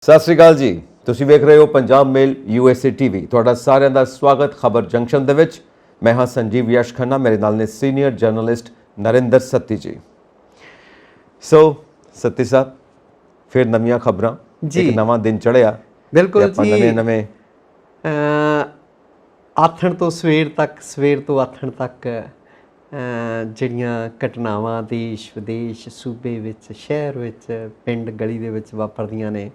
ਸਤਿ ਸ਼੍ਰੀ ਅਕਾਲ ਜੀ। ਤੁਸੀਂ ਵੇਖ ਰਹੇ ਹੋ ਪੰਜਾਬ ਮੇਲ USA TV। ਤੁਹਾਡਾ ਸਾਰਿਆਂ ਦਾ ਸਵਾਗਤ ਖਬਰ ਜੰਕਸ਼ਨ ਦੇ ਵਿੱਚ। ਮੈਂ ਹਾਂ ਸੰਜੀਵ ਯਸ਼ ਖੰਨਾ, ਮੇਰੇ ਨਾਲ ਨੇ ਸੀਨੀਅਰ ਜਰਨਲਿਸਟ ਨਰਿੰਦਰ ਸੱਤੀ ਜੀ। ਸੋ ਸੱਤੀ ਸਾਹਿਬ, ਫਿਰ ਨਵੀਆਂ ਖਬਰਾਂ, ਇੱਕ ਨਵਾਂ ਦਿਨ ਚੜ੍ਹਿਆ। ਬਿਲਕੁਲ ਜੀ। ਨਵੇਂ ਆਥਣ ਤੋਂ ਸਵੇਰ ਤੱਕ, ਸਵੇਰ ਤੋਂ ਆਥਣ ਤੱਕ ਜਿਹੜੀਆਂ ਘਟਨਾਵਾਂ ਦੇਸ਼ ਵਿਦੇਸ਼, ਸੂਬੇ ਵਿੱਚ, ਸ਼ਹਿਰ ਵਿੱਚ, ਪਿੰਡ ਗਲੀ ਦੇ ਵਿੱਚ ਵਾਪਰਦੀਆਂ ਨੇ,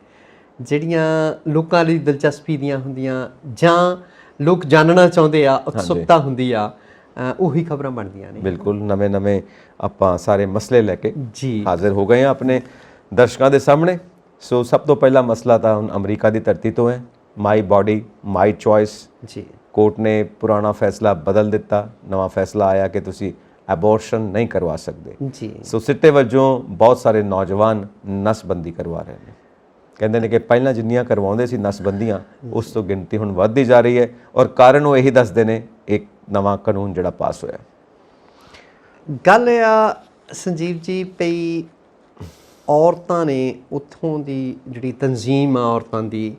ਜਿਹੜੀਆਂ ਲੋਕਾਂ ਲਈ ਦਿਲਚਸਪੀ ਦੀਆਂ ਹੁੰਦੀਆਂ ਜਾਂ ਲੋਕ ਜਾਣਨਾ ਚਾਹੁੰਦੇ ਆ, ਉਤਸੁਕਤਾ ਹੁੰਦੀ ਆ, ਉਹੀ ਖਬਰਾਂ ਬਣਦੀਆਂ ਨੇ। ਬਿਲਕੁਲ ਨਵੇਂ ਆਪਾਂ ਸਾਰੇ ਮਸਲੇ ਲੈ ਕੇ ਜੀ ਹਾਜ਼ਰ ਹੋ ਗਏ ਹਾਂ ਆਪਣੇ ਦਰਸ਼ਕਾਂ ਦੇ ਸਾਹਮਣੇ। ਸੋ ਸਭ ਤੋਂ ਪਹਿਲਾ ਮਸਲਾ ਤਾਂ ਹੁਣ ਅਮਰੀਕਾ ਦੀ ਧਰਤੀ ਤੋਂ ਹੈ। ਮਾਈ ਬਾਡੀ ਮਾਈ ਚੋਇਸ। ਜੀ ਕੋਰਟ ਨੇ ਪੁਰਾਣਾ ਫੈਸਲਾ ਬਦਲ ਦਿੱਤਾ। ਨਵਾਂ ਫੈਸਲਾ ਆਇਆ ਕਿ ਤੁਸੀਂ ਐਬੋਰਸ਼ਨ ਨਹੀਂ ਕਰਵਾ ਸਕਦੇ। ਜੀ ਸੋ ਸਿੱਟੇ ਵਜੋਂ ਬਹੁਤ ਸਾਰੇ ਨੌਜਵਾਨ ਨਸਬੰਦੀ ਕਰਵਾ ਰਹੇ ਨੇ। ਕਹਿੰਦੇ ਨੇ ਕਿ ਪਹਿਲਾਂ ਜਿੰਨੀਆਂ ਕਰਵਾਉਂਦੇ ਸੀ ਨਸਬੰਦੀਆਂ, ਉਸ ਤੋਂ ਗਿਣਤੀ ਹੁਣ ਵੱਧਦੀ ਜਾ ਰਹੀ ਹੈ। ਔਰ ਕਾਰਨ ਉਹ ਇਹੀ ਦੱਸਦੇ ਨੇ, ਇੱਕ ਨਵਾਂ ਕਾਨੂੰਨ ਜਿਹੜਾ ਪਾਸ ਹੋਇਆ। ਗੱਲ ਆ ਸੰਜੀਵ ਜੀ, ਪਈ ਔਰਤਾਂ ਨੇ ਉੱਥੋਂ ਦੀ ਜਿਹੜੀ ਤਨਜ਼ੀਮ ਆ ਔਰਤਾਂ ਦੀ,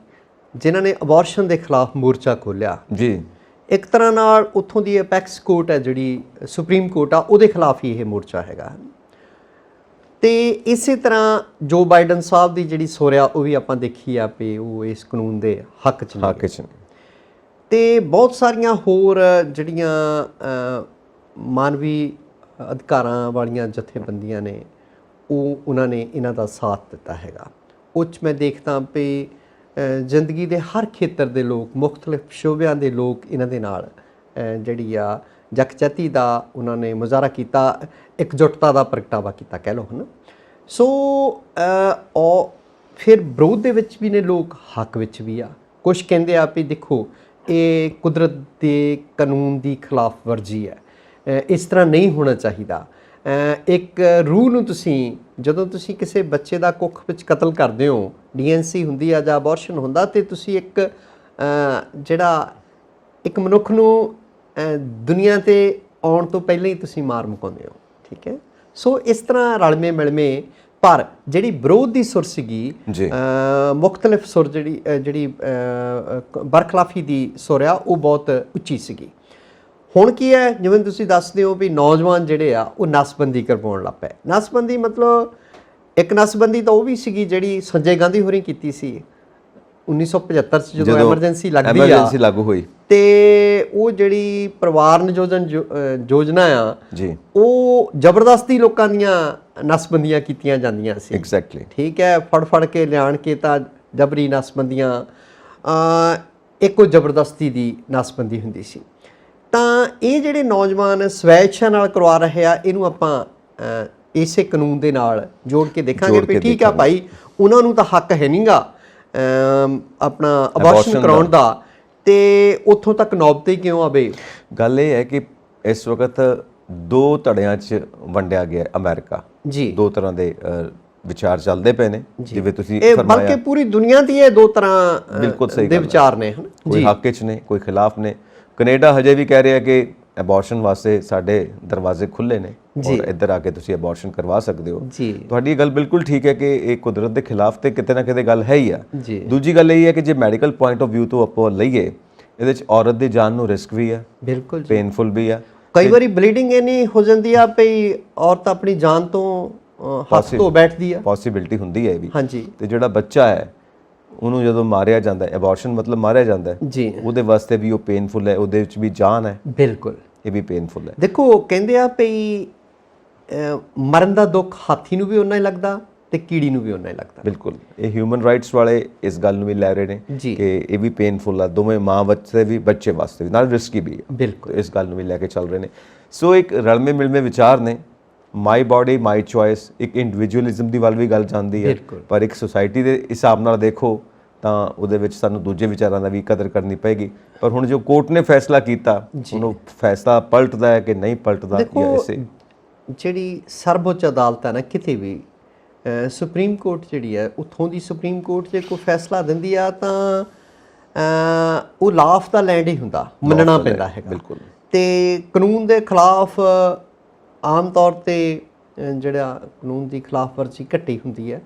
ਜਿਨ੍ਹਾਂ ਨੇ ਅਬੋਰਸ਼ਨ ਦੇ ਖਿਲਾਫ ਮੋਰਚਾ ਖੋਲ੍ਹਿਆ ਜੀ, ਇੱਕ ਤਰ੍ਹਾਂ ਨਾਲ ਉੱਥੋਂ ਦੀ ਅਪੈਕਸ ਕੋਰਟ ਹੈ, ਜਿਹੜੀ ਸੁਪਰੀਮ ਕੋਰਟ ਆ, ਉਹਦੇ ਖਿਲਾਫ ਹੀ ਇਹ ਮੋਰਚਾ ਹੈਗਾ। ਤੇ ਇਸੇ ਤਰ੍ਹਾਂ ਜੋ ਬਾਈਡਨ ਸਾਹਿਬ ਦੀ ਜਿਹੜੀ ਸੋਰਿਆ, ਉਹ ਵੀ ਆਪਾਂ ਦੇਖੀ ਆ ਵੀ ਉਹ ਇਸ ਕਾਨੂੰਨ ਦੇ ਹੱਕ 'ਚ ਨੇ। ਤੇ ਬਹੁਤ ਸਾਰੀਆਂ ਹੋਰ ਜਿਹੜੀਆਂ ਮਾਨਵੀ ਅਧਿਕਾਰਾਂ ਵਾਲੀਆਂ ਜਥੇਬੰਦੀਆਂ ਨੇ, ਉਹਨਾਂ ਨੇ ਇਹਨਾਂ ਦਾ ਸਾਥ ਦਿੱਤਾ ਹੈਗਾ। ਉਹ 'ਚ ਮੈਂ ਦੇਖਦਾ ਵੀ ਜ਼ਿੰਦਗੀ ਦੇ ਹਰ ਖੇਤਰ ਦੇ ਲੋਕ, ਮੁਖਤਲਿਫ ਸ਼ੋਬਿਆਂ ਦੇ ਲੋਕ ਇਹਨਾਂ ਦੇ ਨਾਲ ਜਿਹੜੀ ਆ ਯਕਜਹਿਤੀ ਦਾ ਉਹਨਾਂ ਨੇ ਮੁਜ਼ਾਹਰਾ ਕੀਤਾ, ਇਕਜੁੱਟਤਾ ਦਾ ਪ੍ਰਗਟਾਵਾ ਕੀਤਾ, ਕਹਿ ਲਓ, ਹੈ ਨਾ। ਸੋ ਉਹ ਫਿਰ ਵਿਰੋਧ ਦੇ ਵਿੱਚ ਵੀ ਨੇ ਲੋਕ, ਹੱਕ ਵਿੱਚ ਵੀ ਆ। ਕੁਛ ਕਹਿੰਦੇ ਆ ਵੀ ਦੇਖੋ, ਇਹ ਕੁਦਰਤ ਦੇ ਕਾਨੂੰਨ ਦੀ ਖਿਲਾਫ ਵਰਜੀ ਹੈ, ਇਸ ਤਰ੍ਹਾਂ ਨਹੀਂ ਹੋਣਾ ਚਾਹੀਦਾ। ਇੱਕ ਰੂਹ ਨੂੰ ਤੁਸੀਂ, ਜਦੋਂ ਤੁਸੀਂ ਕਿਸੇ ਬੱਚੇ ਦਾ ਕੁੱਖ ਵਿੱਚ ਕਤਲ ਕਰਦੇ ਹੋ, DNC ਹੁੰਦੀ ਆ ਜਾਂ ਅਬੋਰਸ਼ਨ ਹੁੰਦਾ, ਤੇ ਤੁਸੀਂ ਇੱਕ ਮਨੁੱਖ ਨੂੰ ਦੁਨੀਆ 'ਤੇ ਆਉਣ ਤੋਂ ਪਹਿਲਾਂ ਹੀ ਤੁਸੀਂ ਮਾਰ ਮੁਕਾਉਂਦੇ ਹੋ। ਠੀਕ ਹੈ। ਸੋ ਇਸ ਤਰ੍ਹਾਂ ਰਲਵੇਂ ਮਿਲਵੇਂ, ਪਰ ਜਿਹੜੀ ਵਿਰੋਧ ਦੀ ਸੁਰ ਸੀਗੀ, ਮੁਖਤਲਿਫ ਸੁਰ, ਜਿਹੜੀ ਬਰਖਲਾਫੀ ਦੀ ਸੁਰ ਆ, ਉਹ ਬਹੁਤ ਉੱਚੀ ਸੀਗੀ। ਹੁਣ ਕੀ ਹੈ, ਜਿਵੇਂ ਤੁਸੀਂ ਦੱਸਦੇ ਹੋ ਵੀ ਨੌਜਵਾਨ ਜਿਹੜੇ ਆ ਉਹ ਨਸਬੰਦੀ ਕਰਵਾਉਣ ਲੱਗ ਪਏ। ਨਸਬੰਦੀ ਮਤਲਬ ਇੱਕ ਨਸਬੰਦੀ ਤਾਂ ਉਹ ਵੀ ਸੀਗੀ ਜਿਹੜੀ ਸੰਜੇ ਗਾਂਧੀ ਹੋਰੀ ਕੀਤੀ ਸੀ 1975 'ਚ, ਜਦੋਂ ਐਮਰਜੈਂਸੀ ਲਾਗੂ ਹੋਈ। ਤੇ ਉਹ ਜਿਹੜੀ ਪਰਿਵਾਰ ਨਿਯੋਜਨ ਯੋਜਨਾ ਆ ਜੀ, ਉਹ ਜ਼ਬਰਦਸਤੀ ਲੋਕਾਂ ਦੀਆਂ ਨਸਬੰਦੀਆਂ ਕੀਤੀਆਂ ਜਾਂਦੀਆਂ ਸੀ। ਐਗਜ਼ੈਕਟਲੀ। ਠੀਕ ਹੈ। ਫੜ ਕੇ ਲਿਆਣ ਕੇ ਤਾਂ ਜਬਰੀ ਨਸਬੰਦੀਆਂ, ਇੱਕੋ ਜ਼ਬਰਦਸਤੀ ਦੀ ਨਸਬੰਦੀ ਹੁੰਦੀ ਸੀ। ਤਾਂ ਇਹ ਜਿਹੜੇ ਨੌਜਵਾਨ ਸਵੈ ਇੱਛਾ ਨਾਲ ਕਰਵਾ ਰਹੇ ਆ, ਇਹਨੂੰ ਆਪਾਂ ਇਸੇ ਕਾਨੂੰਨ ਦੇ ਨਾਲ ਜੋੜ ਕੇ ਦੇਖਾਂਗੇ ਵੀ ਠੀਕ ਆ ਭਾਈ, ਉਹਨਾਂ ਨੂੰ ਤਾਂ ਹੱਕ ਹੈ ਨਹੀਂਗਾ ਆਪਣਾ ਅਬੋਰਸ਼ਨ ਕਰਾਉਣ ਦਾ, ਤੇ ਉੱਥੋਂ ਤੱਕ ਨੌਬਤ ਹੀ ਕਿਉਂ ਆਵੇ। ਗੱਲ ਇਹ ਹੈ ਕਿ ਇਸ ਵਕਤ ਦੋ ਧੜਿਆਂ 'ਚ ਵੰਡਿਆ ਗਿਆ ਅਮਰੀਕਾ ਜੀ। ਦੋ ਤਰ੍ਹਾਂ ਦੇ ਵਿਚਾਰ ਚੱਲਦੇ ਪਏ ਨੇ, ਜਿਵੇਂ ਤੁਸੀਂ ਫਰਮਾਇਆ। ਬਲਕਿ ਪੂਰੀ ਦੁਨੀਆ ਦੀ ਇਹ ਦੋ ਤਰ੍ਹਾਂ ਦੇ ਵਿਚਾਰ ਨੇ, ਕੋਈ ਹੱਕ 'ਚ ਨੇ, ਕੋਈ ਖਿਲਾਫ ਨੇ। ਕੈਨੇਡਾ ਹਜੇ ਵੀ ਕਹਿ ਰਿਹਾ ਕਿ ਐਬੋਰਸ਼ਨ ਵਾਸਤੇ ਸਾਡੇ ਦਰਵਾਜ਼ੇ ਖੁੱਲ੍ਹੇ ਨੇ, ਔਰ ਇੱਧਰ ਆ ਕੇ ਤੁਸੀਂ ਐਬੋਰਸ਼ਨ ਕਰਵਾ ਸਕਦੇ ਹੋ। ਤੁਹਾਡੀ ਗੱਲ ਬਿਲਕੁਲ ਠੀਕ ਹੈ ਕਿ ਇਹ ਕੁਦਰਤ ਦੇ ਖਿਲਾਫ ਤੇ ਕਿਤੇ ਨਾ ਕਿਤੇ ਗੱਲ ਹੈ ਹੀ ਆ। ਦੂਜੀ ਗੱਲ ਇਹ ਹੈ ਕਿ ਜੇ ਮੈਡੀਕਲ ਪੁਆਇੰਟ ਆਫ ਵਿਊ ਤੋਂ ਆਪਾਂ ਲਈਏ, ਇਹਦੇ 'ਚ ਔਰਤ ਦੀ ਜਾਨ ਨੂੰ ਰਿਸਕ ਵੀ ਆ, ਬਿਲਕੁਲ ਪੇਨਫੁਲ ਵੀ ਆ। ਕਈ ਵਾਰੀ ਬਲੀਡਿੰਗ ਇੰਨੀ ਹੋ ਜਾਂਦੀ ਆ ਵੀ ਔਰਤ ਆਪਣੀ ਜਾਨ ਤੋਂ ਹੱਥ ਧੋ ਬੈਠਦੀ ਆ, ਪੋਸੀਬਿਲਿਟੀ ਹੁੰਦੀ ਹੈ ਇਹ ਵੀ। ਤੇ ਜਿਹੜਾ ਬੱਚਾ ਹੈ ਉਹਨੂੰ ਜਦੋਂ ਮਾਰਿਆ ਜਾਂਦਾ, ਐਬੋਰਸ਼ਨ ਮਤਲਬ ਮਾਰਿਆ ਜਾਂਦਾ ਜੀ, ਉਹਦੇ ਵਾਸਤੇ ਵੀ ਉਹ ਪੇਨਫੁਲ ਹੈ, ਉਹਦੇ ਵਿੱਚ ਵੀ ਜਾਨ ਹੈ। ਬਿਲਕੁਲ, ਇਹ ਵੀ ਪੇਨਫੁਲ ਹੈ। ਦੇਖੋ, ਕਹਿੰਦੇ ਆ ਵੀ ਮਰਨ ਦਾ ਦੁੱਖ ਹਾਥੀ ਨੂੰ ਵੀ ਓਨਾ ਹੀ ਲੱਗਦਾ ਤੇ ਕੀੜੀ ਨੂੰ ਵੀ ਓਨਾ ਹੀ ਲੱਗਦਾ। ਬਿਲਕੁਲ। ਇਹ ਹਿਊਮਨ ਰਾਈਟਸ ਵਾਲੇ ਇਸ ਗੱਲ ਨੂੰ ਵੀ ਲੈ ਰਹੇ ਨੇ ਕਿ ਇਹ ਵੀ ਪੇਨਫੁਲ ਆ, ਦੋਵੇਂ ਮਾਂ ਵਾਸਤੇ ਵੀ ਬੱਚੇ ਵਾਸਤੇ ਵੀ, ਨਾਲ ਰਿਸਕੀ ਵੀ ਹੈ। ਬਿਲਕੁਲ, ਇਸ ਗੱਲ ਨੂੰ ਵੀ ਲੈ ਕੇ ਚੱਲ ਰਹੇ ਨੇ। ਸੋ ਇੱਕ ਰਲਵੇਂ ਮਿਲਵੇਂ ਵਿਚਾਰ ਨੇ। ਮਾਈ ਬਾਡੀ ਮਾਈ ਚੋਇਸ, ਇੱਕ ਇੰਡੀਵਿਜੂਅਲਿਜ਼ਮ ਦੀ ਵੱਲ ਵੀ ਗੱਲ ਜਾਂਦੀ ਹੈ, ਪਰ ਇੱਕ ਸੁਸਾਇਟੀ ਦੇ ਹਿਸਾਬ ਨਾਲ ਦੇਖੋ ਤਾਂ ਉਹਦੇ ਵਿੱਚ ਸਾਨੂੰ ਦੂਜੇ ਵਿਚਾਰਾਂ ਦਾ ਵੀ ਕਦਰ ਕਰਨੀ ਪਏਗੀ। ਪਰ ਹੁਣ ਜੋ ਕੋਰਟ ਨੇ ਫੈਸਲਾ ਕੀਤਾ, ਉਹਨੂੰ ਫੈਸਲਾ ਪਲਟਦਾ ਹੈ ਕਿ ਨਹੀਂ ਪਲਟਦਾ, ਜਾਂ ਇਸੇ ਜਿਹੜੀ ਸਰਵਉੱਚ ਅਦਾਲਤ ਹੈ ਨਾ, ਕਿਤੇ ਵੀ ਸੁਪਰੀਮ ਕੋਰਟ ਜਿਹੜੀ ਹੈ, ਉੱਥੋਂ ਦੀ ਸੁਪਰੀਮ ਕੋਰਟ ਜੇ ਕੋਈ ਫੈਸਲਾ ਦਿੰਦੀ ਆ ਤਾਂ ਉਹ ਲਾਅ ਆਫ ਦਾ ਲੈਂਡ ਹੀ ਹੁੰਦਾ, ਮੰਨਣਾ ਪੈਂਦਾ ਹੈਗਾ। ਬਿਲਕੁਲ। ਤੇ ਕਾਨੂੰਨ ਦੇ ਖਿਲਾਫ ਆਮ ਤੌਰ 'ਤੇ ਜਿਹੜਾ ਕਾਨੂੰਨ ਦੀ ਖਿਲਾਫ ਵਰਜੀ ਘੱਟੀ ਹੁੰਦੀ ਹੈ,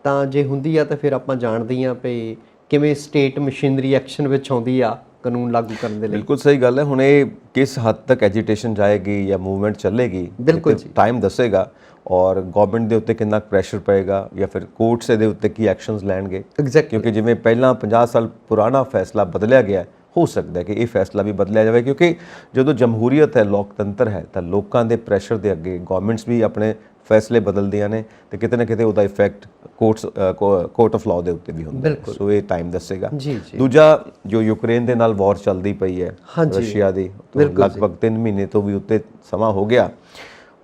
ਤਾਂ ਜੇ ਹੁੰਦੀ ਆ ਤਾਂ ਫਿਰ ਆਪਾਂ ਜਾਣਦੇ ਹਾਂ ਵੀ ਕਿਵੇਂ ਸਟੇਟ ਮਸ਼ੀਨਰੀ ਐਕਸ਼ਨ ਵਿੱਚ ਆਉਂਦੀ ਆ ਕਾਨੂੰਨ ਲਾਗੂ ਕਰਨ ਦੇ ਲਈ। ਬਿਲਕੁਲ ਸਹੀ ਗੱਲ ਹੈ। ਹੁਣ ਇਹ ਕਿਸ ਹੱਦ ਤੱਕ ਐਜੀਟੇਸ਼ਨ ਜਾਏਗੀ ਜਾਂ ਮੂਵਮੈਂਟ ਚੱਲੇਗੀ, ਬਿਲਕੁਲ ਜੀ, ਟਾਈਮ ਦੱਸੇਗਾ। ਔਰ ਗਵਰਨਮੈਂਟ ਦੇ ਉੱਤੇ ਕਿੰਨਾ ਪ੍ਰੈਸ਼ਰ ਪਏਗਾ ਜਾਂ ਫਿਰ ਕੋਰਟਸ ਦੇ ਉੱਤੇ ਕੀ ਐਕਸ਼ਨਸ ਲੈਣਗੇ। ਕਿਉਂਕਿ ਜਿਵੇਂ ਪਹਿਲਾਂ 50 ਸਾਲ ਪੁਰਾਣਾ ਫੈਸਲਾ ਬਦਲਿਆ ਗਿਆ, ਹੋ ਸਕਦਾ ਹੈ ਕਿ ਇਹ ਫੈਸਲਾ ਵੀ ਬਦਲਿਆ ਜਾਵੇ, ਕਿਉਂਕਿ ਜਦੋਂ ਜਮਹੂਰੀਅਤ ਹੈ, ਲੋਕਤੰਤਰ ਹੈ, ਤਾਂ ਲੋਕਾਂ ਦੇ ਪ੍ਰੈਸ਼ਰ ਦੇ ਅੱਗੇ ਗਵਰਨਮੈਂਟਸ ਵੀ ਆਪਣੇ ਫੈਸਲੇ ਬਦਲਦੀਆਂ ਨੇ ਤੇ ਕਿਤੇ ਨਾ ਕਿਤੇ ਉਹਦਾ ਇਫੈਕਟ ਕੋਰਟ ਆਫ ਲਾਅ ਦੇ ਉੱਤੇ ਵੀ ਹੁੰਦਾ। ਸੋ ਇਹ ਟਾਈਮ ਦੱਸੇਗਾ। ਦੂਜਾ, ਜੋ ਯੂਕਰੇਨ ਦੇ ਨਾਲ ਵਾਰ ਚੱਲਦੀ ਪਈ ਹੈ ਰਸ਼ੀਆ ਦੀ, ਲਗਭਗ 3 ਮਹੀਨੇ ਤੋਂ ਵੀ ਉੱਤੇ ਸਮਾਂ ਹੋ ਗਿਆ।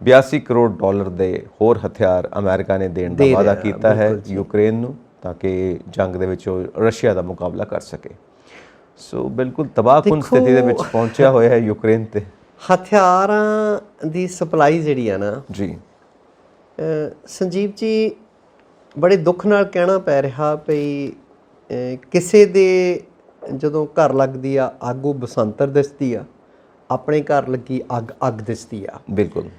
82 ਕਰੋੜ ਡਾਲਰ ਦੇ ਹੋਰ ਹਥਿਆਰ ਅਮਰੀਕਾ ਨੇ ਦੇਣ ਦਾ ਵਾਅਦਾ ਕੀਤਾ ਹੈ ਯੂਕਰੇਨ ਨੂੰ, ਤਾਂ ਕਿ ਜੰਗ ਦੇ ਵਿੱਚ ਉਹ ਰਸ਼ੀਆ ਦਾ ਮੁਕਾਬਲਾ ਕਰ ਸਕੇ। ਸੋ ਬਿਲਕੁਲ ਤਬਾਹਕੁਨ ਸਥਿਤੀ ਦੇ ਵਿੱਚ ਪਹੁੰਚਿਆ ਹੋਇਆ ਹੈ ਯੂਕਰੇਨ ਤੇ। ਹਥਿਆਰਾਂ ਦੀ ਸਪਲਾਈ ਜਿਹੜੀ ਆ ਨਾ ਜੀ, ਸੰਜੀਵ ਜੀ, ਬੜੇ ਦੁੱਖ ਨਾਲ ਕਹਿਣਾ ਪੈ ਰਿਹਾ ਵੀ ਕਿਸੇ ਦੇ ਜਦੋਂ ਘਰ ਲੱਗਦੀ ਆ ਅੱਗ, ਉਹ ਬਸੰਤਰ ਦਿਸਦੀ ਆ, ਆਪਣੇ ਘਰ ਲੱਗੀ ਅੱਗ, ਅੱਗ ਦਿਸਦੀ ਆ। ਬਿਲਕੁਲ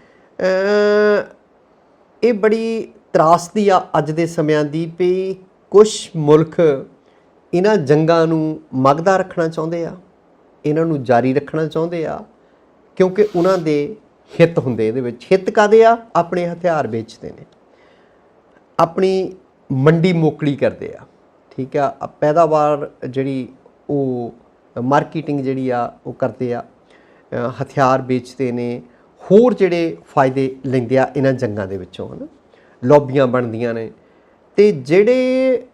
ਇਹ ਬੜੀ ਤਰਾਸਦੀ ਆ ਅੱਜ ਦੇ ਸਮਿਆਂ ਦੀ ਵੀ ਕੁਝ ਮੁਲਕ ਇਹਨਾਂ ਜੰਗਾਂ ਨੂੰ ਮੱਗਦਾ ਰੱਖਣਾ ਚਾਹੁੰਦੇ ਆ, ਇਹਨਾਂ ਨੂੰ ਜਾਰੀ ਰੱਖਣਾ ਚਾਹੁੰਦੇ ਆ, ਕਿਉਂਕਿ ਉਹਨਾਂ ਦੇ ਹਿੱਤ ਹੁੰਦੇ ਇਹਦੇ ਵਿੱਚ। ਹਿੱਤ ਕਾਹਦੇ ਆ? ਆਪਣੇ ਹਥਿਆਰ ਵੇਚਦੇ ਨੇ, ਆਪਣੀ ਮੰਡੀ ਮੋਕਲੀ ਕਰਦੇ ਆ, ਠੀਕ ਆ, ਪੈਦਾਵਾਰ ਜਿਹੜੀ ਉਹ ਮਾਰਕੀਟਿੰਗ ਜਿਹੜੀ ਆ ਉਹ ਕਰਦੇ ਆ, ਹਥਿਆਰ ਵੇਚਦੇ ਨੇ, ਹੋਰ ਜਿਹੜੇ ਫਾਇਦੇ ਲੈਂਦੇ ਆ ਇਹਨਾਂ ਜੰਗਾਂ ਦੇ ਵਿੱਚੋਂ, ਹਨ ਲੌਬੀਆਂ ਬਣਦੀਆਂ ਨੇ। ਤੇ ਜਿਹੜੇ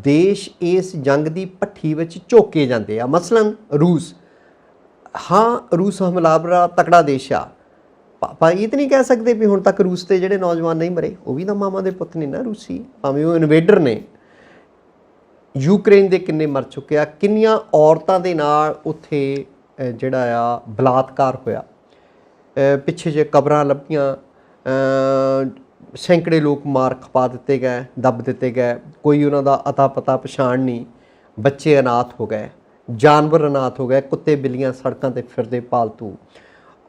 ਦੇਸ਼ ਇਸ ਜੰਗ ਦੀ ਭੱਠੀ ਵਿੱਚ ਝੋਕੇ ਜਾਂਦੇ ਆ, ਮਸਲਨ ਰੂਸ, ਹਾਂ ਰੂਸ ਹਮਲਾਵਰ ਤਕੜਾ ਦੇਸ਼ ਆ, ਆਪਾਂ ਇਹ ਤਾਂ ਨਹੀਂ ਕਹਿ ਸਕਦੇ ਵੀ ਹੁਣ ਤੱਕ ਰੂਸ ਦੇ ਜਿਹੜੇ ਨੌਜਵਾਨ ਨਹੀਂ ਮਰੇ, ਉਹ ਵੀ ਤਾਂ ਮਾਮਾ ਦੇ ਪੁੱਤ ਨੇ ਨਾ ਰੂਸੀ, ਭਾਵੇਂ ਉਹ ਇਨਵੇਡਰ ਨੇ। ਯੂਕਰੇਨ ਦੇ ਕਿੰਨੇ ਮਰ ਚੁੱਕੇ ਆ, ਕਿੰਨੀਆਂ ਔਰਤਾਂ ਦੇ ਨਾਲ ਉੱਥੇ ਜਿਹੜਾ ਆ ਬਲਾਤਕਾਰ ਹੋਇਆ, ਪਿੱਛੇ ਜੇ ਕਬਰਾਂ ਲੱਭੀਆਂ, ਸੈਂਕੜੇ ਲੋਕ ਮਾਰ ਖਪਾ ਦਿੱਤੇ ਗਏ, ਦੱਬ ਦਿੱਤੇ ਗਏ, ਕੋਈ ਉਹਨਾਂ ਦਾ ਅਤਾ ਪਤਾ ਪਛਾਣ ਨਹੀਂ, ਬੱਚੇ ਅਨਾਥ ਹੋ ਗਏ, ਜਾਨਵਰ ਅਨਾਥ ਹੋ ਗਏ, ਕੁੱਤੇ ਬਿੱਲੀਆਂ ਸੜਕਾਂ 'ਤੇ ਫਿਰਦੇ ਪਾਲਤੂ,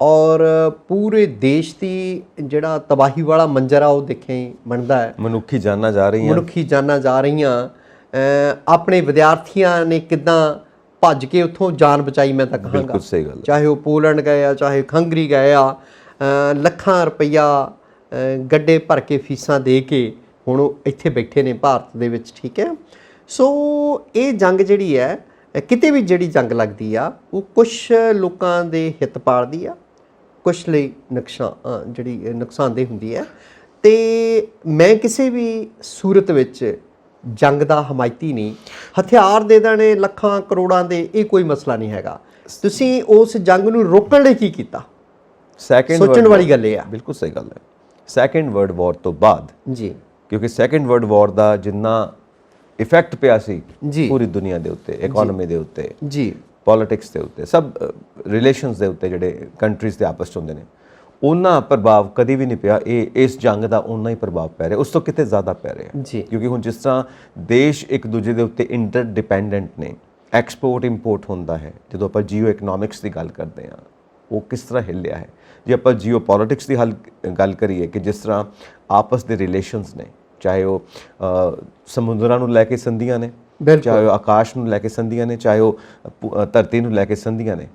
ਔਰ ਪੂਰੇ ਦੇਸ਼ ਦੀ ਜਿਹੜਾ ਤਬਾਹੀ ਵਾਲਾ ਮੰਜ਼ਰ ਆ ਉਹ ਦੇਖਿਆ ਹੀ ਬਣਦਾ ਹੈ। ਮਨੁੱਖੀ ਜਾਨਾਂ ਜਾ ਰਹੀਆਂ। ਆਪਣੇ ਵਿਦਿਆਰਥੀਆਂ ਨੇ ਕਿੱਦਾਂ ਭੱਜ ਕੇ ਉੱਥੋਂ ਜਾਨ ਬਚਾਈ, ਮੈਂ ਤਾਂ ਕਹਾਂਗਾ, ਚਾਹੇ ਉਹ ਪੋਲੈਂਡ ਗਏ ਆ, ਚਾਹੇ ਹੰਗਰੀ ਗਏ ਆ, ਲੱਖਾਂ ਰੁਪਈਆ ਗੱਡੇ ਭਰ ਕੇ ਫੀਸਾਂ ਦੇ ਕੇ ਹੁਣ ਉਹ ਇੱਥੇ ਬੈਠੇ ਨੇ ਭਾਰਤ ਦੇ ਵਿੱਚ, ਠੀਕ ਹੈ। ਸੋ ਇਹ ਜੰਗ ਜਿਹੜੀ ਹੈ, ਕਿਤੇ ਵੀ ਜਿਹੜੀ ਜੰਗ ਲੱਗਦੀ ਆ, ਉਹ ਕੁਛ ਲੋਕਾਂ ਦੇ ਹਿੱਤ ਪਾਲਦੀ ਆ, ਕੁਛ ਲਈ ਨੁਕਸਾਨਦੇਹ ਹੁੰਦੀ ਹੈ। ਤੇ ਮੈਂ ਕਿਸੇ ਵੀ ਸੂਰਤ ਵਿੱਚ ਜੰਗ ਦਾ ਹਮਾਇਤੀ ਨਹੀਂ। ਹਥਿਆਰ ਦੇ ਦੇਣੇ ਲੱਖਾਂ ਕਰੋੜਾਂ ਦੇ, ਇਹ ਕੋਈ ਮਸਲਾ ਨਹੀਂ ਹੈਗਾ। ਤੁਸੀਂ ਉਸ ਜੰਗ ਨੂੰ ਰੋਕਣ ਲਈ ਕੀ ਕੀਤਾ? ਸੋਚਣ ਵਾਲੀ ਗੱਲ ਇਹ ਆ। ਬਿਲਕੁਲ ਸਹੀ ਗੱਲ ਹੈ। ਸੈਕੰਡ ਵਰਲਡ ਵਾਰ ਤੋਂ ਬਾਅਦ ਜੀ, ਕਿਉਂਕਿ ਸੈਕੰਡ ਵਰਲਡ ਵਾਰ ਦਾ ਜਿੰਨਾ ਇਫੈਕਟ ਪਿਆ ਸੀ ਪੂਰੀ ਦੁਨੀਆ ਦੇ ਉੱਤੇ, ਇਕਨੋਮੀ ਦੇ ਉੱਤੇ ਜੀ, ਪੋਲਿਟਿਕਸ ਦੇ ਉੱਤੇ, ਸਭ ਰਿਲੇਸ਼ਨਸ ਦੇ ਉੱਤੇ ਜਿਹੜੇ ਕੰਟਰੀਜ਼ ਦੇ ਆਪਸ 'ਚ ਹੁੰਦੇ ਨੇ, ਉਹਨਾਂ ਪ੍ਰਭਾਵ ਕਦੀ ਵੀ ਨਹੀਂ ਪਿਆ। ਇਸ ਜੰਗ ਦਾ ਉਨਾ ਹੀ ਪ੍ਰਭਾਵ ਪੈ ਰਿਹਾ, ਉਸ ਤੋਂ ਕਿਤੇ ਜ਼ਿਆਦਾ ਪੈ ਰਿਹਾ ਜੀ। ਕਿਉਂਕਿ ਹੁਣ ਜਿਸ ਤਰ੍ਹਾਂ ਦੇਸ਼ ਇੱਕ ਦੂਜੇ ਦੇ ਉੱਤੇ ਇੰਟਰ ਡਿਪੈਂਡੈਂਟ ਨੇ, ਐਕਸਪੋਰਟ ਇੰਪੋਰਟ ਹੁੰਦਾ ਹੈ। ਜਦੋਂ ਆਪਾਂ ਜੀਓ ਇਕਨੋਮਿਕਸ ਦੀ ਗੱਲ ਕਰਦੇ ਹਾਂ, ਉਹ ਕਿਸ ਤਰ੍ਹਾਂ ਹਿੱਲਿਆ ਹੈ। ਜੇ ਆਪਾਂ ਜੀਓ ਪੋਲਿਟਿਕਸ ਦੀ ਗੱਲ ਕਰੀਏ ਕਿ ਜਿਸ ਤਰ੍ਹਾਂ ਆਪਸ ਦੇ ਰਿਲੇਸ਼ਨਸ ਨੇ, ਚਾਹੇ ਉਹ ਸਮੁੰਦਰਾਂ ਨੂੰ ਲੈ ਕੇ ਸੰਧੀਆਂ ਨੇ, ਚਾਹੇ ਉਹ ਆਕਾਸ਼ ਨੂੰ ਲੈ ਕੇ ਸੰਧੀਆਂ ਨੇ, ਚਾਹੇ ਉਹ ਧਰਤੀ ਨੂੰ ਲੈ ਕੇ ਸੰਧੀਆਂ ਨੇ,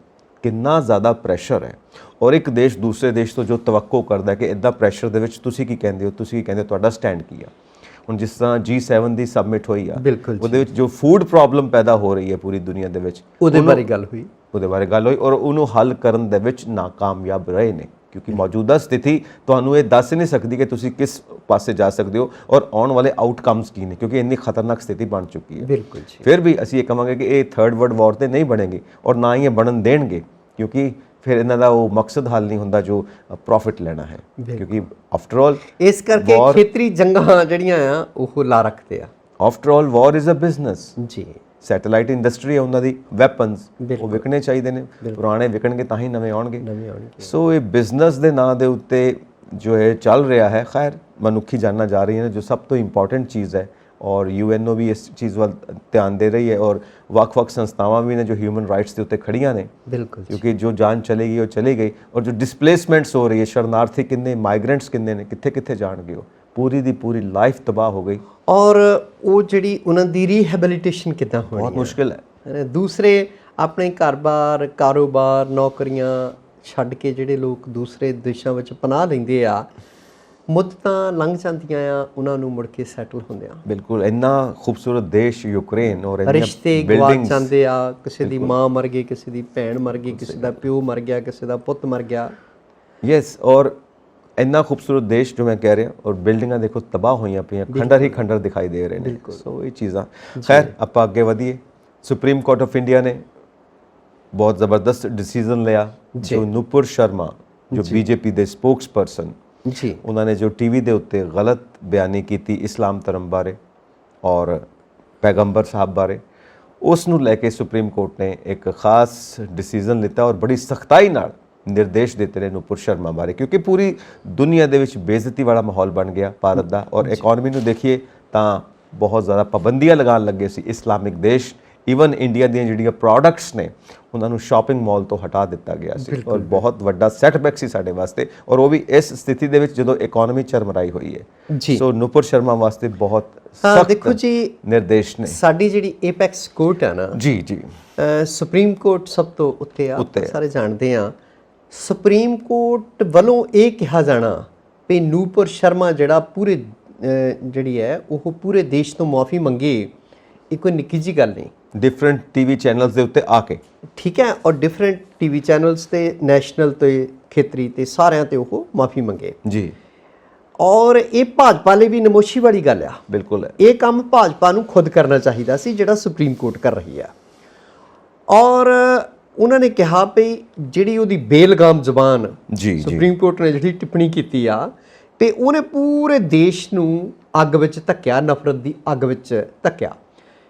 ਕਿੰਨਾ ਜ਼ਿਆਦਾ ਪ੍ਰੈਸ਼ਰ ਹੈ। ਔਰ ਇੱਕ ਦੇਸ਼ ਦੂਸਰੇ ਦੇਸ਼ ਤੋਂ ਜੋ ਤਵੱਕੋ ਕਰਦਾ ਕਿ ਇੱਦਾਂ ਪ੍ਰੈਸ਼ਰ ਦੇ ਵਿੱਚ ਤੁਸੀਂ ਕੀ ਕਹਿੰਦੇ ਹੋ, ਤੁਹਾਡਾ ਸਟੈਂਡ ਕੀ ਆ। ਹੁਣ ਜਿਸ ਤਰ੍ਹਾਂ G7 ਦੀ ਸਬਮਿਟ ਹੋਈ ਆ, ਉਹਦੇ ਵਿੱਚ ਜੋ ਫੂਡ ਪ੍ਰੋਬਲਮ ਪੈਦਾ ਹੋ ਰਹੀ ਹੈ ਪੂਰੀ ਦੁਨੀਆ ਦੇ ਵਿੱਚ, ਉਹਦੇ ਬਾਰੇ ਗੱਲ ਹੋਈ ਔਰ ਉਹਨੂੰ ਹੱਲ ਕਰਨ ਦੇ ਵਿੱਚ ਨਾਕਾਮਯਾਬ ਰਹੇ ਨੇ। ਕਿਉਂਕਿ ਮੌਜੂਦਾ ਸਥਿਤੀ ਤੁਹਾਨੂੰ ਇਹ ਦੱਸ ਨਹੀਂ ਸਕਦੀ ਕਿ ਤੁਸੀਂ ਕਿਸ ਪਾਸੇ ਜਾ ਸਕਦੇ ਹੋ ਔਰ ਆਉਣ ਵਾਲੇ ਆਊਟਕਮਸ ਕੀ ਨੇ, ਕਿਉਂਕਿ ਇੰਨੀ ਖਤਰਨਾਕ ਸਥਿਤੀ ਬਣ ਚੁੱਕੀ ਹੈ। ਬਿਲਕੁਲ ਜੀ। ਫਿਰ ਵੀ ਅਸੀਂ ਇਹ ਕਹਾਂਗੇ ਕਿ ਇਹ ਥਰਡ ਵਰਲਡ ਵਾਰ ਤੇ ਨਹੀਂ ਬਣੇਗੀ ਔਰ ਨਾ ਹੀ ਇਹ ਬਣਨ ਦੇਣਗੇ, ਕਿਉਂਕਿ ਫਿਰ ਇਹਨਾਂ ਦਾ ਉਹ ਮਕਸਦ ਹੱਲ ਨਹੀਂ ਹੁੰਦਾ ਜੋ ਪ੍ਰੋਫਿਟ ਲੈਣਾ ਹੈ। ਕਿਉਂਕਿ ਆਫਟਰ ਆਲ ਇਸ ਕਰਕੇ ਖੇਤਰੀ ਜੰਗਾਂ ਜਿਹੜੀਆਂ ਆ ਉਹ ਲਾ ਰੱਖਦੇ ਆ। After all war is a business ਜੀ। ਸੈਟੇਲਾਈਟ ਇੰਡਸਟਰੀ ਹੈ ਉਹਨਾਂ ਦੀ, ਵੈਪਨਸ ਉਹ ਵਿਕਣੇ ਚਾਹੀਦੇ ਨੇ, ਪੁਰਾਣੇ ਵਿਕਣਗੇ ਤਾਂ ਹੀ ਨਵੇਂ ਆਉਣਗੇ। ਸੋ ਇਹ ਬਿਜ਼ਨਸ ਦੇ ਨਾਂ ਦੇ ਉੱਤੇ ਜੋ ਇਹ ਚੱਲ ਰਿਹਾ ਹੈ, ਖੈਰ ਮਨੁੱਖੀ ਜਾਨਾਂ ਜਾ ਰਹੀਆਂ ਨੇ, ਜੋ ਸਭ ਤੋਂ ਇੰਪੋਰਟੈਂਟ ਚੀਜ਼ ਹੈ। ਔਰ UNO ਵੀ ਇਸ ਚੀਜ਼ ਵੱਲ ਧਿਆਨ ਦੇ ਰਹੀ ਹੈ ਔਰ ਵੱਖ-ਵੱਖ ਸੰਸਥਾਵਾਂ ਵੀ ਨੇ ਜੋ ਹਿਊਮਨ ਰਾਈਟਸ ਦੇ ਉੱਤੇ ਖੜੀਆਂ ਨੇ। ਬਿਲਕੁਲ, ਕਿਉਂਕਿ ਜੋ ਜਾਨ ਚਲੀ ਗਈ ਉਹ ਚਲੀ ਗਈ। ਔਰ ਜੋ ਡਿਸਪਲੇਸਮੈਂਟਸ ਹੋ ਰਹੀ ਹੈ, ਸ਼ਰਨਾਰਥੀ ਕਿੰਨੇ, ਮਾਈਗ੍ਰੈਂਟਸ ਕਿੰਨੇ ਨੇ, ਕਿੱਥੇ ਕਿੱਥੇ ਜਾਣਗੇ ਉਹ पूरी दी पूरी लाइफ तबाह हो गई। और वो ਜਿਹੜੀ ਉਹਨਾਂ ਦੀ ਰੀਹੈਬਿਲਿਟੇਸ਼ਨ ਕਿੱਦਾਂ ਹੋਣੀ बहुत मुश्किल है। ਦੂਸਰੇ ਆਪਣੇ ਘਰ-ਬਾਰ ਕਾਰੋਬਾਰ ਨੌਕਰੀਆਂ ਛੱਡ ਕੇ ਜਿਹੜੇ ਲੋਕ ਦੂਸਰੇ ਦੇਸ਼ਾਂ ਵਿੱਚ ਪਨਾਹ ਲੈਂਦੇ ਆ ਮੁੱਦਤਾਂ ਲੰਘ ਜਾਂਦੀਆਂ ਆ ਉਹਨਾਂ ਨੂੰ ਮੁੜ ਕੇ ਸੈਟਲ ਹੁੰਦੇ ਆ। बिल्कुल, इन्ना खूबसूरत देश यूक्रेन और ਰਿਸ਼ਤੇ ਗਵਾਚ ਜਾਂਦੇ ਆ, ਕਿਸੇ ਦੀ ਮਾਂ ਮਰ ਗਈ, ਕਿਸੇ ਦੀ ਭੈਣ ਮਰ ਗਈ, ਕਿਸੇ ਦਾ ਪਿਓ ਮਰ ਗਿਆ, ਕਿਸੇ ਦਾ ਪੁੱਤ ਮਰ ਗਿਆ। यस, और ਇੰਨਾ ਖੂਬਸੂਰਤ ਦੇਸ਼ ਜੋ ਮੈਂ ਕਹਿ ਰਿਹਾ, ਔਰ ਬਿਲਡਿੰਗਾਂ ਦੇਖੋ ਤਬਾਹ ਹੋਈਆਂ ਪਈਆਂ, ਖੰਡਰ ਹੀ ਖੰਡਰ ਦਿਖਾਈ ਦੇ ਰਹੇ ਨੇ। ਸੋ ਇਹ ਚੀਜ਼ਾਂ ਖੈਰ ਆਪਾਂ ਅੱਗੇ ਵਧੀਏ। ਸੁਪਰੀਮ ਕੋਰਟ ਆਫ ਇੰਡੀਆ ਨੇ ਬਹੁਤ ਜ਼ਬਰਦਸਤ ਡਿਸੀਜਨ ਲਿਆ। ਜੋ ਨੂਪੁਰ ਸ਼ਰਮਾ ਜੋ ਬੀਜੇਪੀ ਦੇ ਸਪੋਕਸਪਰਸਨ ਜੀ, ਉਹਨਾਂ ਨੇ ਜੋ ਟੀਵੀ ਦੇ ਉੱਤੇ ਗਲਤ ਬਿਆਨੀ ਕੀਤੀ ਇਸਲਾਮ ਧਰਮ ਬਾਰੇ ਔਰ ਪੈਗੰਬਰ ਸਾਹਿਬ ਬਾਰੇ, ਉਸ ਨੂੰ ਲੈ ਕੇ ਸੁਪਰੀਮ ਕੋਰਟ ਨੇ ਇੱਕ ਖਾਸ ਡਿਸੀਜਨ ਲਿੱਤਾ ਔਰ ਬੜੀ ਸਖਤਾਈ ਨਾਲ निर्देश देते रहे ਨੂਪੁਰ ਸ਼ਰਮਾ ਬਾਰੇ, ਕਿਉਂਕਿ ਪੂਰੀ ਦੁਨੀਆ ਦੇ ਵਿੱਚ ਬੇਇੱਜ਼ਤੀ ਵਾਲਾ ਮਾਹੌਲ ਬਣ ਗਿਆ ਭਾਰਤ ਦਾ। ਔਰ ਇਕਨੋਮੀ ਨੂੰ ਦੇਖੀਏ ਤਾਂ ਬਹੁਤ ਜ਼ਿਆਦਾ ਪਾਬੰਦੀਆਂ ਲਗਾਉਣ ਲੱਗੇ ਸੀ ਇਸਲਾਮਿਕ ਦੇਸ਼। ਈਵਨ ਇੰਡੀਆ ਦੀਆਂ ਜਿਹੜੀਆਂ ਪ੍ਰੋਡਕਟਸ ਨੇ ਉਹਨਾਂ ਨੂੰ ਸ਼ਾਪਿੰਗ ਮਾਲ ਤੋਂ ਹਟਾ ਦਿੱਤਾ ਗਿਆ ਸੀ ਔਰ ਬਹੁਤ ਵੱਡਾ ਸੈਟਬੈਕ ਸੀ ਸਾਡੇ ਵਾਸਤੇ, ਔਰ ਉਹ ਵੀ ਇਸ ਸਥਿਤੀ ਦੇ ਵਿੱਚ ਜਦੋਂ ਇਕਨੋਮੀ ਚਰਮਰਾਈ ਹੋਈ ਹੈ। ਸੋ ਨੂਪੁਰ ਸ਼ਰਮਾ ਵਾਸਤੇ ਬਹੁਤ ਸਖਤ ਦੇਖੋ ਜੀ ਨਿਰਦੇਸ਼ ਨੇ। ਸਾਡੀ ਜਿਹੜੀ ਏਪੈਕਸ ਕੋਰਟ ਹੈ ਨਾ ਜੀ ਜੀ, ਸੁਪਰੀਮ ਕੋਰਟ ਸਭ ਤੋਂ ਉੱਤੇ ਆ, ਸਾਰੇ ਜਾਣਦੇ ਆ। ਸੁਪਰੀਮ ਕੋਰਟ ਵੱਲੋਂ ਇਹ ਕਿਹਾ ਜਾਣਾ ਵੀ ਨੂਪੁਰ ਸ਼ਰਮਾ ਜਿਹੜਾ ਪੂਰੇ ਜਿਹੜੀ ਹੈ ਉਹ ਪੂਰੇ ਦੇਸ਼ ਤੋਂ ਮਾਫੀ ਮੰਗੇ, ਇਹ ਕੋਈ ਨਿੱਕੀ ਜਿਹੀ ਗੱਲ ਨਹੀਂ। ਡਿਫਰੈਂਟ ਟੀਵੀ ਚੈਨਲਸ ਦੇ ਉੱਤੇ ਆ ਕੇ, ਠੀਕ ਹੈ, ਔਰ ਡਿਫਰੈਂਟ ਟੀਵੀ ਚੈਨਲਸ ਤੇ ਨੈਸ਼ਨਲ ਤੇ ਖੇਤਰੀ ਤੇ ਸਾਰਿਆਂ ਤੇ ਉਹ ਮਾਫੀ ਮੰਗੇ ਜੀ। ਔਰ ਇਹ ਭਾਜਪਾ ਲਈ ਵੀ ਨਮੋਸ਼ੀ ਵਾਲੀ ਗੱਲ ਆ। ਬਿਲਕੁਲ, ਇਹ ਕੰਮ ਭਾਜਪਾ ਨੂੰ ਖੁਦ ਕਰਨਾ ਚਾਹੀਦਾ ਸੀ ਜਿਹੜਾ ਸੁਪਰੀਮ ਕੋਰਟ ਕਰ ਰਹੀ ਆ। ਔਰ ਉਹਨਾਂ ਨੇ ਕਿਹਾ ਵੀ ਜਿਹੜੀ ਉਹਦੀ ਬੇਲਗਾਮ ਜ਼ੁਬਾਨ ਜੀ ਸੁਪਰੀਮ ਕੋਰਟ ਨੇ ਜਿਹੜੀ ਟਿੱਪਣੀ ਕੀਤੀ ਆ ਤੇ ਉਹਨੇ ਪੂਰੇ ਦੇਸ਼ ਨੂੰ ਅੱਗ ਵਿੱਚ ਧੱਕਿਆ, ਨਫ਼ਰਤ ਦੀ ਅੱਗ ਵਿੱਚ ਧੱਕਿਆ।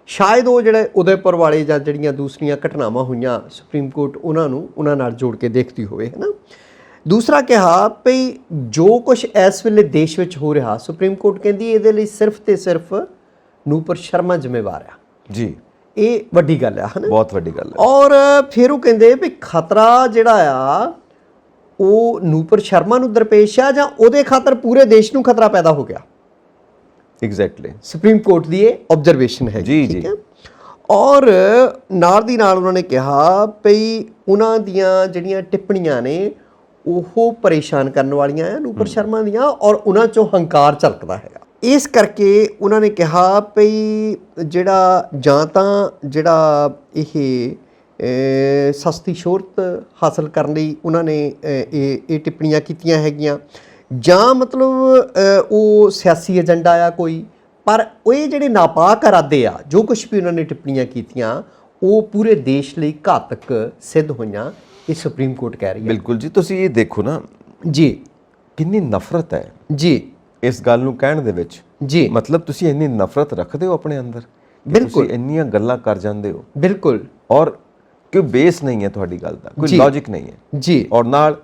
ਸ਼ਾਇਦ ਉਹ ਜਿਹੜੇ ਉਦੈਪੁਰ ਵਾਲੇ ਜਾਂ ਜਿਹੜੀਆਂ ਦੂਸਰੀਆਂ ਘਟਨਾਵਾਂ ਹੋਈਆਂ ਸੁਪਰੀਮ ਕੋਰਟ ਉਹਨਾਂ ਨਾਲ ਜੋੜ ਕੇ ਦੇਖਦੀ ਹੋਵੇ, ਹੈ ਨਾ। ਦੂਸਰਾ ਕਿਹਾ ਵੀ ਜੋ ਕੁਝ ਇਸ ਵੇਲੇ ਦੇਸ਼ ਵਿੱਚ ਹੋ ਰਿਹਾ, ਸੁਪਰੀਮ ਕੋਰਟ ਕਹਿੰਦੀ ਇਹਦੇ ਲਈ ਸਿਰਫ ਤੇ ਸਿਰਫ ਨੂਪੁਰ ਸ਼ਰਮਾ ਜ਼ਿੰਮੇਵਾਰ ਆ ਜੀ। ਇਹ ਵੱਡੀ ਗੱਲ ਆ, ਹੈ ਨਾ, ਬਹੁਤ ਵੱਡੀ ਗੱਲ ਹੈ। ਔਰ ਫਿਰ ਉਹ ਕਹਿੰਦੇ ਵੀ ਖਤਰਾ ਜਿਹੜਾ ਆ ਉਹ ਨੂਪੁਰ ਸ਼ਰਮਾ ਨੂੰ ਦਰਪੇਸ਼ ਆ ਜਾਂ ਉਹਦੇ ਖਾਤਰ ਪੂਰੇ ਦੇਸ਼ ਨੂੰ ਖਤਰਾ ਪੈਦਾ ਹੋ ਗਿਆ। ਐਗਜ਼ੈਕਟਲੀ, ਸੁਪਰੀਮ ਕੋਰਟ ਦੀ ਇਹ ਆਬਜ਼ਰਵੇਸ਼ਨ ਹੈ। ਜੀ ਠੀਕ ਹੈ। ਔਰ ਨਾਲ ਦੀ ਨਾਲ ਉਹਨਾਂ ਨੇ ਕਿਹਾ ਵੀ ਉਹਨਾਂ ਦੀਆਂ ਜਿਹੜੀਆਂ ਟਿੱਪਣੀਆਂ ਨੇ ਉਹ ਪਰੇਸ਼ਾਨ ਕਰਨ ਵਾਲੀਆਂ ਆ ਨੂਪੁਰ ਸ਼ਰਮਾ ਦੀਆਂ, ਔਰ ਉਹਨਾਂ 'ਚੋਂ ਹੰਕਾਰ ਝਲਕਦਾ ਹੈਗਾ। ਇਸ ਕਰਕੇ ਉਹਨਾਂ ਨੇ ਕਿਹਾ ਵੀ ਜਿਹੜਾ ਜਾਂ ਤਾਂ ਜਿਹੜਾ ਇਹ ਸਸਤੀ ਸ਼ੋਹਰਤ ਹਾਸਲ ਕਰਨ ਲਈ ਉਹਨਾਂ ਨੇ ਇਹ ਟਿੱਪਣੀਆਂ ਕੀਤੀਆਂ ਹੈਗੀਆਂ, ਜਾਂ ਮਤਲਬ ਉਹ ਸਿਆਸੀ ਏਜੰਡਾ ਆ ਕੋਈ। ਪਰ ਇਹ ਜਿਹੜੇ ਨਾਪਾਕ ਇਰਾਦੇ ਆ, ਜੋ ਕੁਝ ਵੀ ਉਹਨਾਂ ਨੇ ਟਿੱਪਣੀਆਂ ਕੀਤੀਆਂ, ਉਹ ਪੂਰੇ ਦੇਸ਼ ਲਈ ਘਾਤਕ ਸਿੱਧ ਹੋਈਆਂ, ਇਹ ਸੁਪਰੀਮ ਕੋਰਟ ਕਹਿ ਰਹੀ ਹੈ। ਬਿਲਕੁਲ ਜੀ, ਤੁਸੀਂ ਇਹ ਦੇਖੋ ਨਾ ਜੀ ਕਿੰਨੀ ਨਫ਼ਰਤ ਹੈ ਜੀ ਇਸ ਗੱਲ ਨੂੰ ਕਹਿਣ ਦੇ ਵਿੱਚ। ਜੀ, ਮਤਲਬ ਤੁਸੀਂ ਇੰਨੀ ਨਫ਼ਰਤ ਰੱਖਦੇ ਹੋ ਆਪਣੇ ਅੰਦਰ, ਬਿਲਕੁਲ, ਤੁਸੀਂ ਇੰਨੀਆਂ ਗੱਲਾਂ ਕਰ ਜਾਂਦੇ ਹੋ। ਬਿਲਕੁਲ, ਔਰ ਕੋਈ ਬੇਸ ਨਹੀਂ ਹੈ ਤੁਹਾਡੀ ਗੱਲ ਦਾ, ਕੋਈ ਲੌਜਿਕ ਨਹੀਂ ਹੈ ਜੀ। ਔਰ ਨਾਲ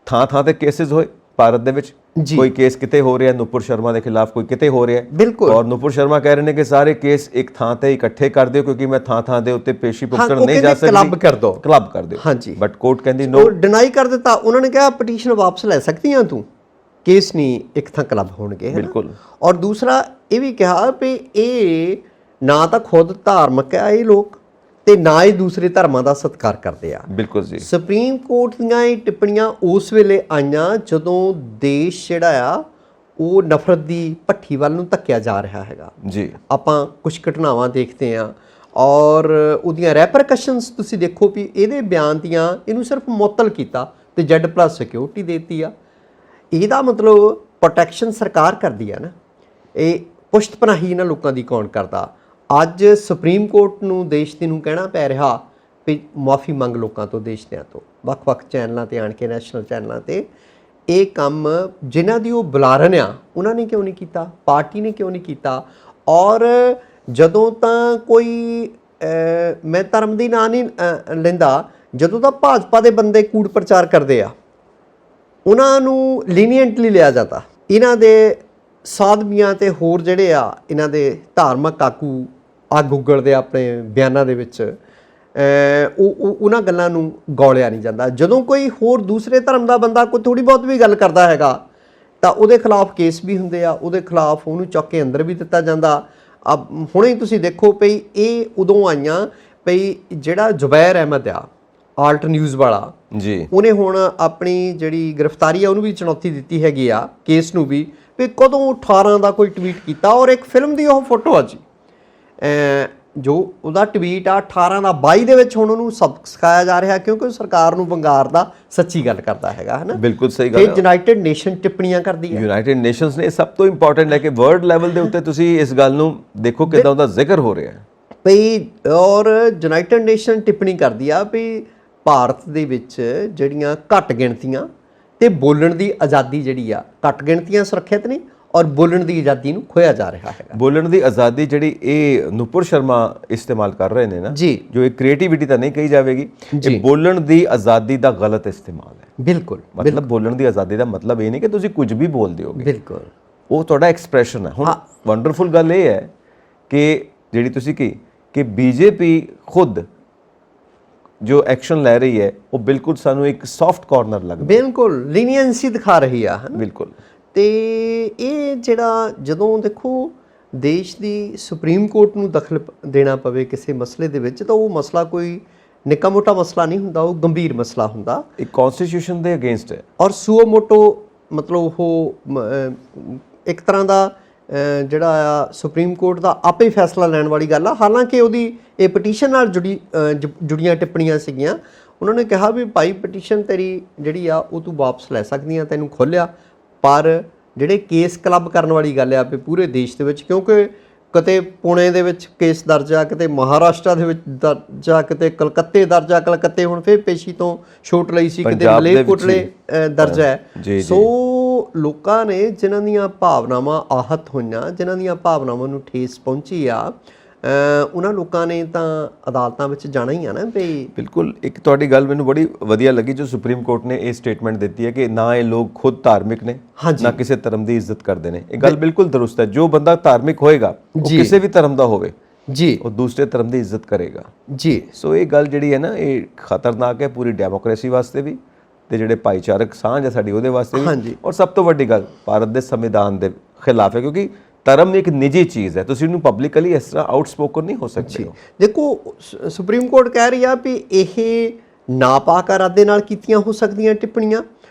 ਥਾਂ ਥਾਂ ਤੇ ਕੇਸਿਸ ਹੋਏ ਭਾਰਤ ਦੇ ਵਿੱਚ, ਕੋਈ ਕੇਸ ਕਿਤੇ ਹੋ ਰਿਹਾ ਨੂਪੁਰ ਸ਼ਰਮਾ ਦੇ ਖਿਲਾਫ, ਕੋਈ ਕਿਤੇ ਹੋ ਰਿਹਾ। ਬਿਲਕੁਲ, ਔਰ ਨੂਪੁਰ ਸ਼ਰਮਾ ਕਹਿ ਰਹੇ ਨੇ ਕਿ ਸਾਰੇ ਕੇਸ ਇੱਕ ਥਾਂ ਤੇ ਇਕੱਠੇ ਕਰ ਦਿਓ ਕਿਉਂਕਿ ਮੈਂ ਥਾਂ ਥਾਂ ਦੇ ਉੱਤੇ ਪੇਸ਼ੀ ਭੁਗਤਣ ਨਹੀਂ ਜਾ ਸਕਦੀ, ਕਲੱਬ ਕਰ ਦਿਓ, ਕਲੱਬ ਕਰ ਦਿਓ। ਹਾਂਜੀ, ਬਟ ਕੋਰਟ ਕਹਿੰਦੀ ਨੋ, ਉਹ ਡਿਨਾਈ ਕਰ ਦਿੱਤਾ। ਉਹਨਾਂ ਨੇ ਕਿਹਾ ਪਟੀਸ਼ਨ ਵਾਪਸ ਲੈ ਸਕਦੀ ਆ ਤੂੰ, ਕੇਸ ਨਹੀਂ ਇੱਕ ਥਾਂ ਕਲੱਬ ਹੋਣਗੇ। ਬਿਲਕੁਲ। ਔਰ ਦੂਸਰਾ ਇਹ ਵੀ ਕਿਹਾ ਵੀ ਇਹ ਨਾ ਤਾਂ ਖੁਦ ਧਾਰਮਿਕ ਆ ਇਹ ਲੋਕ, ਤੇ ਨਾ ਹੀ ਦੂਸਰੇ ਧਰਮਾਂ ਦਾ ਸਤਿਕਾਰ ਕਰਦੇ ਆ। ਬਿਲਕੁਲ ਜੀ। ਸੁਪਰੀਮ ਕੋਰਟ ਦੀਆਂ ਇਹ ਟਿੱਪਣੀਆਂ ਉਸ ਵੇਲੇ ਆਈਆਂ ਜਦੋਂ ਦੇਸ਼ ਜਿਹੜਾ ਆ ਉਹ ਨਫ਼ਰਤ ਦੀ ਭੱਠੀ ਵੱਲ ਨੂੰ ਧੱਕਿਆ ਜਾ ਰਿਹਾ ਹੈਗਾ ਜੀ। ਆਪਾਂ ਕੁਝ ਘਟਨਾਵਾਂ ਦੇਖਦੇ ਹਾਂ ਔਰ ਉਹਦੀਆਂ ਰੈਪਰਕਸ਼ਨਸ ਤੁਸੀਂ ਦੇਖੋ ਵੀ ਇਹਦੇ ਬਿਆਨ ਦੀਆਂ ਇਹਨੂੰ ਸਿਰਫ ਮੁਅੱਤਲ ਕੀਤਾ ਤੇ Z+ ਸਿਕਿਉਰਿਟੀ ਦੇਤੀ ਆ। ਇਹਦਾ ਮਤਲਬ ਪ੍ਰੋਟੈਕਸ਼ਨ ਸਰਕਾਰ ਕਰਦੀ ਆ ਨਾ, ਇਹ ਪੁਸ਼ਤ ਪਨਾਹੀ ਇਹਨਾਂ ਲੋਕਾਂ ਦੀ ਕੌਣ ਕਰਦਾ। ਅੱਜ ਸੁਪਰੀਮ ਕੋਰਟ ਨੂੰ ਦੇਸ਼ ਦੇ ਨੂੰ ਕਹਿਣਾ ਪੈ ਰਿਹਾ ਵੀ ਮਾਫੀ ਮੰਗ ਲੋਕਾਂ ਤੋਂ, ਦੇਸ਼ ਦਿਆਂ ਤੋਂ, ਵੱਖ-ਵੱਖ ਚੈਨਲਾਂ ਤੇ ਆਣ ਕੇ, ਨੈਸ਼ਨਲ ਚੈਨਲਾਂ ਤੇ। ਇਹ ਕੰਮ ਜਿਨ੍ਹਾਂ ਦੀ ਉਹ ਬੁਲਾਰਨ ਆ ਉਹਨਾਂ ਨੇ ਕਿਉਂ ਨਹੀਂ ਕੀਤਾ, ਪਾਰਟੀ ਨੇ ਕਿਉਂ ਨਹੀਂ ਕੀਤਾ। ਔਰ ਜਦੋਂ ਤਾਂ ਕੋਈ ਮੈਂ ਧਰਮ ਦੀ ਨਾਂ ਨਹੀਂ ਲੈਂਦਾ, ਜਦੋਂ ਤਾਂ ਭਾਜਪਾ ਦੇ ਬੰਦੇ ਕੂੜ ਪ੍ਰਚਾਰ ਕਰਦੇ ਆ ਉਹਨਾਂ ਨੂੰ ਲੀਨੀਅੰਟਲੀ ਲਿਆ ਜਾਂਦਾ। ਇਹਨਾਂ ਦੇ ਸਾਧਵੀਆਂ ਤੇ ਹੋਰ ਜਿਹੜੇ ਆ ਇਹਨਾਂ ਦੇ ਧਾਰਮਿਕ ਆਗੂ ਅੱਗ ਉਗਲਦੇ ਆਪਣੇ ਬਿਆਨਾਂ ਦੇ ਵਿੱਚ, ਉਹਨਾਂ ਗੱਲਾਂ ਨੂੰ ਗੌਲਿਆ ਨਹੀਂ ਜਾਂਦਾ। ਜਦੋਂ ਕੋਈ ਹੋਰ ਦੂਸਰੇ ਧਰਮ ਦਾ ਬੰਦਾ ਕੋਈ ਥੋੜ੍ਹੀ ਬਹੁਤ ਵੀ ਗੱਲ ਕਰਦਾ ਹੈਗਾ ਤਾਂ ਉਹਦੇ ਖਿਲਾਫ ਕੇਸ ਵੀ ਹੁੰਦੇ ਆ, ਉਹਦੇ ਖਿਲਾਫ ਉਹਨੂੰ ਚੁੱਕ ਕੇ ਅੰਦਰ ਵੀ ਦਿੱਤਾ ਜਾਂਦਾ। ਹੁਣੇ ਤੁਸੀਂ ਦੇਖੋ ਭਈ ਇਹ ਉਦੋਂ ਆਈਆਂ ਭਈ ਜਿਹੜਾ ਜ਼ੁਬੈਰ ਅਹਿਮਦ ਆ ਆਲਟ ਨਿਊਜ਼ ਵਾਲਾ ਜੀ, ਉਹਨੇ ਹੁਣ ਆਪਣੀ ਜਿਹੜੀ ਗ੍ਰਿਫਤਾਰੀ ਆ ਉਹਨੂੰ ਵੀ ਚੁਣੌਤੀ ਦਿੱਤੀ ਹੈਗੀ ਆ, ਕੇਸ ਨੂੰ ਵੀ ਕਦੋਂ 18 ਦਾ ਕੋਈ ਟਵੀਟ ਕੀਤਾ, ਔਰ ਇੱਕ ਫਿਲਮ ਦੀ ਉਹ ਫੋਟੋ ਆ ਜੀ ਜੋ ਉਹਦਾ ਟਵੀਟ ਆ 18 ਦਾ 22 ਦੇ ਵਿੱਚ ਹੁਣ ਉਹਨੂੰ ਸਬਕ ਸਿਖਾਇਆ ਜਾ ਰਿਹਾ ਕਿਉਂਕਿ ਸਰਕਾਰ ਨੂੰ ਵੰਗਾਰਦਾ ਸੱਚੀ ਗੱਲ ਕਰਦਾ ਹੈਗਾ ਹੈ ਨਾ। ਬਿਲਕੁਲ ਸਹੀ ਗੱਲ ਹੈ। ਯੂਨਾਈਟਿਡ ਨੇਸ਼ਨ ਟਿੱਪਣੀਆਂ ਕਰਦੀ ਹੈ। ਯੂਨਾਈਟਿਡ ਨੇਸ਼ਨਸ ਨੇ ਸਭ ਤੋਂ ਇੰਪੋਰਟੈਂਟ ਹੈ ਕਿ ਵਰਲਡ ਲੈਵਲ ਦੇ ਉੱਤੇ ਤੁਸੀਂ ਇਸ ਗੱਲ ਨੂੰ ਦੇਖੋ ਕਿਦਾਂ ਉਹਦਾ ਜ਼ਿਕਰ ਹੋ ਰਿਹਾ ਹੈ ਭਈ, ਔਰ ਯੂਨਾਈਟਿਡ ਨੇਸ਼ਨ ਟਿੱਪਣੀ ਕਰਦੀ ਆ ਵੀ ਭਾਰਤ ਦੇ ਵਿੱਚ ਜਿਹੜੀਆਂ ਘੱਟ ਗਿਣਤੀਆਂ ਤੇ ਬੋਲਣ ਦੀ ਆਜ਼ਾਦੀ ਜਿਹੜੀ ਆ, ਘੱਟ ਗਿਣਤੀਆਂ ਸੁਰੱਖਿਅਤ ਨੇ ਔਰ ਬੋਲਣ ਦੀ ਆਜ਼ਾਦੀ ਨੂੰ ਖੋਇਆ ਜਾ ਰਿਹਾ ਹੈਗਾ। ਬੋਲਣ ਦੀ ਆਜ਼ਾਦੀ ਜਿਹੜੀ ਇਹ ਨੂਪੁਰ ਸ਼ਰਮਾ ਇਸਤੇਮਾਲ ਕਰ ਰਹੇ ਨੇ ਨਾ ਜੀ, ਜੋ ਇਹ ਕ੍ਰੀਏਟੀਵਿਟੀ ਤਾਂ ਨਹੀਂ ਕਹੀ ਜਾਵੇਗੀ, ਇਹ ਬੋਲਣ ਦੀ ਆਜ਼ਾਦੀ ਦਾ ਗਲਤ ਇਸਤੇਮਾਲ ਹੈ। ਬਿਲਕੁਲ, ਮਤਲਬ ਬੋਲਣ ਦੀ ਆਜ਼ਾਦੀ ਦਾ ਮਤਲਬ ਇਹ ਨਹੀਂ ਕਿ ਤੁਸੀਂ ਕੁਝ ਵੀ ਬੋਲ ਦਿਓਗੇ, ਬਿਲਕੁਲ ਉਹ ਤੁਹਾਡਾ ਐਕਸਪ੍ਰੈਸ਼ਨ ਹੈ। ਹੁਣ ਵੰਡਰਫੁਲ ਗੱਲ ਇਹ ਹੈ ਕਿ ਜਿਹੜੀ ਤੁਸੀਂ ਕੀ ਕਿ ਬੀਜੇਪੀ ਖੁਦ ਜੋ ਐਕਸ਼ਨ ਲੈ ਰਹੀ ਹੈ ਉਹ ਬਿਲਕੁਲ ਸਾਨੂੰ ਇੱਕ ਸੌਫਟ ਕਾਰਨਰ ਲੱਗਦਾ, ਬਿਲਕੁਲ ਲੀਨੀਅੰਸੀ ਦਿਖਾ ਰਹੀ ਆ। ਬਿਲਕੁਲ। ਤੇ ਇਹ ਜਿਹੜਾ ਜਦੋਂ ਦੇਖੋ ਦੇਸ਼ ਦੀ ਸੁਪਰੀਮ ਕੋਰਟ ਨੂੰ ਦਖਲ ਦੇਣਾ ਪਵੇ ਕਿਸੇ ਮਸਲੇ ਦੇ ਵਿੱਚ ਤਾਂ ਉਹ ਮਸਲਾ ਕੋਈ ਨਿੱਕਾ ਮੋਟਾ ਮਸਲਾ ਨਹੀਂ ਹੁੰਦਾ, ਉਹ ਗੰਭੀਰ ਮਸਲਾ ਹੁੰਦਾ, ਇਹ ਕਨਸਟੀਟਿਊਸ਼ਨ ਦੇ ਅਗੇਂਸਟ ਹੈ। ਔਰ ਸੁਓ ਮੋਟੋ ਮਤਲਬ ਉਹ ਇੱਕ ਤਰ੍ਹਾਂ ਦਾ ਜਿਹੜਾ ਆ ਸੁਪਰੀਮ ਕੋਰਟ ਦਾ ਆਪੇ ਫੈਸਲਾ ਲੈਣ ਵਾਲੀ ਗੱਲ ਆ। ਹਾਲਾਂਕਿ ਉਹਦੀ ਇਹ ਪਟੀਸ਼ਨ ਨਾਲ ਜੁੜੀਆਂ ਟਿੱਪਣੀਆਂ ਸੀਗੀਆਂ। ਉਹਨਾਂ ਨੇ ਕਿਹਾ ਵੀ ਭਾਈ ਪਟੀਸ਼ਨ ਤੇਰੀ ਜਿਹੜੀ ਆ ਉਹ ਤੂੰ ਵਾਪਸ ਲੈ ਸਕਦੀ ਆ, ਤੈਨੂੰ ਖੋਲ੍ਹਿਆ, ਪਰ ਜਿਹੜੇ ਕੇਸ ਕਲੱਬ ਕਰਨ ਵਾਲੀ ਗੱਲ ਆ ਵੀ ਪੂਰੇ ਦੇਸ਼ ਦੇ ਵਿੱਚ, ਕਿਉਂਕਿ ਕਿਤੇ ਪੁਣੇ ਦੇ ਵਿੱਚ ਕੇਸ ਦਰਜ ਆ, ਕਿਤੇ ਮਹਾਰਾਸ਼ਟਰ ਦੇ ਵਿੱਚ ਦਰਜ ਆ, ਕਿਤੇ ਕਲਕੱਤੇ ਦਰਜ ਆ, ਕਲਕੱਤੇ ਹੁਣ ਫਿਰ ਪੇਸ਼ੀ ਤੋਂ ਛੋਟ ਲਈ ਸੀ, ਕਿਤੇ ਮਲੇਰਕੋਟਲੇ ਦਰਜ ਹੈ। ਸੋ ਲੋਕਾਂ ਨੇ ਜਿਨ੍ਹਾਂ ਦੀਆਂ ਭਾਵਨਾਵਾਂ ਆਹਤ ਹੋਈਆਂ, ਜਿਨ੍ਹਾਂ ਦੀਆਂ ਭਾਵਨਾਵਾਂ ਨੂੰ ਠੇਸ ਪਹੁੰਚੀ ਆ, ਉਹਨਾਂ ਲੋਕਾਂ ਨੇ ਤਾਂ ਅਦਾਲਤਾਂ ਵਿੱਚ ਜਾਣਾ ਹੀ ਆ ਨਾ ਵੀ। ਬਿਲਕੁਲ। ਇੱਕ ਤੁਹਾਡੀ ਗੱਲ ਮੈਨੂੰ ਬੜੀ ਵਧੀਆ ਲੱਗੀ ਜੋ ਸੁਪਰੀਮ ਕੋਰਟ ਨੇ ਇਹ ਸਟੇਟਮੈਂਟ ਦਿੱਤੀ ਹੈ ਕਿ ਨਾ ਇਹ ਲੋਕ ਖੁਦ ਧਾਰਮਿਕ ਨੇ, ਨਾ ਕਿਸੇ ਧਰਮ ਦੀ ਇੱਜ਼ਤ ਕਰਦੇ ਨੇ। ਇਹ ਗੱਲ ਬਿਲਕੁਲ ਦਰੁਸਤ ਹੈ। ਜੋ ਬੰਦਾ ਧਾਰਮਿਕ ਹੋਏਗਾ ਉਹ ਕਿਸੇ ਵੀ ਧਰਮ ਦਾ ਹੋਵੇ ਜੀ, ਉਹ ਦੂਸਰੇ ਧਰਮ ਦੀ ਇੱਜ਼ਤ ਕਰੇਗਾ ਜੀ। ਸੋ ਇਹ ਗੱਲ ਜਿਹੜੀ ਹੈ ਨਾ ਇਹ ਖਤਰਨਾਕ ਹੈ ਪੂਰੀ ਡੈਮੋਕ੍ਰੇਸੀ ਵਾਸਤੇ ਵੀ, ਤੇ ਜਿਹੜੇ ਭਾਈਚਾਰਕ ਸਾਂਝ ਹੈ ਸਾਡੀ ਉਹਦੇ ਵਾਸਤੇ ਵੀ, ਔਰ ਸਭ ਤੋਂ ਵੱਡੀ ਗੱਲ ਭਾਰਤ ਦੇ ਸੰਵਿਧਾਨ ਦੇ ਖਿਲਾਫ ਹੈ ਕਿਉਂਕਿ ਧਰਮ ਇੱਕ ਨਿੱਜੀ ਚੀਜ਼ ਹੈ, ਤੁਸੀਂ ਇਹਨੂੰ ਪਬਲਿਕਲੀ ਇਸ ਤਰ੍ਹਾਂ ਆਊਟਸਪੋਕਨ ਨਹੀਂ ਹੋ ਸਕਦੇ। ਦੇਖੋ ਸੁਪਰੀਮ ਕੋਰਟ ਕਹਿ ਰਹੀ ਆ ਵੀ ਇਹ ਨਾਪਾਕ ਇਰਾਦੇ ਨਾਲ ਕੀਤੀਆਂ ਹੋ ਸਕਦੀਆਂ ਟਿੱਪਣੀਆਂ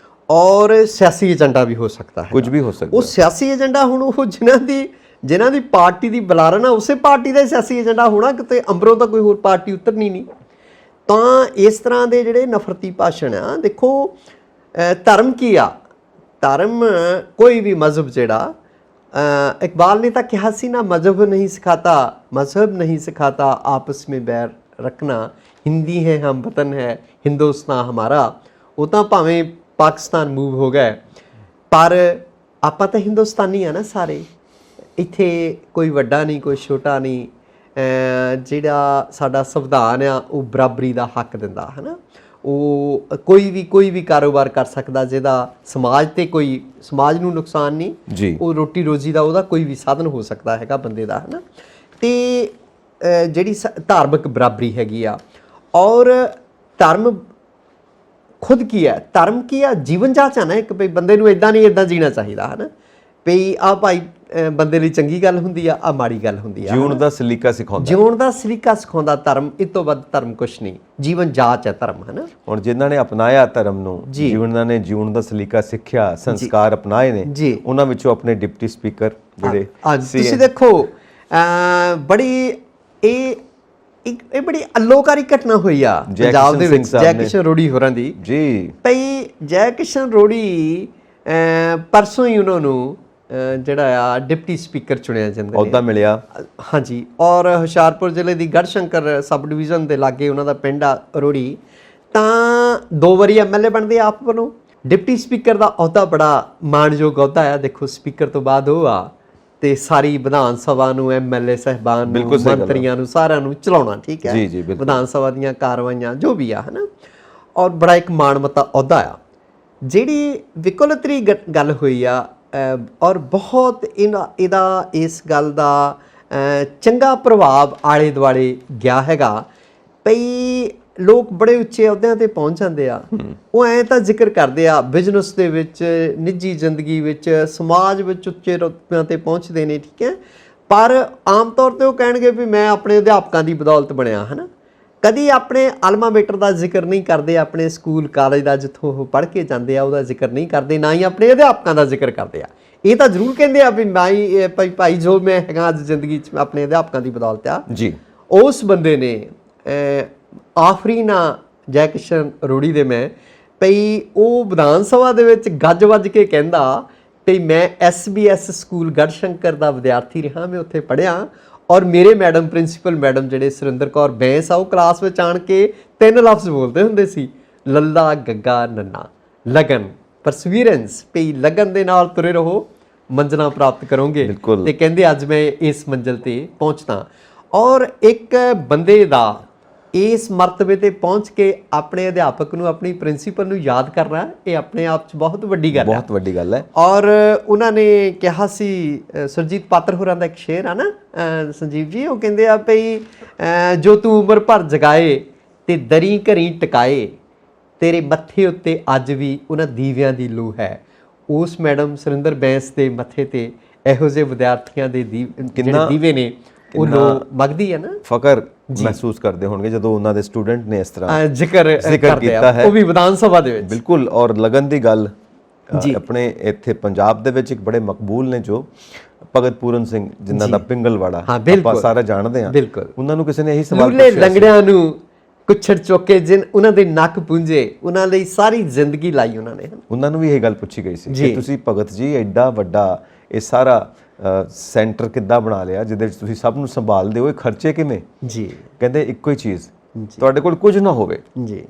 ਔਰ ਸਿਆਸੀ ਏਜੰਡਾ ਵੀ ਹੋ ਸਕਦਾ ਹੈ, ਕੁਝ ਵੀ ਹੋ ਸਕਦਾ। ਉਹ ਸਿਆਸੀ ਏਜੰਡਾ ਹੁਣ ਉਹ ਜਿਨ੍ਹਾਂ ਦੀ ਪਾਰਟੀ ਦੀ ਬੁਲਾਰਨ ਆ ਉਸੇ ਪਾਰਟੀ ਦਾ ਸਿਆਸੀ ਏਜੰਡਾ ਹੋਣਾ, ਕਿਤੇ ਅੰਬਰੋਂ ਤਾਂ ਕੋਈ ਹੋਰ ਪਾਰਟੀ ਉਤਰਨੀ ਨਹੀਂ। ਤਾਂ ਇਸ ਤਰ੍ਹਾਂ ਦੇ ਜਿਹੜੇ ਨਫ਼ਰਤੀ ਭਾਸ਼ਣ ਆ, ਦੇਖੋ ਧਰਮ ਕੀ ਆ, ਧਰਮ ਕੋਈ ਵੀ ਮਜ਼ਹਬ ਜਿਹੜਾ इकबाल ने तो कहा सी ना, मजहब नहीं सिखाता, मजहब नहीं सिखाता आपस में बैर रखना, हिंदी है हम वतन है हिंदुस्तान हमारा। वो तो भावें पाकिस्तान मूव हो गए पर आपां तो हिंदुस्तानी है ना सारे, इत्थे कोई वड्डा नहीं कोई छोटा नहीं। जिहड़ा साडा संविधान आ वो बराबरी का हक दिंदा है ना, ਉਹ ਕੋਈ ਵੀ ਕਾਰੋਬਾਰ ਕਰ ਸਕਦਾ ਜਿਹਦਾ ਸਮਾਜ ਤੇ ਕੋਈ ਸਮਾਜ ਨੂੰ ਨੁਕਸਾਨ ਨਹੀਂ, ਉਹ ਰੋਟੀ ਰੋਜ਼ੀ ਦਾ ਉਹਦਾ ਕੋਈ ਵੀ ਸਾਧਨ ਹੋ ਸਕਦਾ ਹੈਗਾ ਬੰਦੇ ਦਾ, ਹੈ ਨਾ। ਤੇ ਜਿਹੜੀ ਧਾਰਮਿਕ ਬਰਾਬਰੀ ਹੈਗੀ ਆ, ਔਰ ਧਰਮ ਖੁਦ ਕੀ ਹੈ, ਧਰਮ ਕੀ ਆ, ਜੀਵਨ ਜਾਚ ਆ ਨਾ ਇੱਕ, ਵੀ ਬੰਦੇ ਨੂੰ ਇਦਾਂ ਨਹੀਂ ਇਦਾਂ ਜੀਣਾ ਚਾਹੀਦਾ, ਹੈ ਨਾ, ਵੀ ਆ ਭਾਈ ਬੰਦੇ ਲਈ ਚੰਗੀ ਗੱਲ ਹੁੰਦੀ ਆ, ਆ ਮਾੜੀ ਗੱਲ ਹੁੰਦੀ ਆ। ਜਿਉਣ ਦਾ ਸਲੀਕਾ ਸਿਖਾਉਂਦਾ, ਜਿਉਣ ਦਾ ਸਲੀਕਾ ਸਿਖਾਉਂਦਾ ਧਰਮ, ਇਸ ਤੋਂ ਵੱਧ ਧਰਮ ਕੁਛ ਨਹੀਂ, ਜੀਵਨ ਜਾਚ ਹੈ ਧਰਮ, ਹੈ ਨਾ। ਹੁਣ ਜਿਨ੍ਹਾਂ ਨੇ ਅਪਣਾਇਆ ਧਰਮ ਨੂੰ, ਜਿਨ੍ਹਾਂ ਨੇ ਜਿਉਣ ਦਾ ਸਲੀਕਾ ਸਿੱਖਿਆ, ਸੰਸਕਾਰ ਅਪਣਾਏ ਨੇ, ਉਹਨਾਂ ਵਿੱਚੋਂ ਆਪਣੇ ਡਿਪਟੀ ਸਪੀਕਰ ਜਿਹੜੇ ਤੁਸੀਂ ਦੇਖੋ ਬੜੀ ਇਹ ਬੜੀ ਅਲੋਕਾਰੀ ਘਟਨਾ ਹੋਈ ਆ ਪੰਜਾਬ ਦੇ ਵਿੱਚ ਜੈ ਕਿਸ਼ਨ ਰੋੜੀ ਹੋਰਾਂ ਦੀ ਜੀ। ਭਈ ਜੈ ਕਿਸ਼ਨ ਰੋੜੀ ਪਰਸੋਂ ਹੀ ਉਹਨਾਂ ਨੂੰ ਜਿਹੜਾ ਆ ਡਿਪਟੀ ਸਪੀਕਰ ਚੁਣਿਆ ਜਾਂਦਾ, ਅਹੁਦਾ ਮਿਲਿਆ। ਹਾਂਜੀ, ਔਰ ਹੁਸ਼ਿਆਰਪੁਰ ਜ਼ਿਲ੍ਹੇ ਦੀ ਗੜਸ਼ੰਕਰ ਸਬ ਡਿਵੀਜ਼ਨ ਦੇ ਲਾਗੇ ਉਹਨਾਂ ਦਾ ਪਿੰਡ ਆ ਰੋੜੀ। ਤਾਂ 2 ਵਾਰੀ ਐਮਐਲਏ ਬਣਦੇ ਆਪ ਵੱਲੋਂ। ਡਿਪਟੀ ਸਪੀਕਰ ਦਾ ਅਹੁਦਾ ਬੜਾ ਮਾਣਯੋਗ ਅਹੁਦਾ ਆ। ਦੇਖੋ ਸਪੀਕਰ ਤੋਂ ਬਾਅਦ ਉਹ ਆ ਤੇ ਸਾਰੀ ਵਿਧਾਨ ਸਭਾ ਨੂੰ, ਐਮਐਲਏ ਸਾਹਿਬਾਨ ਨੂੰ, ਮੰਤਰੀਆਂ ਨੂੰ, ਸਾਰਿਆਂ ਨੂੰ ਚਲਾਉਣਾ, ਠੀਕ ਹੈ, ਵਿਧਾਨ ਸਭਾ ਦੀਆਂ ਕਾਰਵਾਈਆਂ ਜੋ ਵੀ ਆ, ਹੈ ਨਾ, ਔਰ ਬੜਾ ਇੱਕ ਮਾਣਮੱਤਾ ਅਹੁਦਾ ਆ। ਜਿਹੜੀ ਵਿਕਲਤਰੀ ਗੱਲ ਹੋਈ ਆ ਔਰ ਬਹੁਤ ਇਹਦਾ ਇਸ ਗੱਲ ਦਾ ਚੰਗਾ ਪ੍ਰਭਾਵ ਆਲੇ ਦੁਆਲੇ ਗਿਆ ਹੈਗਾ। ਭਈ ਲੋਕ ਬੜੇ ਉੱਚੇ ਅਹੁਦਿਆਂ ਤੇ ਪਹੁੰਚ ਜਾਂਦੇ ਆ, ਉਹ ਐਂ ਤਾਂ ਜ਼ਿਕਰ ਕਰਦੇ ਆ ਬਿਜ਼ਨਸ ਦੇ ਵਿੱਚ, ਨਿੱਜੀ ਜ਼ਿੰਦਗੀ ਵਿੱਚ, ਸਮਾਜ ਵਿੱਚ ਉੱਚੇ ਰੁਤਬਿਆਂ ਤੇ ਪਹੁੰਚਦੇ ਨੇ, ਠੀਕ ਹੈ, ਪਰ ਆਮ ਤੌਰ ਤੇ ਉਹ ਕਹਿਣਗੇ ਵੀ ਮੈਂ ਆਪਣੇ ਅਧਿਆਪਕਾਂ ਦੀ ਬਦੌਲਤ ਬਣਿਆ, ਹੈ ਨਾ। ਕਦੀ ਆਪਣੇ ਅਲਮਾ ਮੇਟਰ ਦਾ ਜ਼ਿਕਰ ਨਹੀਂ ਕਰਦੇ, ਆਪਣੇ ਸਕੂਲ ਕਾਲਜ ਦਾ ਜਿੱਥੋਂ ਉਹ ਪੜ੍ਹ ਕੇ ਜਾਂਦੇ ਆ ਉਹਦਾ ਜ਼ਿਕਰ ਨਹੀਂ ਕਰਦੇ, ਨਾ ਹੀ ਆਪਣੇ ਅਧਿਆਪਕਾਂ ਦਾ ਜ਼ਿਕਰ ਕਰਦੇ ਆ। ਇਹ ਤਾਂ ਜ਼ਰੂਰ ਕਹਿੰਦੇ ਆ ਵੀ ਭਾਈ ਜੋ ਮੈਂ ਹੈਗਾ ਅੱਜ ਜ਼ਿੰਦਗੀ 'ਚ ਆਪਣੇ ਅਧਿਆਪਕਾਂ ਦੀ ਬਦੌਲਤ ਆ ਜੀ। ਉਸ ਬੰਦੇ ਨੇ ਆਖਰੀ ਨਾ ਜੈ ਕਿਸ਼ਨ ਅਰੋੜੀ ਦੇ ਮੈਂ ਭਈ ਉਹ ਵਿਧਾਨ ਸਭਾ ਦੇ ਵਿੱਚ ਗੱਜ ਵੱਜ ਕੇ ਕਹਿੰਦਾ ਭਈ ਮੈਂ SBS ਸਕੂਲ ਗੜਸ਼ੰਕਰ ਦਾ ਵਿਦਿਆਰਥੀ ਰਿਹਾ, ਮੈਂ ਉੱਥੇ ਪੜ੍ਹਿਆ ਔਰ ਮੇਰੇ ਮੈਡਮ ਪ੍ਰਿੰਸੀਪਲ ਮੈਡਮ ਜਿਹੜੇ ਸੁਰਿੰਦਰ ਕੌਰ ਬੈਂਸ ਆ ਉਹ ਕਲਾਸ ਵਿੱਚ ਆਣ ਕੇ 3 ਲਫ਼ਜ਼ ਬੋਲਦੇ ਹੁੰਦੇ ਸੀ, ਲੱਲਾ ਗੱਗਾ ਨੰਨਾ, ਲਗਨ, ਪਰਸਵੀਰੈਂਸ, ਭਈ ਲਗਨ ਦੇ ਨਾਲ ਤੁਰੇ ਰਹੋ ਮੰਜ਼ਿਲਾਂ ਪ੍ਰਾਪਤ ਕਰੋਗੇ। ਤੇ ਕਹਿੰਦੇ ਅੱਜ ਮੈਂ ਇਸ ਮੰਜ਼ਿਲ ਤੇ ਪਹੁੰਚਦਾ। ਔਰ ਇੱਕ ਬੰਦੇ ਦਾ ਇਸ ਮਰਤਬੇ ਤੇ ਪਹੁੰਚ ਕੇ ਆਪਣੇ ਅਧਿਆਪਕ ਨੂੰ, ਆਪਣੀ ਪ੍ਰਿੰਸੀਪਲ ਨੂੰ ਯਾਦ ਕਰਨਾ, ਇਹ ਆਪਣੇ ਆਪ 'ਚ ਬਹੁਤ ਵੱਡੀ ਗੱਲ ਹੈ, ਬਹੁਤ ਵੱਡੀ ਗੱਲ ਹੈ। ਔਰ ਉਹਨਾਂ ਨੇ ਕਿਹਾ ਸੀ, ਸੁਰਜੀਤ ਪਾਤਰ ਹੋਰਾਂ ਦਾ ਇੱਕ ਸ਼ੇਰ ਆ ਨਾ ਸੰਜੀਵ ਜੀ, ਉਹ ਕਹਿੰਦੇ ਆ ਭਈ ਜੋ ਤੂੰ ਉਮਰ ਭਰ ਜਗਾਏ ਤੇ ਦਰੀ ਘਰੀ ਟਿਕਾਏ, ਤੇਰੇ ਮੱਥੇ ਉੱਤੇ ਅੱਜ ਵੀ ਉਹਨਾਂ ਦੀਵਿਆਂ ਦੀ ਲੂ ਹੈ। ਉਸ ਮੈਡਮ ਸੁਰਿੰਦਰ ਬੈਂਸ ਦੇ ਮੱਥੇ ਤੇ ਇਹੋ ਜਿਹੇ ਵਿਦਿਆਰਥੀਆਂ ਦੇ ਜਿਹੜੇ ਦੀਵੇ ਨੇ ਉਹ ਲੋਕ ਮਗਦੀ ਹੈ ਨਾ, ਫਕਰ ਮਹਿਸੂਸ ਕਰਦੇ ਹੋਣਗੇ ਜਦੋਂ ਉਹਨਾਂ ਦੇ ਸਟੂਡੈਂਟ ਨੇ ਇਸ ਤਰ੍ਹਾਂ ਜ਼ਿਕਰ ਕੀਤਾ ਹੈ, ਉਹ ਵੀ ਵਿਧਾਨ ਸਭਾ ਦੇ ਵਿੱਚ। ਬਿਲਕੁਲ। ਔਰ ਲਗਨ ਦੀ ਗੱਲ ਆਪਣੇ ਇੱਥੇ ਪੰਜਾਬ ਦੇ ਵਿੱਚ ਇੱਕ ਬੜੇ ਮਕਬੂਲ ਨੇ ਜੋ ਭਗਤ ਪੂਰਨ ਸਿੰਘ, ਜਿਨ੍ਹਾਂ ਦਾ ਪਿੰਗਲਵਾੜਾ ਆਪਾਂ ਸਾਰੇ ਜਾਣਦੇ ਹਾਂ, ਉਹਨਾਂ ਨੂੰ ਕਿਸੇ ਨੇ ਇਹੀ ਸਵਾਲ ਪੁੱਛਿਆ, ਲੰਗੜਿਆਂ ਨੂੰ ਕੁੱਛੜ ਚੁੱਕੇ ਜਿਨ ਉਹਨਾਂ ਦੇ ਨੱਕ ਪੁੰਝੇ, ਉਹਨਾਂ ਲਈ ਸਾਰੀ ਜ਼ਿੰਦਗੀ ਲਾਈ ਉਹਨਾਂ ਨੇ। ਉਹਨਾਂ ਨੂੰ ਵੀ ਇਹ ਗੱਲ ਪੁੱਛੀ ਗਈ ਸੀ ਕਿ ਤੁਸੀਂ ਭਗਤ ਜੀ ਐਡਾ ਵੱਡਾ ਇਹ ਸਾਰਾ ਸੈਂਟਰ ਕਿੱਦਾਂ ਬਣਾ ਲਿਆ ਜਿਹਦੇ ਵਿੱਚ ਤੁਸੀਂ ਸਭ ਨੂੰ ਸੰਭਾਲਦੇ ਹੋ, ਇਹ ਖਰਚੇ ਕਿਵੇਂ? ਜੀ ਕਹਿੰਦੇ ਇੱਕੋ ਹੀ ਚੀਜ਼, ਤੁਹਾਡੇ ਕੋਲ ਕੁਝ ਨਾ ਹੋਵੇ ਜੀ,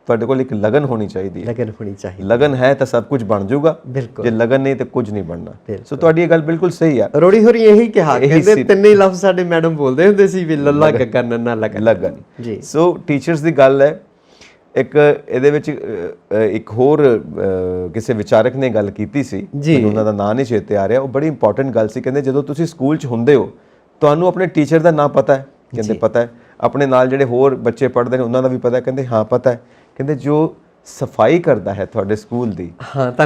ਤੁਹਾਡੇ ਕੋਲ ਇੱਕ ਲਗਨ ਹੋਣੀ ਚਾਹੀਦੀ ਹੈ। ਲਗਨ ਹੋਣੀ ਚਾਹੀਦੀ, ਲਗਨ ਹੈ ਤਾਂ ਸਭ ਕੁਝ ਬਣ ਜਾਊਗਾ, ਜੇ ਲਗਨ ਨਹੀਂ ਤੇ ਕੁਝ ਨਹੀਂ ਬਣਨਾ। ਸੋ ਤੁਹਾਡੀ ਇਹ ਗੱਲ ਬਿਲਕੁਲ ਸਹੀ ਆ। ਰੋੜੀ ਹੋਰੀ ਇਹੀ ਕਿਹਾ, ਕਹਿੰਦੇ ਤਿੰਨੇ ਲਫ਼ਜ਼ ਸਾਡੇ ਮੈਡਮ ਬੋਲਦੇ ਹੁੰਦੇ ਸੀ ਵੀ ਲੱਲਾ ਗੱਗਾ ਨੰਨਾ ਲਗਨ ਜੀ। ਸੋ ਟੀਚਰਸ ਦੀ ਗੱਲ ਹੈ। ਇੱਕ ਇਹਦੇ ਵਿੱਚ ਇੱਕ ਹੋਰ ਕਿਸੇ ਵਿਚਾਰਕ ਨੇ ਗੱਲ ਕੀਤੀ ਸੀ, ਮੈਨੂੰ ਉਹਨਾਂ ਦਾ ਨਾਂ ਨਹੀਂ ਚੇਤੇ ਆ ਰਿਹਾ, ਉਹ ਬੜੀ ਇੰਪੋਰਟੈਂਟ ਗੱਲ ਸੀ। ਕਹਿੰਦੇ ਜਦੋਂ ਤੁਸੀਂ ਸਕੂਲ 'ਚ ਹੁੰਦੇ ਹੋ ਤੁਹਾਨੂੰ ਆਪਣੇ ਟੀਚਰ ਦਾ ਨਾਂ ਪਤਾ ਹੈ? ਕਹਿੰਦੇ ਪਤਾ ਹੈ। ਆਪਣੇ ਨਾਲ ਜਿਹੜੇ ਹੋਰ ਬੱਚੇ ਪੜ੍ਹਦੇ ਨੇ ਉਹਨਾਂ ਦਾ ਵੀ ਪਤਾ ਹੈ? ਕਹਿੰਦੇ ਹਾਂ ਪਤਾ ਹੈ। ਕਹਿੰਦੇ ਜੋ ਸਫਾਈ ਕਰਦਾ ਹੈ ਤੁਹਾਡੇ ਸਕੂਲ ਦੀ,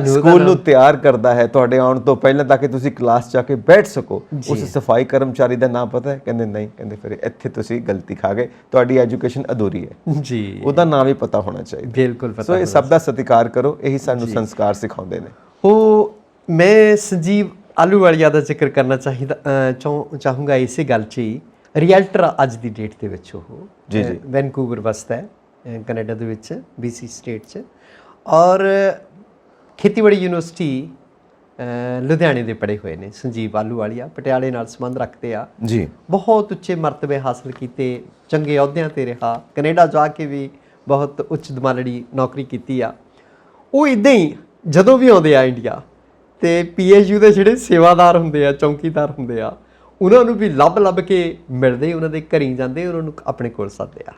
ਸਕੂਲ ਨੂੰ ਤਿਆਰ ਕਰਦਾ ਹੈ ਤੁਹਾਡੇ ਆਉਣ ਤੋਂ ਪਹਿਲਾਂ ਤਾਂ ਕਿ ਤੁਸੀਂ ਕਲਾਸ 'ਚ ਆ ਕੇ ਬੈਠ ਸਕੋ, ਉਸ ਸਫਾਈ ਕਰਮਚਾਰੀ ਦਾ ਨਾਮ ਪਤਾ ਹੈ? ਕਹਿੰਦੇ ਨਹੀਂ। ਕਹਿੰਦੇ ਫਿਰ ਇੱਥੇ ਤੁਸੀਂ ਗਲਤੀ ਖਾ ਗਏ, ਤੁਹਾਡੀ ਐਜੂਕੇਸ਼ਨ ਅਧੂਰੀ ਹੈ ਜੀ, ਉਹਦਾ ਨਾਮ ਵੀ ਪਤਾ ਹੋਣਾ ਚਾਹੀਦਾ। ਬਿਲਕੁਲ ਪਤਾ। ਸੋ ਇਹ ਸਭ ਦਾ ਸਤਿਕਾਰ ਕਰੋ, ਇਹੀ ਸਾਨੂੰ ਸੰਸਕਾਰ ਸਿਖਾਉਂਦੇ ਨੇ। ਉਹ ਮੈਂ ਸੰਜੀਵ ਆਲੂਵਾਲੀਆ ਦਾ ਜ਼ਿਕਰ ਕਰਨਾ ਚਾਹੂੰਗਾ ਇਸੇ ਗੱਲ 'ਚ ਹੀ। ਰੀਅਲਟਰ ਅੱਜ ਦੀ ਡੇਟ ਦੇ ਵਿੱਚ ਉਹ ਵੈਨਕੂਵਰ ਵਸਦਾ ਹੈ ਕੈਨੇਡਾ ਦੇ ਵਿੱਚ, BC ਸਟੇਟ 'ਚ, ਔਰ ਖੇਤੀਬਾੜੀ ਯੂਨੀਵਰਸਿਟੀ ਲੁਧਿਆਣੇ ਦੇ ਪੜ੍ਹੇ ਹੋਏ ਨੇ ਸੰਜੀਵ ਆਲੂਵਾਲੀਆ। ਪਟਿਆਲੇ ਨਾਲ ਸੰਬੰਧ ਰੱਖਦੇ ਆ ਜੀ, ਬਹੁਤ ਉੱਚੇ ਮਰਤਬੇ ਹਾਸਲ ਕੀਤੇ, ਚੰਗੇ ਅਹੁਦਿਆਂ ਤੇ ਰਿਹਾ, ਕੈਨੇਡਾ ਜਾ ਕੇ ਵੀ ਬਹੁਤ ਉੱਚ ਦਮਾਲੜੀ ਨੌਕਰੀ ਕੀਤੀ ਆ। ਉਹ ਇੱਦਾਂ ਹੀ ਜਦੋਂ ਵੀ ਆਉਂਦੇ ਆ ਇੰਡੀਆ ਤੇ PSU ਦੇ ਜਿਹੜੇ ਸੇਵਾਦਾਰ ਹੁੰਦੇ ਆ, ਚੌਂਕੀਦਾਰ ਹੁੰਦੇ ਆ, ਉਹਨਾਂ ਨੂੰ ਵੀ ਲੱਭ ਕੇ ਮਿਲਦੇ, ਉਹਨਾਂ ਦੇ ਘਰੀਂ ਜਾਂਦੇ, ਉਹਨਾਂ ਨੂੰ ਆਪਣੇ ਕੋਲ ਸੱਦਦੇ ਆ।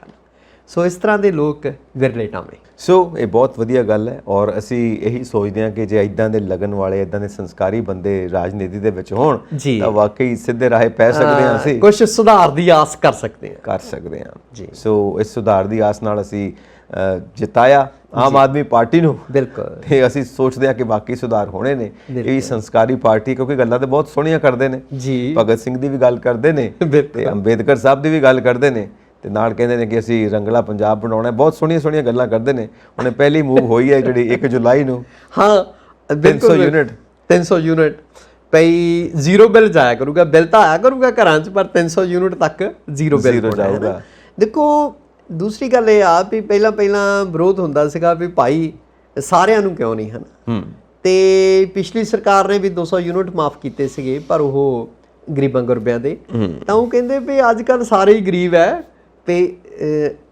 ਸੋ ਇਸ ਤਰ੍ਹਾਂ ਦੇ ਲੋਕ ਵਿਰਲੇ ਟਾਵੇਂ। ਸੋ ਇਹ ਬਹੁਤ ਵਧੀਆ ਗੱਲ ਹੈ ਔਰ ਅਸੀਂ ਇਹੀ ਸੋਚਦੇ ਹਾਂ ਕਿ ਜੇ ਇੱਦਾਂ ਦੇ ਲਗਨ ਵਾਲੇ, ਇੱਦਾਂ ਦੇ ਸੰਸਕਾਰੀ ਬੰਦੇ ਰਾਜਨੀਤੀ ਦੇ ਵਿੱਚ ਹੋਣ ਤਾਂ ਵਾਕਈ ਸਿੱਧੇ ਰਾਹੇ ਪੈ ਸਕਦੇ ਹਾਂ, ਅਸੀਂ ਕੁਝ ਸੁਧਾਰ ਦੀ ਆਸ ਕਰ ਸਕਦੇ ਹਾਂ ਜੀ। ਸੋ ਇਸ ਸੁਧਾਰ ਦੀ ਆਸ ਨਾਲ ਅਸੀਂ ਜਿਤਾਇਆ ਆਮ ਆਦਮੀ ਪਾਰਟੀ ਨੂੰ। ਬਿਲਕੁਲ। ਤੇ ਅਸੀਂ ਸੋਚਦੇ ਹਾਂ ਕਿ ਬਾਕੀ ਸੁਧਾਰ ਹੋਣੇ ਨੇ। ਇਹ ਸੰਸਕਾਰੀ ਪਾਰਟੀ ਕਿਉਂਕਿ ਗੱਲਾਂ ਤੇ ਬਹੁਤ ਸੋਹਣੀਆਂ ਕਰਦੇ ਨੇ ਜੀ, ਭਗਤ ਸਿੰਘ ਦੀ ਵੀ ਗੱਲ ਕਰਦੇ ਨੇ ਤੇ ਅੰਬੇਦਕਰ ਸਾਹਿਬ ਦੀ ਵੀ ਗੱਲ ਕਰਦੇ ਨੇ, ਤੇ ਨਾਲ ਕਹਿੰਦੇ ਨੇ ਕਿ ਅਸੀਂ ਰੰਗਲਾ ਪੰਜਾਬ ਬਣਾਉਣਾ, ਬਹੁਤ ਸੋਹਣੀਆਂ ਗੱਲਾਂ ਕਰਦੇ ਨੇ। ਉਹਨੇ ਪਹਿਲੀ ਮੂਵ ਹੋਈ ਹੈ ਜਿਹੜੀ 1 ਜੁਲਾਈ ਨੂੰ, ਹਾਂ 300 ਯੂਨਿਟ ਪਈ ਜ਼ੀਰੋ ਬਿੱਲ ਜਾਇਆ ਕਰੂਗਾ, ਬਿੱਲ ਤਾਂ ਆਇਆ ਕਰੂਗਾ ਘਰਾਂ 'ਚ, ਪਰ 300 ਯੂਨਿਟ ਤੱਕ ਜ਼ੀਰੋ ਬਿੱਲ ਜਾਊਗਾ। ਦੇਖੋ ਦੂਸਰੀ ਗੱਲ ਇਹ ਆ ਵੀ ਪਹਿਲਾਂ ਵਿਰੋਧ ਹੁੰਦਾ ਸੀਗਾ ਵੀ ਭਾਈ ਸਾਰਿਆਂ ਨੂੰ ਕਿਉਂ ਨਹੀਂ ਹਨ, ਤੇ ਪਿਛਲੀ ਸਰਕਾਰ ਨੇ ਵੀ 200 ਯੂਨਿਟ ਮਾਫ ਕੀਤੇ ਸੀਗੇ, ਪਰ ਉਹ ਗਰੀਬਾਂ ਗੁਰਬਿਆਂ ਦੇ। ਤਾਂ ਉਹ ਕਹਿੰਦੇ ਵੀ ਅੱਜ ਕੱਲ੍ਹ ਸਾਰੇ ਹੀ ਗਰੀਬ ਹੈ, ਤੇ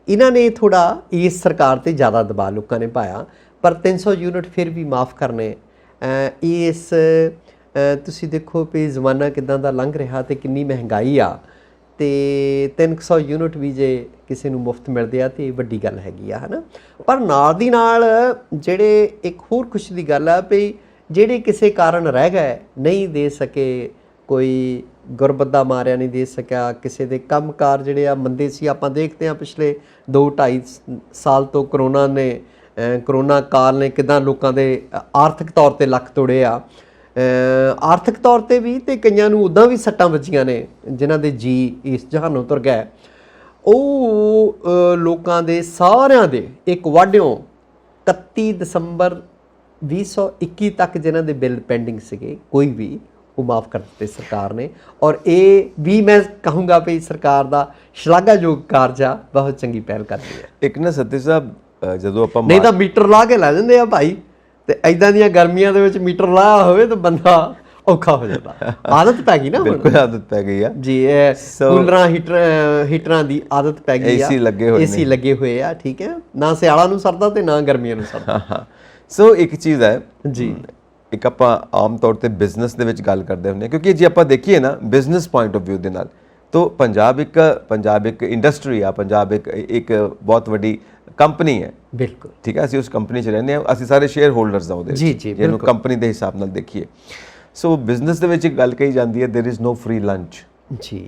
ਇਹਨਾਂ ਨੇ ਥੋੜਾ ਇਸ ਸਰਕਾਰ ਤੇ ਜ਼ਿਆਦਾ ਦਬਾਅ ਲੋਕਾਂ ਨੇ ਪਾਇਆ, ਪਰ 300 ਯੂਨਿਟ ਫਿਰ ਵੀ ਮਾਫ ਕਰਨੇ। ਇਸ ਤੁਸੀਂ ਦੇਖੋ ਵੀ ਜ਼ਮਾਨਾ ਕਿੱਦਾਂ ਦਾ ਲੰਘ ਰਿਹਾ ਤੇ ਕਿੰਨੀ ਮਹਿੰਗਾਈ ਆ, ਤੇ 300 ਯੂਨਿਟ ਵੀ ਜੇ ਕਿਸੇ ਨੂੰ ਮੁਫਤ ਮਿਲਦੇ ਆ ਤੇ ਵੱਡੀ ਗੱਲ ਹੈਗੀ ਆ, ਹੈ ਨਾ। ਪਰ ਨਾਲ ਦੀ ਨਾਲ ਜਿਹੜੇ ਇੱਕ ਹੋਰ ਖੁਸ਼ੀ ਦੀ ਗੱਲ ਆ ਵੀ ਜਿਹੜੇ ਕਿਸੇ ਕਾਰਨ ਰਹਿ ਗਏ, ਨਹੀਂ ਦੇ ਸਕੇ, ਕੋਈ ਗੁਰਬੱਦਾ ਮਾਰਿਆ ਨਹੀਂ ਦੇ ਸਕਿਆ, ਕਿਸੇ ਦੇ ਕੰਮਕਾਰ ਜਿਹੜੇ ਆ ਮੰਦੇ ਸੀ। ਆਪਾਂ ਦੇਖਦੇ ਹਾਂ ਪਿਛਲੇ 2-2.5 ਸਾਲ ਤੋਂ ਕਰੋਨਾ ਕਾਲ ਨੇ ਕਿਦਾਂ ਲੋਕਾਂ ਦੇ ਆਰਥਿਕ ਤੌਰ ਤੇ ਲੱਕ ਤੋੜੇ ਆ, ਆਰਥਿਕ ਤੌਰ ਤੇ ਵੀ, ਤੇ ਕਈਆਂ ਨੂੰ ਉੱਦਾਂ ਵੀ ਸੱਟਾਂ ਵੱਜੀਆਂ ਨੇ ਜਿਨ੍ਹਾਂ ਦੇ ਜੀ ਇਸ ਜਹਾਨੋਂ ਤੁਰ ਗਏ। ਉਹ ਲੋਕਾਂ ਦੇ ਸਾਰਿਆਂ ਦੇ ਇੱਕ ਵਾਢਿਓਂ 31 ਦਸੰਬਰ 2021 ਤੱਕ ਜਿਨ੍ਹਾਂ ਦੇ ਬਿੱਲ ਪੈਂਡਿੰਗ ਸੀਗੇ ਕੋਈ ਵੀ, ਉਹ ਮਾਫ ਕਰ ਦਿੱਤੇ ਸਰਕਾਰ ਨੇ। ਔਰ ਇਹ ਵੀ ਮੈਂ ਕਹੂੰਗਾ ਵੀ ਸਰਕਾਰ ਦਾ ਸ਼ਲਾਘਾਯੋਗ ਕਾਰਜ ਆ, ਬਹੁਤ ਚੰਗੀ ਪਹਿਲ ਕਰਦੀ ਹੈ। ਇੱਕ ਨਾ ਸੱਤੀ ਸਾਹਿਬ ਜਦੋਂ ਆਪਾਂ ਨਹੀਂ ਤਾਂ ਮੀਟਰ ਲਾ ਕੇ ਲੈ ਜਾਂਦੇ ਆ ਭਾਈ, ਤੇ ਐਦਾਂ ਦੀਆਂ ਗਰਮੀਆਂ ਦੇ ਵਿੱਚ ਮੀਟਰ ਲਾਇਆ ਹੋਵੇ ਤਾਂ ਬੰਦਾ ਔਖਾ ਹੋ ਜਾਂਦਾ। ਆਦਤ ਪੈ ਗਈ ਨਾ, ਬਿਲਕੁਲ ਆਦਤ ਪੈ ਗਈ ਆ ਜੀ। ਇਹ ਕੂਲਰਾਂ ਹੀਟਰਾਂ ਦੀ ਆਦਤ ਪੈ ਗਈ ਆ, ਏਸੀ ਲੱਗੇ ਹੋਏ ਆ, ਠੀਕ ਹੈ, ਨਾ ਸਿਆਲਾਂ ਨੂੰ ਸਰਦਾ ਤੇ ਨਾ ਗਰਮੀਆਂ ਨੂੰ ਸਰਦਾ। ਸੋ ਇੱਕ ਚੀਜ਼ ਹੈ ਜੀ, ਇੱਕ ਆਪਾਂ ਆਮ ਤੌਰ ਤੇ ਬਿਜ਼ਨਸ ਦੇ ਵਿੱਚ ਗੱਲ ਕਰਦੇ ਹੁੰਦੇ ਹਾਂ, ਕਿਉਂਕਿ ਜੇ ਆਪਾਂ ਦੇਖੀਏ ਨਾ ਬਿਜ਼ਨਸ ਪੁਆਇੰਟ ਆਫ ਵਿਊ ਦੇ ਨਾਲ, ਤਾਂ ਪੰਜਾਬ ਇੱਕ ਇੰਡਸਟਰੀ ਆ, ਪੰਜਾਬ ਇੱਕ ਬਹੁਤ ਵੱਡੀ ਕੰਪਨੀ ਹੈ। ਬਿਲਕੁਲ ਠੀਕ ਹੈ, ਅਸੀਂ ਉਸ ਕੰਪਨੀ 'ਚ ਰਹਿੰਦੇ ਹਾਂ, ਅਸੀਂ ਸਾਰੇ ਸ਼ੇਅਰ ਹੋਲਡਰਸ ਹਾਂ ਉਹਦੇ, ਜਿਹਨੂੰ ਕੰਪਨੀ ਦੇ ਹਿਸਾਬ ਨਾਲ ਦੇਖੀਏ। ਸੋ ਬਿਜ਼ਨਸ ਦੇ ਵਿੱਚ ਇੱਕ ਗੱਲ ਕਹੀ ਜਾਂਦੀ ਹੈ, ਦੇयर इज नो ਫ੍ਰੀ ਲੰਚ। ਜੀ,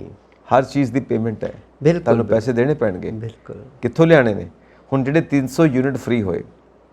ਹਰ ਚੀਜ਼ ਦੀ ਪੇਮੈਂਟ ਹੈ, ਤੁਹਾਨੂੰ ਪੈਸੇ ਦੇਣੇ ਪੈਣਗੇ। ਬਿਲਕੁਲ। ਕਿੱਥੋਂ ਲਿਆਣੇ ਨੇ? ਹੁਣ ਜਿਹੜੇ 300 ਯੂਨਿਟ ਫ੍ਰੀ ਹੋਏ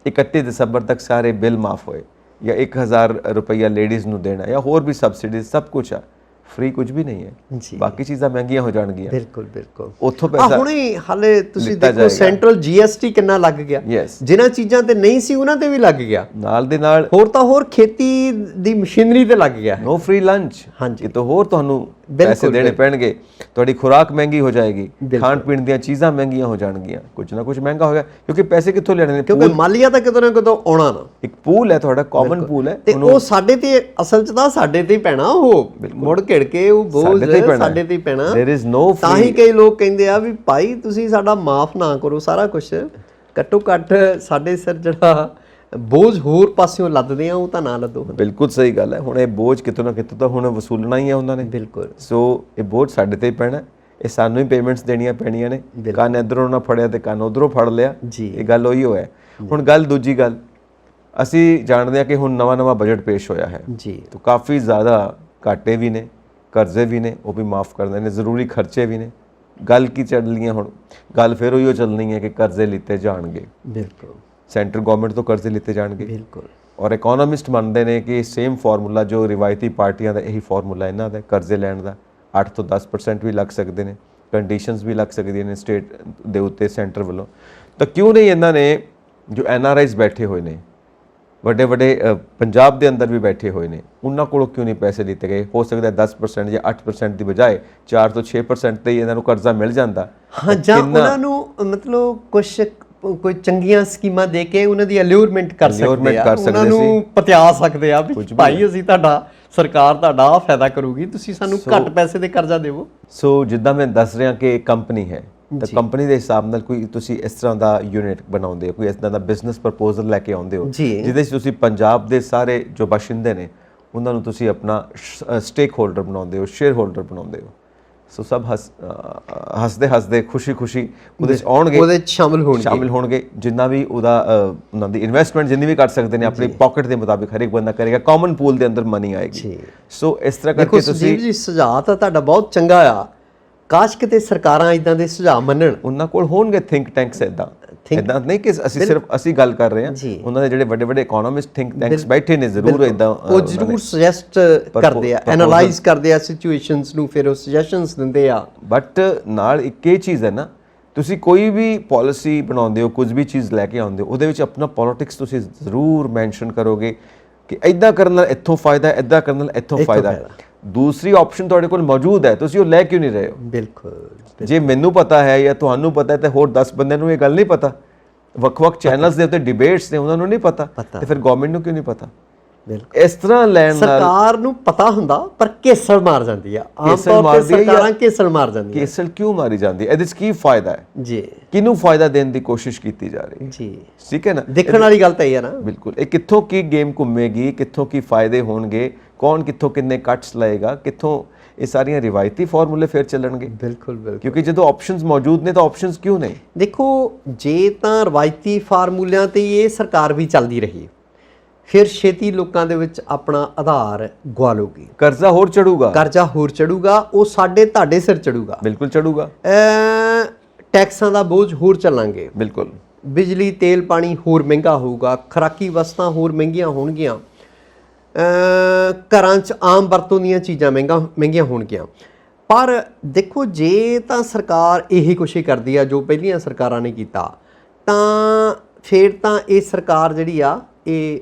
31 ਦਸੰਬਰ ਤੱਕ, ਸਾਰੇ ਬਿੱਲ ਮਾਫ ਹੋਏ, ਜਾਂ 1000 ਰੁਪਈਆ ਲੇਡੀਜ਼ ਨੂੰ ਦੇਣਾ, ਜਾਂ ਹੋਰ ਵੀ ਸਬਸਿਡੀਜ਼, ਸਭ ਕੁਝ ਆ ਫ੍ਰੀ, ਕੁਝ ਵੀ ਨਹੀਂ ਹੈ। ਬਾਕੀ ਚੀਜ਼ਾਂ ਮਹਿੰਗੀਆਂ ਹੋ ਜਾਣਗੀਆਂ। ਬਿਲਕੁਲ ਬਿਲਕੁਲ। ਉੱਥੋਂ ਪੈਸਾ ਹੁਣੇ ਹਾਲੇ ਤੁਸੀਂ ਦੇਖੋ ਸੈਂਟਰਲ GST ਕਿੰਨਾ ਲੱਗ ਗਿਆ, ਜਿਨ੍ਹਾਂ ਚੀਜ਼ਾਂ ਤੇ ਨਹੀਂ ਸੀ ਉਹਨਾਂ ਤੇ ਵੀ ਲੱਗ ਗਿਆ, ਨਾਲ ਦੇ ਨਾਲ ਹੋਰ ਤਾਂ ਹੋਰ ਖੇਤੀ ਦੀ ਮਸ਼ੀਨਰੀ ਤੇ ਲੱਗ ਗਿਆ। ਨੋ ਫ੍ਰੀ ਲੰਚ, ਹਾਂਜੀ, ਤਾਂ ਹੋਰ ਤੁਹਾਨੂੰ ਪੈਸੇ ਦੇਣੇ ਪੈਣਗੇ, ਤੁਹਾਡੀ ਖੁਰਾਕ ਮਹਿੰਗੀ ਹੋ ਜਾਏਗੀ, ਖਾਣ ਪੀਣ ਦੀਆਂ ਚੀਜ਼ਾਂ ਮਹਿੰਗੀਆਂ ਹੋ ਜਾਣਗੀਆਂ, ਕੁਝ ਨਾ ਕੁਝ ਮਹਿੰਗਾ ਹੋਗਾ, ਕਿਉਂਕਿ ਪੈਸੇ ਕਿੱਥੋਂ ਲੈਣੇ ਨੇ? ਕਿਉਂਕਿ ਮਾਲੀਆ ਤਾਂ ਕਿਤੋਂ ਨਾ ਕਿਤੋਂ ਆਉਣਾ ਨਾ, ਇੱਕ ਪੂਲ ਹੈ ਤੁਹਾਡਾ, ਕਾਮਨ ਪੂਲ ਹੈ, ਤੇ ਉਹ ਸਾਡੇ ਤੇ ਅਸਲ 'ਚ ਤਾਂ ਸਾਡੇ ਤੇ ਹੀ ਪੈਣਾ, ਉਹ ਮੁੜ ਘਿੜ ਕੇ ਉਹ ਬੋਝ ਸਾਡੇ ਤੇ ਹੀ ਪੈਣਾ। देयर इज नो ਤਾਂ ਹੀ ਕਈ ਲੋਕ ਕਹਿੰਦੇ ਆ ਵੀ ਭਾਈ ਤੁਸੀਂ ਸਾਡਾ ਮਾਫ ਨਾ ਕਰੋ ਸਾਰਾ ਕੁਝ, ਘੱਟੋ ਘੱਟ ਸਾਡੇ ਸਿਰ ਜਿਹੜਾ ਬੋਝ ਹੋਰ ਪਾਸਿਓਂ ਲੱਦਦੇ ਆ ਉਹ ਤਾਂ ਨਾ ਲੱਦੋ। ਬਿਲਕੁਲ ਸਹੀ ਗੱਲ ਹੈ। ਹੁਣ ਇਹ ਬੋਝ ਕਿਤੋਂ ਨਾ ਕਿਤੋਂ ਤਾਂ ਹੁਣ ਵਸੂਲਣਾ ਹੀ ਹੈ ਉਹਨਾਂ ਨੇ। ਬਿਲਕੁਲ। ਸੋ ਇਹ ਬੋਝ ਸਾਡੇ ਤੇ ਹੀ ਪੈਣਾ, ਇਹ ਸਾਨੂੰ ਹੀ ਪੇਮੈਂਟਸ ਦੇਣੀਆਂ ਪੈਣੀਆਂ ਨੇ। ਕੰਨ ਇੱਧਰੋਂ ਨਾ ਫੜਿਆ ਤੇ ਕੰਨ ਉੱਧਰੋਂ ਫੜ ਲਿਆ, ਇਹ ਗੱਲ ਉਹੀ ਹੋਇਆ। ਹੁਣ ਗੱਲ ਦੂਜੀ ਗੱਲ, ਅਸੀਂ ਜਾਣਦੇ ਹਾਂ ਕਿ ਹੁਣ ਨਵਾਂ ਬਜਟ ਪੇਸ਼ ਹੋਇਆ ਹੈ ਜੀ, ਤਾਂ ਕਾਫੀ ਜ਼ਿਆਦਾ ਘਾਟੇ ਵੀ ਨੇ, ਕਰਜ਼ੇ ਵੀ ਨੇ, ਉਹ ਵੀ ਮਾਫ ਕਰਨੇ ਨੇ, ਜ਼ਰੂਰੀ ਖਰਚੇ ਵੀ ਨੇ। ਗੱਲ ਕੀ ਚੱਲਣੀ ਹੈ ਹੁਣ? ਗੱਲ ਫਿਰ ਉਹੀ ਚੱਲਣੀ ਹੈ ਕਿ ਕਰਜ਼ੇ ਲਿੱਤੇ ਜਾਣਗੇ। ਬਿਲਕੁਲ, ਸੈਂਟਰ ਗਵਰਨਮੈਂਟ ਤੋਂ ਕਰਜ਼ੇ ਲਿੱਤੇ ਜਾਣਗੇ। ਬਿਲਕੁਲ। ਔਰ ਇਕਨੋਮਿਸਟ ਮੰਨਦੇ ਨੇ ਕਿ ਸੇਮ ਫਾਰਮੂਲਾ ਜੋ ਰਿਵਾਇਤੀ ਪਾਰਟੀਆਂ ਦਾ, ਇਹੀ ਫਾਰਮੂਲਾ ਇਹਨਾਂ ਦਾ ਕਰਜ਼ੇ ਲੈਣ ਦਾ। 8 ਤੋਂ 10% ਵੀ ਲੱਗ ਸਕਦੇ ਨੇ, ਕੰਡੀਸ਼ਨਸ ਵੀ ਲੱਗ ਸਕਦੀਆਂ ਨੇ ਸਟੇਟ ਦੇ ਉੱਤੇ ਸੈਂਟਰ ਵੱਲੋਂ। ਤਾਂ ਕਿਉਂ ਨਹੀਂ ਇਹਨਾਂ ਨੇ ਜੋ NRIs ਬੈਠੇ ਹੋਏ ਨੇ, ਵੱਡੇ ਪੰਜਾਬ ਦੇ ਅੰਦਰ ਵੀ ਬੈਠੇ ਹੋਏ ਨੇ, ਉਹਨਾਂ ਕੋਲੋਂ ਕਿਉਂ ਨਹੀਂ ਪੈਸੇ ਲਿੱਤੇ ਗਏ? ਹੋ ਸਕਦਾ 10% ਜਾਂ 8% ਦੀ ਬਜਾਏ 4 ਤੋਂ 6% ਤੇ ਇਹਨਾਂ ਨੂੰ ਕਰਜ਼ਾ ਮਿਲ ਜਾਂਦਾ। ਹਾਂ, ਜਾਂ ਉਹਨਾਂ ਨੂੰ ਮਤਲਬ ਕੋਈ ਚੰਗੀਆਂ ਸਕੀਮਾਂ ਦੇ ਕੇ ਉਹਨਾਂ ਦੀ ਅਲਿਊਰਮੈਂਟ ਕਰ ਸਕਦੇ ਆ, ਉਹਨਾਂ ਨੂੰ ਪਤਿਆ ਸਕਦੇ ਆ ਵੀ ਭਾਈ ਅਸੀਂ ਸਰਕਾਰ ਤੁਹਾਡਾ ਫਾਇਦਾ ਕਰੂਗੀ, ਤੁਸੀਂ ਸਾਨੂੰ ਘੱਟ ਪੈਸੇ ਦੇ ਕਰਜ਼ਾ ਦੇਵੋ। ਸੋ ਜਿੱਦਾਂ ਮੈਂ ਦੱਸ ਰਿਹਾ ਕਿ ਕੰਪਨੀ ਹੈ, ਤਾਂ ਕੰਪਨੀ ਦੇ ਹਿਸਾਬ ਨਾਲ ਕੋਈ ਤੁਸੀਂ ਇਸ ਤਰ੍ਹਾਂ ਦਾ ਯੂਨਿਟ ਬਣਾਉਂਦੇ ਹੋ, ਕੋਈ ਇਸ ਤਰ੍ਹਾਂ ਦਾ ਬਿਜ਼ਨਸ ਪ੍ਰਪੋਜ਼ਲ ਲੈ ਕੇ ਆਉਂਦੇ ਹੋ ਜਿਹਦੇ ਵਿੱਚ ਤੁਸੀਂ ਪੰਜਾਬ ਦੇ ਸਾਰੇ ਜੋ ਬਾਸ਼ਿੰਦੇ ਨੇ ਉਹਨਾਂ ਨੂੰ ਤੁਸੀਂ ਆਪਣਾ ਸਟੇਕ ਹੋਲਡਰ ਬਣਾਉਂਦੇ ਹੋ, ਸ਼ੇਅਰ ਹੋਲਡਰ ਬਣਾਉਂਦੇ ਹੋ। ਸੋ ਸਭ ਹੱਸਦੇ ਖੁਸ਼ੀ ਉਹਦੇ ਵਿੱਚ ਆਉਣਗੇ, ਉਹਦੇ ਵਿੱਚ ਸ਼ਾਮਿਲ ਹੋਣਗੇ। ਜਿੰਨਾ ਵੀ ਉਹਨਾਂ ਦੀ ਇਨਵੈਸਟਮੈਂਟ ਜਿੰਨੀ ਵੀ ਕਰ ਸਕਦੇ ਨੇ ਆਪਣੀ ਪਾਕਟ ਦੇ ਮੁਤਾਬਿਕ ਹਰ ਇੱਕ ਬੰਦਾ ਕਰੇਗਾ, ਕਾਮਨ ਪੂਲ ਦੇ ਅੰਦਰ ਮਨੀ ਆਏਗੀ। ਸੋ ਇਸ ਤਰ੍ਹਾਂ ਕਰਕੇ ਤੁਸੀਂ ਜੀ ਸੁਝਾਅ ਤਾਂ ਤੁਹਾਡਾ ਬਹੁਤ ਚੰਗਾ ਆ। ਕਾਸ਼ ਕਿਤੇ ਸਰਕਾਰਾਂ ਇਦਾਂ ਦੇ ਸੁਝਾਅ ਮੰਨਣ, ਉਹਨਾਂ ਕੋਲ ਹੋਣਗੇ ਥਿੰਕ ਟੈਂਕਸ। ਇਦਾਂ ਨਹੀਂ ਕਿ ਅਸੀਂ ਗੱਲ ਕਰ ਰਹੇ ਹਾਂ, ਉਹਨਾਂ ਦੇ ਜਿਹੜੇ ਵੱਡੇ ਇਕਨੋਮਿਸਟ ਥਿੰਕ ਟੈਂਕਸ ਬੈਠੇ ਨੇ, ਜ਼ਰੂਰ ਇਦਾਂ ਉਹ ਜ਼ਰੂਰ ਸੁਜੈਸਟ ਕਰਦੇ ਆ, ਐਨਾਲਾਈਜ਼ ਕਰਦੇ ਆ ਸਿਚੁਏਸ਼ਨਸ ਨੂੰ, ਫਿਰ ਉਹ ਸੁਜੈਸ਼ਨਸ ਦਿੰਦੇ ਆ। ਬਟ ਨਾਲ ਇੱਕ ਇਹ ਚੀਜ਼ ਹੈ ਨਾ, ਤੁਸੀਂ ਕੋਈ ਵੀ ਪਾਲਿਸੀ ਬਣਾਉਂਦੇ ਹੋ, ਕੁਝ ਵੀ ਚੀਜ਼ ਲੈ ਕੇ ਆਉਂਦੇ ਹੋ, ਉਹਦੇ ਵਿੱਚ ਆਪਣਾ ਪੋਲਿਟਿਕਸ ਤੁਸੀਂ ਜ਼ਰੂਰ ਮੈਂਸ਼ਨ ਕਰੋਗੇ ਕਿ ਇੱਦਾਂ ਕਰਨ ਨਾਲ ਇੱਥੋਂ ਫਾਇਦਾ, ਇੱਦਾਂ ਕਰਨ ਨਾਲ ਇੱਥੋਂ ਫਾਇਦਾ ਹੈ। ਦੂਸਰੀ ਆਪਸ਼ਨ ਤੁਹਾਡੇ ਕੋਲ ਮੌਜੂਦ ਹੈ, ਤੁਸੀਂ ਉਹ ਲੈ ਕਿਉਂ ਨਹੀਂ ਰਹੇ ਹੋ? ਬਿਲਕੁਲ। ਜੇ ਮੈਨੂੰ ਪਤਾ ਹੈ ਜਾਂ ਤੁਹਾਨੂੰ ਪਤਾ ਹੈ, ਤੇ ਹੋਰ 10 ਬੰਦਿਆਂ ਨੂੰ ਇਹ ਗੱਲ ਨਹੀਂ ਪਤਾ। ਵੱਖ ਚੈਨਲਸ ਦੇ ਉੱਤੇ ਡਿਬੇਟਸ ਨੇ, ਉਹਨਾਂ ਨੂੰ ਨਹੀਂ ਪਤਾ, ਤੇ ਫਿਰ ਗਵਰਨਮੈਂਟ ਨੂੰ ਕਿਉਂ ਨਹੀਂ ਪਤਾ? ਇਸ ਤਰ੍ਹਾਂ ਲੈਣ ਨਾਲ ਸਰਕਾਰ ਨੂੰ ਪਤਾ ਹੁੰਦਾ, ਪਰ ਕੇਸਲ ਮਾਰ ਜਾਂਦੀ ਆ। ਆਮ ਤੌਰ ਤੇ ਸਰਕਾਰਾਂ ਕੇਸਲ ਮਾਰ ਜਾਂਦੀਆਂ। ਕੇਸਲ ਕਿਉਂ ਮਾਰੀ ਜਾਂਦੀ ਹੈ? ਇਹਦੇ 'ਚ ਕੀ ਫਾਇਦਾ ਹੈ ਜੀ? ਕਿਹਨੂੰ ਫਾਇਦਾ ਦੇਣ ਦੀ ਕੋਸ਼ਿਸ਼ ਕੀਤੀ ਜਾ ਰਹੀ ਹੈ ਜੀ? ਠੀਕ ਹੈ ਨਾ, ਦੇਖਣ ਵਾਲੀ ਗੱਲ ਤਾਂ ਇਹ ਹੈ ਨਾ। ਬਿਲਕੁਲ। ਇਹ ਕਿੱਥੋਂ ਕੀ ਗੇਮ ਘੁੰਮੇਗੀ, ਕਿੱਥੋਂ ਕੀ ਫਾਇਦੇ ਹੋਣਗੇ, ਕੌਣ ਕਿੱਥੋਂ ਕਿੰਨੇ ਕੱਟਸ ਲਏਗਾ, ਕਿੱਥੋਂ ਇਹ ਸਾਰੀਆਂ ਰਿਵਾਇਤੀ ਫਾਰਮੂਲੇ ਫਿਰ ਚੱਲਣਗੇ। ਬਿਲਕੁਲ। ਕਿਉਂਕਿ ਜਦੋਂ ਆਪਸ਼ਨਸ ਮੌਜੂਦ ਨੇ ਤਾਂ ਆਪਸ਼ਨਸ ਕਿਉਂ ਨਹੀਂ? ਦੇਖੋ, ਜੇ ਤਾਂ ਰਿਵਾਇਤੀ ਫਾਰਮੂਲਿਆਂ ਤੇ ਇਹ ਸਰਕਾਰ ਵੀ ਚੱਲਦੀ ਰਹੀ ਫਿਰ ਛੇਤੀ ਲੋਕਾਂ ਦੇ ਵਿੱਚ ਆਪਣਾ ਆਧਾਰ ਗਵਾ ਲੂਗੀ, ਕਰਜ਼ਾ ਹੋਰ ਚੜੂਗਾ, ਕਰਜ਼ਾ ਹੋਰ ਚੜੂਗਾ, ਉਹ ਸਾਡੇ ਤੁਹਾਡੇ ਸਿਰ ਚੜੂਗਾ, ਬਿਲਕੁਲ ਚੜੂਗਾ, ਟੈਕਸਾਂ ਦਾ ਬੋਝ ਹੋਰ ਚੱਲਾਂਗੇ, ਬਿਲਕੁਲ, ਬਿਜਲੀ ਤੇਲ ਪਾਣੀ ਹੋਰ ਮਹਿੰਗਾ ਹੋਊਗਾ, ਖੁਰਾਕੀ ਵਸਤਾਂ ਹੋਰ ਮਹਿੰਗੀਆਂ ਹੋਣਗੀਆਂ, ਘਰਾਂ 'ਚ ਆਮ ਵਰਤੋਂ ਦੀਆਂ ਚੀਜ਼ਾਂ ਮਹਿੰਗੀਆਂ ਹੋਣਗੀਆਂ। ਪਰ ਦੇਖੋ ਜੇ ਤਾਂ ਸਰਕਾਰ ਇਹੀ ਕੁਛ ਹੀ ਕਰਦੀ ਆ ਜੋ ਪਹਿਲੀਆਂ ਸਰਕਾਰਾਂ ਨੇ ਕੀਤਾ, ਤਾਂ ਫਿਰ ਤਾਂ ਇਹ ਸਰਕਾਰ ਜਿਹੜੀ ਆ ਇਹ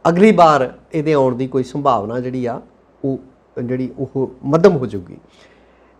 ਅਗਲੀ ਵਾਰ ਇਹਦੇ ਆਉਣ ਦੀ ਕੋਈ ਸੰਭਾਵਨਾ ਜਿਹੜੀ ਆ ਉਹ ਮੱਧਮ ਹੋ ਜਾਊਗੀ।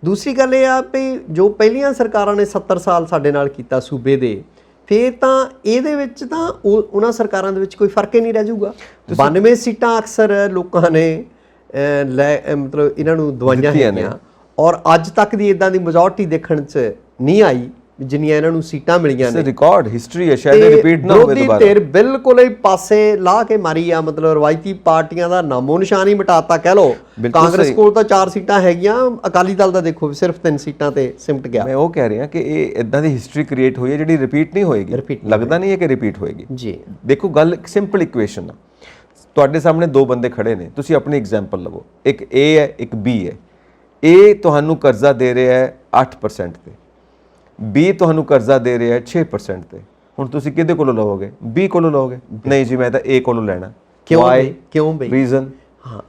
ਦੂਸਰੀ ਗੱਲ ਇਹ ਆ ਵੀ ਜੋ ਪਹਿਲੀਆਂ ਸਰਕਾਰਾਂ ਨੇ 70 ਸਾਲ ਸਾਡੇ ਨਾਲ ਕੀਤਾ ਸੂਬੇ ਦੇ, ਫਿਰ ਤਾਂ ਇਹਦੇ ਵਿੱਚ ਤਾਂ ਉਹਨਾਂ ਸਰਕਾਰਾਂ ਦੇ ਵਿੱਚ ਕੋਈ ਫਰਕ ਹੀ ਨਹੀਂ ਰਹਿ ਜਾਊਗਾ। 92 ਸੀਟਾਂ ਅਕਸਰ ਲੋਕਾਂ ਨੇ ਮਤਲਬ ਇਹਨਾਂ ਨੂੰ ਦਵਾਈਆਂ ਹੈਗੀਆਂ, ਔਰ ਅੱਜ ਤੱਕ ਦੀ ਇਦਾਂ ਦੀ ਮੈਜੋਰਟੀ ਦੇਖਣ 'ਚ ਨਹੀਂ ਆਈ ਜਿੰਨੀਆਂ ਇਹਨਾਂ ਨੂੰ ਸੀਟਾਂ ਮਿਲੀਆਂ ਨੇ। ਰਿਕਾਰਡ ਹਿਸਟਰੀ ਹੈ, ਸ਼ਾਇਦ ਇਹ ਰਿਪੀਟ ਨਾ ਹੋਵੇ ਦੁਬਾਰਾ। ਧਿਰ ਬਿਲਕੁਲ ਹੀ ਪਾਸੇ ਲਾ ਕੇ ਮਾਰੀ ਆ, ਮਤਲਬ ਰਵਾਇਤੀ ਪਾਰਟੀਆਂ ਦਾ ਨਾਮੋ ਨਿਸ਼ਾਨ ਹੀ ਮਿਟਾਤਾ ਕਹਿ ਲਓ। ਕਾਂਗਰਸ ਕੋਲ ਤਾਂ 4 ਸੀਟਾਂ ਹੈਗੀਆਂ, ਅਕਾਲੀ ਦਲ ਦਾ ਦੇਖੋ ਸਿਰਫ 3 ਸੀਟਾਂ ਤੇ ਸਿਮਟ ਗਿਆ। ਮੈਂ ਉਹ ਕਹਿ ਰਿਹਾ ਕਿ ਇਹ ਇਦਾਂ ਦੀ ਹਿਸਟਰੀ ਕ੍ਰੀਏਟ ਹੋਈ ਹੈ ਜਿਹੜੀ ਰਿਪੀਟ ਨਹੀਂ ਹੋਏਗੀ, ਲੱਗਦਾ ਨਹੀਂ ਹੈ ਕਿ ਰਿਪੀਟ ਹੋਏਗੀ ਜੀ। ਦੇਖੋ ਗੱਲ ਇੱਕ ਸਿੰਪਲ ਇਕੁਏਸ਼ਨ ਆ, ਤੁਹਾਡੇ ਸਾਹਮਣੇ 2 ਬੰਦੇ ਖੜੇ ਨੇ, ਤੁਸੀਂ ਆਪਣੀ ਐਗਜ਼ਾਮਪਲ ਲਵੋ, ਇੱਕ A ਹੈ ਇੱਕ B ਹੈ। A ਤੁਹਾਨੂੰ ਕਰਜ਼ਾ ਦੇ ਰਿਹਾ ਹੈ 8% ਤੇ, B ਤੁਹਾਨੂੰ ਕਰਜ਼ਾ ਦੇ ਰਿਹਾ ਹੈ 6% ਤੇ। ਹੁਣ ਤੁਸੀਂ ਕਿਹਦੇ ਕੋਲੋਂ ਲਓਗੇ? B ਕੋਲੋਂ ਲਓਗੇ? ਨਹੀਂ ਜੀ ਮੈਂ ਤਾਂ A ਕੋਲੋਂ ਲੈਣਾ। ਕਿਉਂ ਬਈ? ਰੀਜ਼ਨ, ਹਾਂ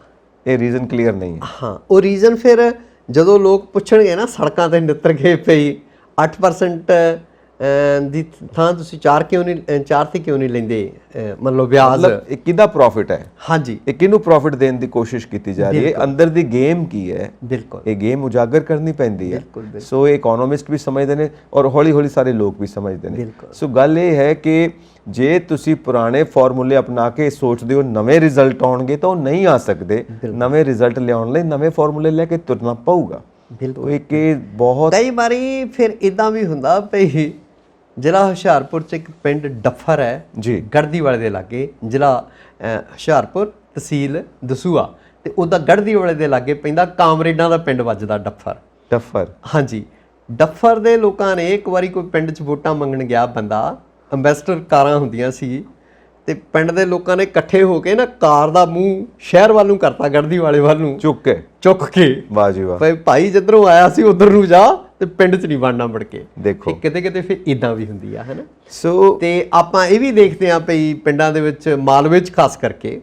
ਇਹ ਰੀਜ਼ਨ ਕਲੀਅਰ ਨਹੀਂ ਹੈ। ਹਾਂ, ਉਹ ਰੀਜ਼ਨ ਫਿਰ ਜਦੋਂ ਲੋਕ ਪੁੱਛਣਗੇ ਨਾ ਸੜਕਾਂ ਤੇ ਨਿੱਤਰ ਕੇ ਪਈ 8% ਦੀ ਥਾਂ ਤੁਸੀਂ 4 ਤੇ ਕਿਉਂ ਨਹੀਂ ਲੈਂਦੇ, ਮਤਲਬ ਵਿਆਜ, ਇਹ ਕਿਹਦਾ ਪ੍ਰੋਫਿਟ ਹੈ? ਹਾਂਜੀ, ਇਹ ਕਿਹਨੂੰ ਪ੍ਰੋਫਿਟ ਦੇਣ ਦੀ ਕੋਸ਼ਿਸ਼ ਕੀਤੀ ਜਾ ਰਹੀ ਹੈ? ਅੰਦਰ ਦੀ ਗੇਮ ਕੀ ਹੈ? ਬਿਲਕੁਲ ਇਹ ਗੇਮ ਉਜਾਗਰ ਕਰਨੀ ਪੈਂਦੀ ਹੈ। ਸੋ ਇਹ ਇਕਨੋਮਿਸਟ ਵੀ ਸਮਝਦੇ ਨੇ ਔਰ ਹੌਲੀ ਹੌਲੀ ਸਾਰੇ ਲੋਕ ਵੀ ਸਮਝਦੇ ਨੇ। ਸੋ ਗੱਲ ਇਹ ਹੈ ਕਿ ਜੇ ਤੁਸੀਂ ਪੁਰਾਣੇ ਫਾਰਮੂਲੇ ਅਪਣਾ ਕੇ ਸੋਚਦੇ ਹੋ ਨਵੇਂ ਰਿਜ਼ਲਟ ਆਉਣਗੇ ਤਾਂ ਉਹ ਨਹੀਂ ਆ ਸਕਦੇ। ਨਵੇਂ ਰਿਜ਼ਲਟ ਲਿਆਉਣ ਲਈ ਨਵੇਂ ਫਾਰਮੂਲੇ ਲੈ ਕੇ ਤੁਰਨਾ ਪਊਗਾ। ਬਿਲਕੁਲ, ਇਹ ਬਹੁਤ ਕਈ ਵਾਰੀ ਫਿਰ ਇਦਾਂ ਵੀ ਹੁੰਦਾ ਪਈ। ਜ਼ਿਲ੍ਹਾ ਹੁਸ਼ਿਆਰਪੁਰ 'ਚ ਇੱਕ ਪਿੰਡ ਡੱਫਰ ਹੈ ਜੀ, ਗੜ੍ਹਦੀਵਾਲੇ ਦੇ ਲਾਗੇ, ਜ਼ਿਲ੍ਹਾ ਹੁਸ਼ਿਆਰਪੁਰ, ਤਹਿਸੀਲ ਦਸੂਆ, ਤੇ ਉਹਦਾ ਗੜ੍ਹਦੀਵਾਲੇ ਦੇ ਲਾਗੇ ਪੈਂਦਾ ਕਾਮਰੇਡਾਂ ਦਾ ਪਿੰਡ ਵੱਜਦਾ ਡੱਫਰ। ਹਾਂਜੀ, ਡੱਫਰ ਦੇ ਲੋਕਾਂ ਨੇ ਇੱਕ ਵਾਰੀ ਕੋਈ ਪਿੰਡ 'ਚ ਵੋਟਾਂ ਮੰਗਣ ਗਿਆ ਬੰਦਾ, ਅੰਬੈਸਡਰ ਕਾਰਾਂ ਹੁੰਦੀਆਂ ਸੀ, ਤੇ ਪਿੰਡ ਦੇ ਲੋਕਾਂ ਨੇ ਇਕੱਠੇ ਹੋ ਕੇ ਨਾ ਕਾਰ ਦਾ ਮੂੰਹ ਸ਼ਹਿਰ ਵੱਲ ਨੂੰ ਕਰਤਾ, ਗੜ੍ਹਦੀਵਾਲੇ ਵੱਲ ਨੂੰ ਚੁੱਕ ਕੇ। ਵਾਹ ਜੀ ਵਾਹ, ਭਾਈ ਜਿੱਧਰੋਂ ਆਇਆ ਸੀ ਉਧਰ ਨੂੰ ਜਾ, ਤੇ ਪਿੰਡ 'ਚ ਨਹੀਂ ਵੜਨਾ ਮੁੜ ਕੇ। ਦੇਖੋ ਕਿਤੇ ਕਿਤੇ ਫਿਰ ਇਦਾਂ ਵੀ ਹੁੰਦੀ ਆ, ਹਨਾ। ਸੋ ਤੇ ਆਪਾਂ ਇਹ ਵੀ ਦੇਖਦੇ ਆ ਪਈ ਪਿੰਡਾਂ ਦੇ ਵਿੱਚ, ਮਾਲਵੇ 'ਚ ਖਾਸ ਕਰਕੇ,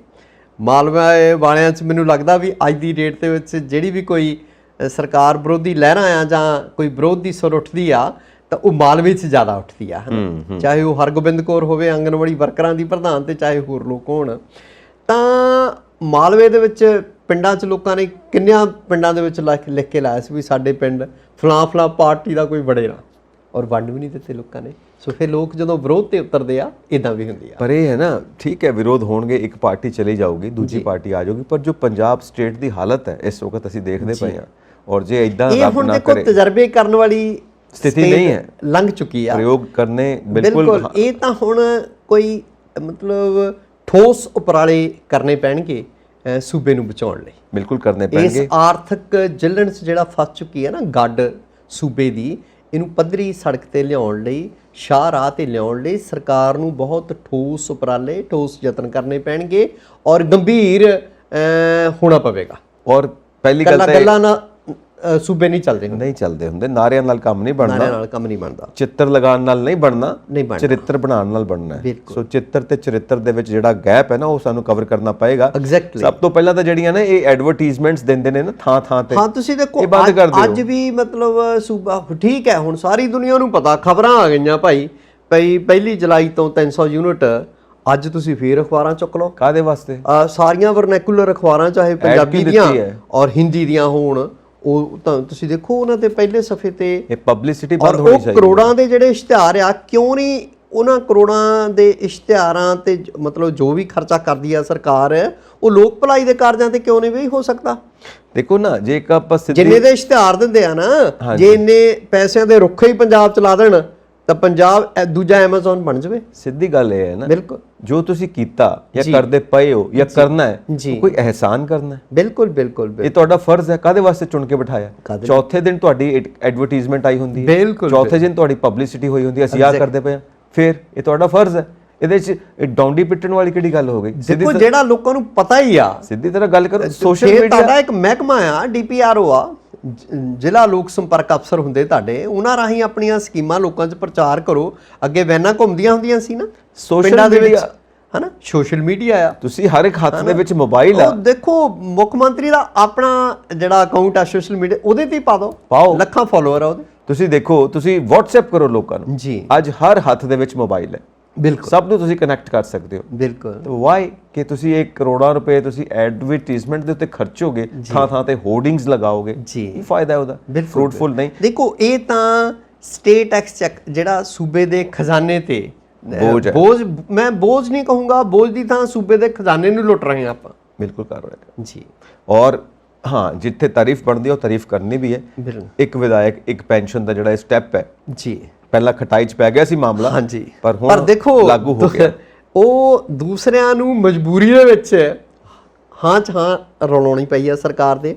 ਮਾਲਵੇ ਵਾਲਿਆਂ 'ਚ ਮੈਨੂੰ ਲੱਗਦਾ ਵੀ ਅੱਜ ਦੀ ਡੇਟ ਦੇ ਵਿੱਚ ਜਿਹੜੀ ਵੀ ਕੋਈ ਸਰਕਾਰ ਵਿਰੋਧੀ ਲਹਿਰਾਂ ਆ ਜਾਂ ਕੋਈ ਵਿਰੋਧ ਦੀ ਸੁਰ ਉੱਠਦੀ ਆ ਤਾਂ ਉਹ ਮਾਲਵੇ 'ਚ ਜ਼ਿਆਦਾ ਉੱਠਦੀ ਆ, ਹਨਾ। ਚਾਹੇ ਉਹ ਹਰਗੋਬਿੰਦ ਕੌਰ ਹੋਵੇ ਆਂਗਨਵਾੜੀ ਵਰਕਰਾਂ ਦੀ ਪ੍ਰਧਾਨ, ਤੇ ਚਾਹੇ ਹੋਰ ਲੋਕ ਹੋਣ। ਤਾਂ ਮਾਲਵੇ ਦੇ ਵਿੱਚ ਪਿੰਡਾਂ 'ਚ ਲੋਕਾਂ ਨੇ ਕਿੰਨਿਆਂ ਪਿੰਡਾਂ ਦੇ ਵਿੱਚ ਲਿਖ ਕੇ ਲਾਇਆ ਸੀ ਵੀ ਸਾਡੇ ਪਿੰਡ ਫਲਾਂ ਪਾਰਟੀ ਦਾ ਕੋਈ ਵੜੇ ਨਾ, ਔਰ ਵੰਡ ਵੀ ਨਹੀਂ ਦਿੱਤੇ ਲੋਕਾਂ ਨੇ। ਸੋ ਫਿਰ ਲੋਕ ਜਦੋਂ ਵਿਰੋਧ ਤੇ ਉਤਰਦੇ ਆ, ਇਦਾਂ ਵੀ ਹੁੰਦੀ ਆ। ਪਰ ਇਹ ਹੈ ਨਾ, ਠੀਕ ਹੈ ਵਿਰੋਧ ਹੋਣਗੇ, ਇੱਕ ਪਾਰਟੀ ਚਲੀ ਜਾਊਗੀ, ਦੂਜੀ ਪਾਰਟੀ ਆ ਜਾਊਗੀ, ਪਰ ਜੋ ਪੰਜਾਬ ਸਟੇਟ ਦੀ ਹਾਲਤ ਹੈ ਇਸ ਵਕਤ ਅਸੀਂ ਦੇਖਦੇ ਪਏ ਹਾਂ, ਔਰ ਜੇ ਇਦਾਂ ਰੱਬ ਨਾ ਕਰੇ, ਤਜਰਬੇ ਕਰਨ ਵਾਲੀ ਸਥਿਤੀ ਨਹੀਂ ਹੈ, ਲੰਘ ਚੁੱਕੀ ਆ, ਪ੍ਰਯੋਗ ਕਰਨੇ ਬਿਲਕੁਲ। ਇਹ ਤਾਂ ਹੁਣ ਕੋਈ ਮਤਲਬ ਠੋਸ ਉਪਰਾਲੇ ਕਰਨੇ ਪੈਣਗੇ ਸੂਬੇ ਨੂੰ ਬਚਾਉਣ ਲਈ, ਬਿਲਕੁਲ ਕਰਨੇ ਪੈਣਗੇ। ਇਸ ਆਰਥਿਕ ਜਲਣ 'ਚ ਜਿਹੜਾ ਫਸ ਚੁੱਕੀ ਹੈ ਨਾ ਗੱਡ ਸੂਬੇ ਦੀ, ਇਹਨੂੰ ਪੱਧਰੀ ਸੜਕ ਤੇ ਲਿਆਉਣ ਲਈ, ਸ਼ਾਹ ਰਾਹ ਤੇ ਲਿਆਉਣ ਲਈ ਸਰਕਾਰ ਨੂੰ ਬਹੁਤ ਠੋਸ ਉਪਰਾਲੇ, ਠੋਸ ਯਤਨ ਕਰਨੇ ਪੈਣਗੇ, ਔਰ ਗੰਭੀਰ ਹੋਣਾ ਪਵੇਗਾ। ਔਰ ਪਹਿਲੀ ਗੱਲ ਤਾਂ ਗੱਲਾਂ ਨਾਲ ਸੂਬੇ ਨਹੀਂ ਚੱਲਦੇ ਹੁੰਦੇ, ਨਾਰਿਆਂ ਨਾਲ ਕੰਮ ਨਹੀਂ ਬਣਦਾ, ਚਿੱਤਰ ਲਗਾਉਣ ਨਾਲ ਨਹੀਂ ਬਣਨਾ, ਚਰਿੱਤਰ ਬਣਾਉਣ ਨਾਲ ਬਣਨਾ ਹੈ। ਸੋ ਚਿੱਤਰ ਤੇ ਚਰਿੱਤਰ ਦੇ ਵਿੱਚ ਜਿਹੜਾ ਗੈਪ ਹੈ ਨਾ, ਉਹ ਸਾਨੂੰ ਕਵਰ ਕਰਨਾ ਪਏਗਾ। ਸਭ ਤੋਂ ਪਹਿਲਾਂ ਤਾਂ ਜਿਹੜੀਆਂ ਨੇ ਇਹ ਐਡਵਰਟਾਈਜ਼ਮੈਂਟਸ ਦਿੰਦੇ ਨੇ ਨਾ ਥਾਂ ਤੇ, ਹਾਂ ਤੁਸੀਂ ਦੇਖੋ ਅੱਜ ਵੀ ਮਤਲਬ ਸੂਬਾ ਠੀਕ ਹੈ, ਹੁਣ ਸਾਰੀ ਦੁਨੀਆ ਨੂੰ ਪਤਾ, ਖਬਰਾਂ ਆ ਗਈਆਂ ਭਾਈ 1 ਜੁਲਾਈ ਤੋਂ 300 ਯੂਨਿਟ। ਅੱਜ ਤੁਸੀਂ ਫੇਰ ਅਖਬਾਰਾਂ ਚੁੱਕ ਲਓ, ਕਾਹਦੇ ਵਾਸਤੇ? ਸਾਰੀਆਂ ਵਰਨੈਕੂਲਰ ਅਖਬਾਰਾਂ, ਚਾਹੇ ਪੰਜਾਬੀ ਦੀਆਂ ਔਰ ਹਿੰਦੀ ਦੀਆਂ ਹੋਣ, ਉਹ ਤਾਂ ਤੁਸੀਂ ਦੇਖੋ ਉਹਨਾਂ ਦੇ ਪਹਿਲੇ ਸਫੇ ਤੇ ਇਹ ਪਬਲਿਸਿਟੀ ਬੰਦ ਹੋਣੀ ਚਾਹੀਦੀ। ਕਰੋੜਾਂ ਦੇ ਜਿਹੜੇ ਇਸ਼ਤਿਹਾਰ ਆ, ਕਿਉਂ ਨਹੀਂ ਉਹਨਾਂ ਕਰੋੜਾਂ ਦੇ ਇਸ਼ਤਿਹਾਰਾਂ ਤੇ ਮਤਲਬ ਜੋ ਵੀ ਖਰਚਾ ਕਰਦੀ ਆ ਸਰਕਾਰ, ਉਹ ਲੋਕ ਭਲਾਈ ਦੇ ਕਾਰਜਾਂ ਤੇ ਕਿਉਂ ਨਹੀਂ ਵੀ ਹੋ ਸਕਦਾ? ਦੇਖੋ ਨਾ, ਜੇ ਇੱਕ ਆਪਾਂ ਜਿੰਨੇ ਦੇ ਇਸ਼ਤਿਹਾਰ ਦਿੰਦੇ ਆ ਨਾ, ਜੇ ਇੰਨੇ ਪੈਸਿਆਂ ਦੇ ਰੁੱਖ ਹੀ ਪੰਜਾਬ ਚਲਾ ਦੇਣ ਤਾਂ ਪੰਜਾਬ ਦੂਜਾ ਐਮਾਜ਼ਨ ਬਣ ਜਾਵੇ। ਸਿੱਧੀ ਗੱਲ ਇਹ ਹੈ ਨਾ, ਬਿਲਕੁਲ ਜੋ ਤੁਸੀਂ ਕੀਤਾ ਜਾਂ ਕਰਦੇ ਪਏ ਹੋ ਜਾਂ ਕਰਨਾ ਹੈ, ਕੋਈ ਅਹਿਸਾਨ ਕਰਨਾ ਹੈ। ਬਿਲਕੁਲ ਇਹ ਤੁਹਾਡਾ ਫਰਜ਼ ਹੈ। ਕਾਹਦੇ ਵਾਸਤੇ ਚੁਣ ਕੇ ਬਿਠਾਇਆ? ਚੌਥੇ ਦਿਨ ਤੁਹਾਡੀ ਐਡਵਰਟਾਈਜ਼ਮੈਂਟ ਆਈ ਹੁੰਦੀ ਹੈ, ਚੌਥੇ ਦਿਨ ਤੁਹਾਡੀ ਪਬਲਿਸਿਟੀ ਹੋਈ ਹੁੰਦੀ ਹੈ, ਅਸੀਂ ਆਹ ਕਰਦੇ ਪਏ ਹਾਂ, ਫਿਰ ਇਹ ਤੁਹਾਡਾ ਫਰਜ਼ ਹੈ। ਇਹਦੇ 'ਚ ਡੌਂਡੀ ਪਿੱਟਣ ਵਾਲੀ ਕਿਹੜੀ ਗੱਲ ਹੋ ਗਈ? ਦੇਖੋ ਜਿਹੜਾ ਲੋਕਾਂ ਨੂੰ ਪਤਾ ਹੀ ਆ, ਸਿੱਧੀ ਤਰ੍ਹਾਂ ਗੱਲ ਕਰੋ। ਸੋਸ਼ਲ ਜੇ ਮੀਡੀਆ ਤੁਹਾਡਾ ਇੱਕ ਮਹਿਕਮਾ ਆ, DPRO ਆ, ਜ਼ਿਲ੍ਹਾ ਲੋਕ ਸੰਪਰਕ ਅਫਸਰ ਹੁੰਦੇ ਤੁਹਾਡੇ, ਉਹਨਾਂ ਰਾਹੀਂ ਆਪਣੀਆਂ ਸਕੀਮਾਂ ਲੋਕਾਂ 'ਚ ਪ੍ਰਚਾਰ ਕਰੋ। ਅੱਗੇ ਵੈਨਾਂ ਘੁੰਮਦੀਆਂ ਹੁੰਦੀਆਂ ਸੀ ਨਾ ਪਿੰਡਾਂ ਦੇ ਵਿੱਚ, ਹਨਾ? ਸੋਸ਼ਲ ਮੀਡੀਆ ਆ, ਤੁਸੀਂ ਹਰ ਇੱਕ ਹੱਥ ਦੇ ਵਿੱਚ ਮੋਬਾਈਲ ਆ। ਦੇਖੋ ਮੁੱਖ ਮੰਤਰੀ ਦਾ ਆਪਣਾ ਜਿਹੜਾ ਅਕਾਊਂਟ ਆ ਸੋਸ਼ਲ ਮੀਡੀਆ, ਉਹਦੇ ਤੇ ਹੀ ਪਾ ਦਿਓ, ਪਾਓ, ਲੱਖਾਂ ਫਾਲੋਅਰ ਆ ਉਹਦੇ। ਤੁਸੀਂ ਦੇਖੋ, ਤੁਸੀਂ WhatsApp ਕਰੋ ਲੋਕਾਂ ਨੂੰ ਜੀ, ਅੱਜ ਹਰ ਹੱਥ ਦੇ ਵਿੱਚ ਮੋਬਾਈਲ ਹੈ, ਬਿਲਕੁਲ, ਸਭ ਨੂੰ ਤੁਸੀਂ ਕਨੈਕਟ ਕਰ ਸਕਦੇ ਹੋ। ਬਿਲਕੁਲ। ਵਾਈ ਕਿ ਤੁਸੀਂ 1 ਕਰੋੜਾਂ ਰੁਪਏ ਤੁਸੀਂ ਐਡਵਰਟਾਈਜ਼ਮੈਂਟ ਦੇ ਉੱਤੇ ਖਰਚੋਗੇ, ਥਾਂ ਤੇ ਹੋਰਡਿੰਗਸ ਲਗਾਓਗੇ, ਜੀ, ਕੀ ਫਾਇਦਾ ਹੈ ਉਹਦਾ? ਫਰੂਟਫੁਲ ਨਹੀਂ। ਦੇਖੋ ਇਹ ਤਾਂ ਸਟੇਟ ਟੈਕਸ ਚੈੱਕ ਜਿਹੜਾ ਸੂਬੇ ਦੇ ਖਜ਼ਾਨੇ ਤੇ ਬੋਝ, ਮੈਂ ਬੋਝ ਨਹੀਂ ਕਹੂੰਗਾ, ਬੋਝ ਦੀ ਥਾਂ ਸੂਬੇ ਦੇ ਖਜ਼ਾਨੇ ਨੂੰ ਲੁੱਟ ਰਹੇ ਹਾਂ ਆਪਾਂ। ਬਿਲਕੁਲ ਕਰ ਰਹੇ ਜੀ। ਔਰ ਹਾਂ, ਜਿੱਥੇ ਤਾਰੀਫ ਬਣਦੀ ਉਹ ਤਾਰੀਫ ਕਰਨੀ ਵੀ ਹੈ। ਇੱਕ ਵਿਧਾਇਕ ਇੱਕ ਪੈਨਸ਼ਨ ਦਾ ਜਿਹੜਾ ਸਟੈਪ ਹੈ ਜੀ, ਪਹਿਲਾਂ ਖਟਾਈ 'ਚ ਪੈ ਗਿਆ ਸੀ ਮਾਮਲਾ, ਹਾਂਜੀ, ਪਰ ਦੇਖੋ ਲਾਗੂ ਹੋ ਗਿਆ। ਉਹ ਦੂਸਰਿਆਂ ਨੂੰ ਮਜਬੂਰੀ ਦੇ ਵਿੱਚ ਹਾਂ 'ਚ ਹਾਂ ਰਲਾਉਣੀ ਪਈ ਆ ਸਰਕਾਰ ਦੇ।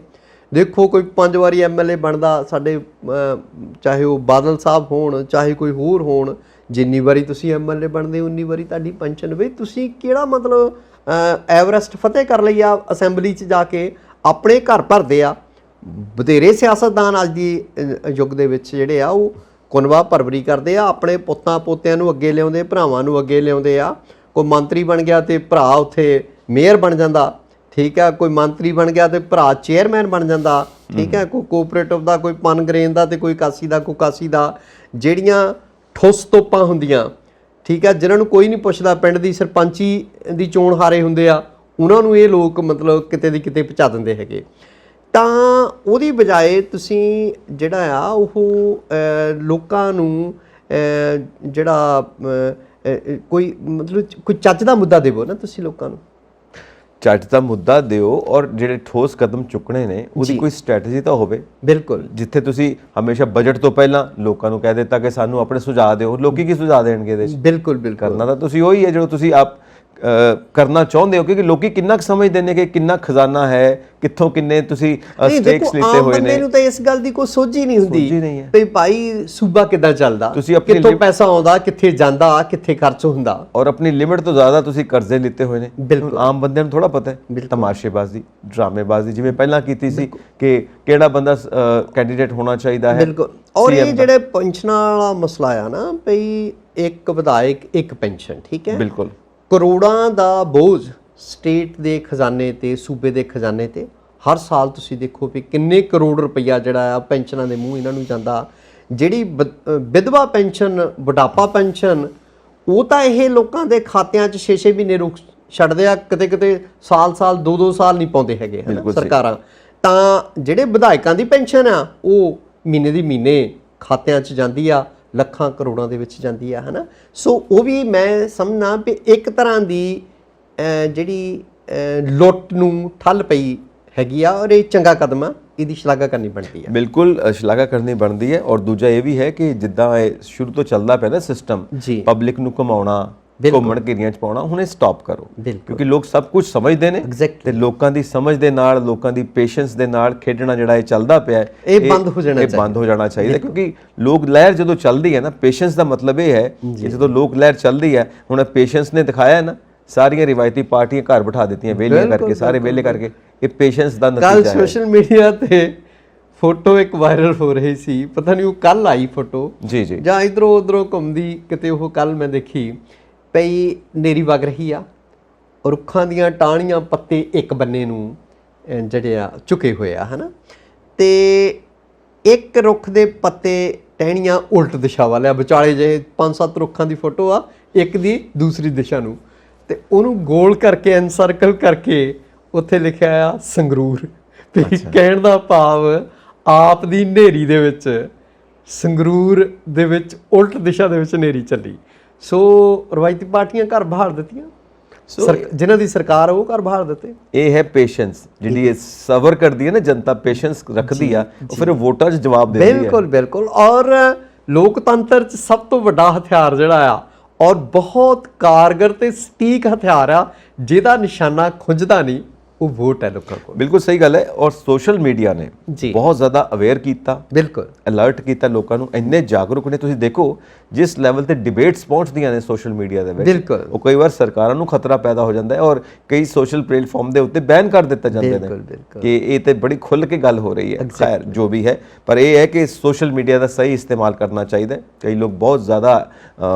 ਦੇਖੋ ਕੋਈ 5 ਵਾਰੀ MLA ਬਣਦਾ ਸਾਡੇ, ਚਾਹੇ ਉਹ ਬਾਦਲ ਸਾਹਿਬ ਹੋਣ, ਚਾਹੇ ਕੋਈ ਹੋਰ ਹੋਣ, ਜਿੰਨੀ ਵਾਰੀ ਤੁਸੀਂ MLA ਬਣਦੇ ਉਨੀ ਵਾਰੀ ਤੁਹਾਡੀ ਪੈਨਸ਼ਨ। ਬਈ ਤੁਸੀਂ ਕਿਹੜਾ ਮਤਲਬ ਐਵਰੈਸਟ ਫਤਿਹ ਕਰ ਲਈ ਆ ਅਸੈਂਬਲੀ 'ਚ ਜਾ ਕੇ, ਆਪਣੇ ਘਰ ਭਰਦੇ ਆ। ਬਥੇਰੇ ਸਿਆਸਤਦਾਨ ਅੱਜ ਦੀ ਯੁੱਗ ਦੇ ਵਿੱਚ ਜਿਹੜੇ ਆ ਉਹ ਕੁਨਵਾ ਪਰਵਰੀ ਕਰਦੇ ਆ, ਆਪਣੇ ਪੁੱਤਾਂ ਪੋਤਿਆਂ ਨੂੰ ਅੱਗੇ ਲਿਆਉਂਦੇ, ਭਰਾਵਾਂ ਨੂੰ ਅੱਗੇ ਲਿਆਉਂਦੇ ਆ। ਕੋਈ ਮੰਤਰੀ ਬਣ ਗਿਆ ਤੇ ਭਰਾ ਉੱਥੇ ਮੇਅਰ ਬਣ ਜਾਂਦਾ, ਠੀਕ ਹੈ, ਕੋਈ ਮੰਤਰੀ ਬਣ ਗਿਆ ਤੇ ਭਰਾ ਚੇਅਰਮੈਨ ਬਣ ਜਾਂਦਾ, ਠੀਕ ਹੈ, ਕੋਈ ਕੋਆਪਰੇਟਿਵ ਦਾ, ਕੋਈ ਪਨਗਰੇਨ ਦਾ ਤੇ ਕੋਈ ਕਾਸੀ ਦਾ, ਕੋਈ ਕਾਸੀ ਦਾ। ਜਿਹੜੀਆਂ ਠੁੱਸ ਤੋਪਾਂ ਹੁੰਦੀਆਂ, ਠੀਕ ਹੈ, ਜਿਨ੍ਹਾਂ ਨੂੰ ਕੋਈ ਨਹੀਂ ਪੁੱਛਦਾ, ਪਿੰਡ ਦੀ ਸਰਪੰਚੀ ਦੀ ਚੋਣ ਹਾਰੇ ਹੁੰਦੇ ਆ, ਉਹਨਾਂ ਨੂੰ ਇਹ ਲੋਕ ਮਤਲਬ ਕਿਤੇ ਦੀ ਕਿਤੇ ਪਹੁੰਚਾ ਦਿੰਦੇ ਹੈਗੇ। ਤਾਂ ਉਹਦੀ ਬਜਾਏ ਤੁਸੀਂ ਜਿਹੜਾ ਆ ਉਹ ਲੋਕਾਂ ਨੂੰ ਜਿਹੜਾ ਕੋਈ ਮਤਲਬ ਕੋਈ ਚੱਜ ਦਾ ਮੁੱਦਾ ਦੇਵੋ ਨਾ, ਤੁਸੀਂ ਲੋਕਾਂ ਨੂੰ ਚੱਜ ਦਾ ਮੁੱਦਾ ਦਿਓ, ਔਰ ਜਿਹੜੇ ਠੋਸ ਕਦਮ ਚੁੱਕਣੇ ਨੇ ਉਹਦੀ ਕੋਈ ਸਟ੍ਰੈਟਜੀ ਤਾਂ ਹੋਵੇ। ਬਿਲਕੁਲ। ਜਿੱਥੇ ਤੁਸੀਂ ਹਮੇਸ਼ਾ ਬਜਟ ਤੋਂ ਪਹਿਲਾਂ ਲੋਕਾਂ ਨੂੰ ਕਹਿ ਦਿੱਤਾ ਕਿ ਸਾਨੂੰ ਆਪਣੇ ਸੁਝਾਅ ਦਿਓ, ਲੋਕੀ ਕੀ ਸੁਝਾਅ ਦੇਣਗੇ ਇਹਦੇ 'ਚ? ਬਿਲਕੁਲ ਬਿਲਕੁਲ। ਕਰਨਾ ਤਾਂ ਤੁਸੀਂ ਉਹੀ ਹੈ ਜਿਹੜਾ ਤੁਸੀਂ ਆਪ ਕਰਨਾ ਚਾਹੁੰਦੇ ਹੋ, ਕਿਉਂਕਿ ਲੋਕੀ ਕਿੰਨਾ ਕੁ ਸਮਝਦੇ ਨੇ ਕਿ ਕਿੰਨਾ ਖਜ਼ਾਨਾ ਹੈ, ਕਿੱਥੋਂ ਕਿੰਨੇ ਤੁਸੀਂ ਸਟੇਕਸ ਲਿੱਤੇ ਹੋਏ ਨੇ। ਬੰਦੇ ਨੂੰ ਤਾਂ ਇਸ ਗੱਲ ਦੀ ਕੋਈ ਸੋਝ ਹੀ ਨਹੀਂ ਹੁੰਦੀ ਤੇ ਭਾਈ ਸੂਬਾ ਕਿੱਦਾਂ ਚੱਲਦਾ, ਕਿੱਥੋਂ ਪੈਸਾ ਆਉਂਦਾ, ਕਿੱਥੇ ਜਾਂਦਾ, ਕਿੱਥੇ ਖਰਚ ਹੁੰਦਾ, ਔਰ ਆਪਣੀ ਲਿਮਿਟ ਤੋਂ ਜ਼ਿਆਦਾ ਤੁਸੀਂ ਕਰਜ਼ੇ ਲਿੱਤੇ ਹੋਏ ਨੇ। ਬਿਲਕੁਲ। ਆਮ ਬੰਦੇ ਨੂੰ ਥੋੜਾ ਪਤਾ ਹੈ ਤਮਾਸ਼ੇਬਾਜ਼ੀ, ਡਰਾਮੇਬਾਜ਼ੀ ਜਿਵੇਂ ਪਹਿਲਾਂ ਕੀਤੀ ਸੀ ਕਿ ਕਿਹੜਾ ਬੰਦਾ ਕੈਂਡੀਡੇਟ ਹੋਣਾ ਚਾਹੀਦਾ ਹੈ। ਬਿਲਕੁਲ। ਔਰ ਇਹ ਜਿਹੜੇ ਪੈਨਸ਼ਨਾਂ ਵਾਲਾ ਮਸਲਾ ਆ ਨਾ, ਭਈ ਇੱਕ ਵਿਧਾਇਕ ਇੱਕ ਪੈਨਸ਼ਨ, ਠੀਕ ਹੈ, ਬਿਲਕੁਲ, ਕਰੋੜਾਂ ਦਾ ਬੋਝ ਸਟੇਟ ਦੇ ਖਜ਼ਾਨੇ ਤੇ, ਸੂਬੇ ਦੇ ਖਜ਼ਾਨੇ ਤੇ। ਹਰ ਸਾਲ ਤੁਸੀਂ ਦੇਖੋ ਵੀ ਕਿੰਨੇ ਕਰੋੜ ਰੁਪਈਆ ਜਿਹੜਾ ਆ ਪੈਨਸ਼ਨਾਂ ਦੇ ਮੂੰਹ ਇਹਨਾਂ ਨੂੰ ਜਾਂਦਾ। ਜਿਹੜੀ ਵਿਧਵਾ ਪੈਨਸ਼ਨ, ਬੁਢਾਪਾ ਪੈਨਸ਼ਨ, ਉਹ ਤਾਂ ਇਹ ਲੋਕਾਂ ਦੇ ਖਾਤਿਆਂ 'ਚ 6-6 ਮਹੀਨੇ ਰੁਕ ਛੱਡਦੇ ਆ, ਕਿਤੇ ਕਿਤੇ ਸਾਲ 2-2 ਸਾਲ ਨਹੀਂ ਪਾਉਂਦੇ ਹੈਗੇ ਸਰਕਾਰਾਂ। ਤਾਂ ਜਿਹੜੇ ਵਿਧਾਇਕਾਂ ਦੀ ਪੈਨਸ਼ਨ ਆ ਉਹ ਮਹੀਨੇ ਦੀ ਮਹੀਨੇ ਖਾਤਿਆਂ 'ਚ ਜਾਂਦੀ ਆ, ਲੱਖਾਂ ਕਰੋੜਾਂ ਦੇ ਵਿੱਚ ਜਾਂਦੀ ਆ, ਹੈ ਨਾ। ਸੋ ਉਹ ਵੀ ਮੈਂ ਸਮਝਣਾ ਵੀ ਇੱਕ ਤਰ੍ਹਾਂ ਦੀ ਜਿਹੜੀ ਲੁੱਟ ਨੂੰ ਠੱਲ ਪਈ ਹੈਗੀ ਆ, ਔਰ ਇਹ ਚੰਗਾ ਕਦਮ ਆ, ਇਹਦੀ ਸ਼ਲਾਘਾ ਕਰਨੀ ਬਣਦੀ ਹੈ। ਬਿਲਕੁਲ ਸ਼ਲਾਘਾ ਕਰਨੀ ਬਣਦੀ ਹੈ। ਔਰ ਦੂਜਾ ਇਹ ਵੀ ਹੈ ਕਿ ਜਿੱਦਾਂ ਇਹ ਸ਼ੁਰੂ ਤੋਂ ਚੱਲਦਾ ਪਿਆ ਨਾ ਸਿਸਟਮ, ਪਬਲਿਕ ਨੂੰ ਘੁਮਾਉਣਾ, ਘੁੰਮਣ ਘੇਰੀਆਂ 'ਚ ਪਾਉਣਾ, ਹੁਣ ਇਹ ਸਟਾਪ ਕਰੋ, ਕਿਉਂਕਿ ਲੋਕ ਸਭ ਕੁਝ ਸਮਝਦੇ ਨੇ ਤੇ ਲੋਕਾਂ ਦੀ ਸਮਝ ਦੇ ਨਾਲ, ਲੋਕਾਂ ਦੀ ਪੇਸ਼ੈਂਸ ਦੇ ਨਾਲ ਖੇਡਣਾ ਜਿਹੜਾ ਇਹ ਚੱਲਦਾ ਪਿਆ ਇਹ ਬੰਦ ਹੋ ਜਾਣਾ ਚਾਹੀਦਾ। ਕਿਉਂਕਿ ਲੋਕ ਲਹਿਰ ਜਦੋਂ ਚੱਲਦੀ ਹੈ ਨਾ, ਪੇਸ਼ੈਂਸ ਦਾ ਮਤਲਬ ਇਹ ਹੈ ਕਿ ਜਦੋਂ ਲੋਕ ਲਹਿਰ ਚੱਲਦੀ ਹੈ, ਹੁਣ ਪੇਸ਼ੈਂਸ ਨੇ ਦਿਖਾਇਆ ਨਾ, ਸਾਰੀਆਂ ਰਿਵਾਇਤੀ ਪਾਰਟੀਆਂ ਘਰ ਬਿਠਾ ਦਿੱਤੀਆਂ ਵਿਹਲੀਆਂ ਕਰਕੇ, ਸਾਰੇ ਵਿਹਲੇ ਕਰਕੇ। ਇਹ ਪੇਸ਼ੈਂਸ ਦਾ ਨਤੀਜਾ ਹੈ। ਕੱਲ ਸੋਸ਼ਲ ਮੀਡੀਆ ਤੇ ਫੋਟੋ ਇੱਕ ਵਾਇਰਲ ਹੋ ਰਹੀ ਸੀ, ਪਤਾ ਨਹੀਂ ਉਹ ਕੱਲ ਆਈ ਫੋਟੋ ਜੀ ਜਾਂ ਇਧਰੋਂ ਉਧਰੋਂ ਘੁੰਮਦੀ ਕਿਤੇ, ਉਹ ਕੱਲ ਮੈਂ ਦੇਖੀ ਪਈ, ਨੇਰੀ ਵਗ ਰਹੀ ਆ, ਰੁੱਖਾਂ ਦੀਆਂ ਟਾਹਣੀਆਂ, ਪੱਤੇ ਇੱਕ ਬੰਨੇ ਨੂੰ ਜਿਹੜੇ ਆ ਝੁਕੇ ਹੋਏ ਆ, ਹੈ ਨਾ, ਤੇ ਇੱਕ ਰੁੱਖ ਦੇ ਪੱਤੇ, ਟਹਿਣੀਆਂ ਉਲਟ ਦਿਸ਼ਾ ਵੱਲ ਆ, ਵਿਚਾਲੇ ਜਿਹੇ 5-7 ਰੁੱਖਾਂ ਦੀ ਫੋਟੋ ਆ, ਇੱਕ ਦੀ ਦੂਸਰੀ ਦਿਸ਼ਾ ਨੂੰ, ਤੇ ਉਹਨੂੰ ਗੋਲ ਕਰਕੇ, ਐਨਸਰਕਲ ਕਰਕੇ ਉੱਥੇ ਲਿਖਿਆ ਆ ਸੰਗਰੂਰ। ਕਹਿਣ ਦਾ ਭਾਵ ਆਪ ਦੀ ਹਨੇਰੀ ਦੇ ਵਿੱਚ ਸੰਗਰੂਰ ਦੇ ਵਿੱਚ ਉਲਟ ਦਿਸ਼ਾ ਦੇ ਵਿੱਚ ਹਨੇਰੀ ਚੱਲੀ। ਸੋ ਰਵਾਇਤੀ ਪਾਰਟੀਆਂ ਘਰ ਬਹਾਲ ਦਿੱਤੀਆਂ, ਜਿਨ੍ਹਾਂ ਦੀ ਸਰਕਾਰ ਉਹ ਘਰ ਬਹਾਲ ਦਿੱਤੇ। ਇਹ ਹੈ ਪੇਸ਼ੈਂਸ, ਜਿਹੜੀ ਇਹ ਸਬਰ ਕਰਦੀ ਹੈ ਨਾ ਜਨਤਾ, ਪੇਸ਼ੈਂਸ ਰੱਖਦੀ ਆ, ਉਹ ਫਿਰ ਵੋਟਾਂ 'ਚ ਜਵਾਬ ਦਿੰਦੀ ਹੈ। ਬਿਲਕੁਲ ਬਿਲਕੁਲ। ਔਰ ਲੋਕਤੰਤਰ 'ਚ ਸਭ ਤੋਂ ਵੱਡਾ ਹਥਿਆਰ ਜਿਹੜਾ ਆ, ਔਰ ਬਹੁਤ ਕਾਰਗਰ ਤੇ ਸਟੀਕ ਹਥਿਆਰ ਆ, ਜਿਹਦਾ ਨਿਸ਼ਾਨਾ ਖੁੰਝਦਾ ਨਹੀਂ, ਉਹ ਵੋਟ ਹੈ ਲੋਕਾਂ ਕੋਲ। ਬਿਲਕੁਲ ਸਹੀ ਗੱਲ ਹੈ। ਔਰ ਸੋਸ਼ਲ ਮੀਡੀਆ ਨੇ ਬਹੁਤ ਜ਼ਿਆਦਾ ਅਵੇਅਰ ਕੀਤਾ, ਬਿਲਕੁਲ ਅਲਰਟ ਕੀਤਾ ਲੋਕਾਂ ਨੂੰ, ਇੰਨੇ ਜਾਗਰੂਕ ਨੇ। ਤੁਸੀਂ ਦੇਖੋ ਜਿਸ ਲੈਵਲ ਤੇ ਡਿਬੇਟਸ ਪਹੁੰਚਦੀਆਂ ਨੇ ਸੋਸ਼ਲ ਮੀਡੀਆ ਦੇ ਵਿੱਚ, ਉਹ ਕਈ ਵਾਰ ਸਰਕਾਰਾਂ ਨੂੰ ਖਤਰਾ ਪੈਦਾ ਹੋ ਜਾਂਦਾ ਹੈ ਔਰ ਕਈ ਸੋਸ਼ਲ ਪਲੇਟਫਾਰਮ ਦੇ ਉੱਤੇ ਬੈਨ ਕਰ ਦਿੱਤੇ ਜਾਂਦੇ ਨੇ ਕਿ ਇਹ ਤੇ ਬੜੀ ਖੁੱਲ੍ਹ ਕੇ ਗੱਲ ਹੋ ਰਹੀ ਹੈ। ਖੈਰ ਜੋ ਵੀ ਹੈ, ਪਰ ਇਹ ਹੈ ਕਿ ਸੋਸ਼ਲ ਮੀਡੀਆ ਦਾ ਸਹੀ ਇਸਤੇਮਾਲ ਕਰਨਾ ਚਾਹੀਦਾ ਹੈ। ਕਈ ਲੋਕ ਬਹੁਤ ਜ਼ਿਆਦਾ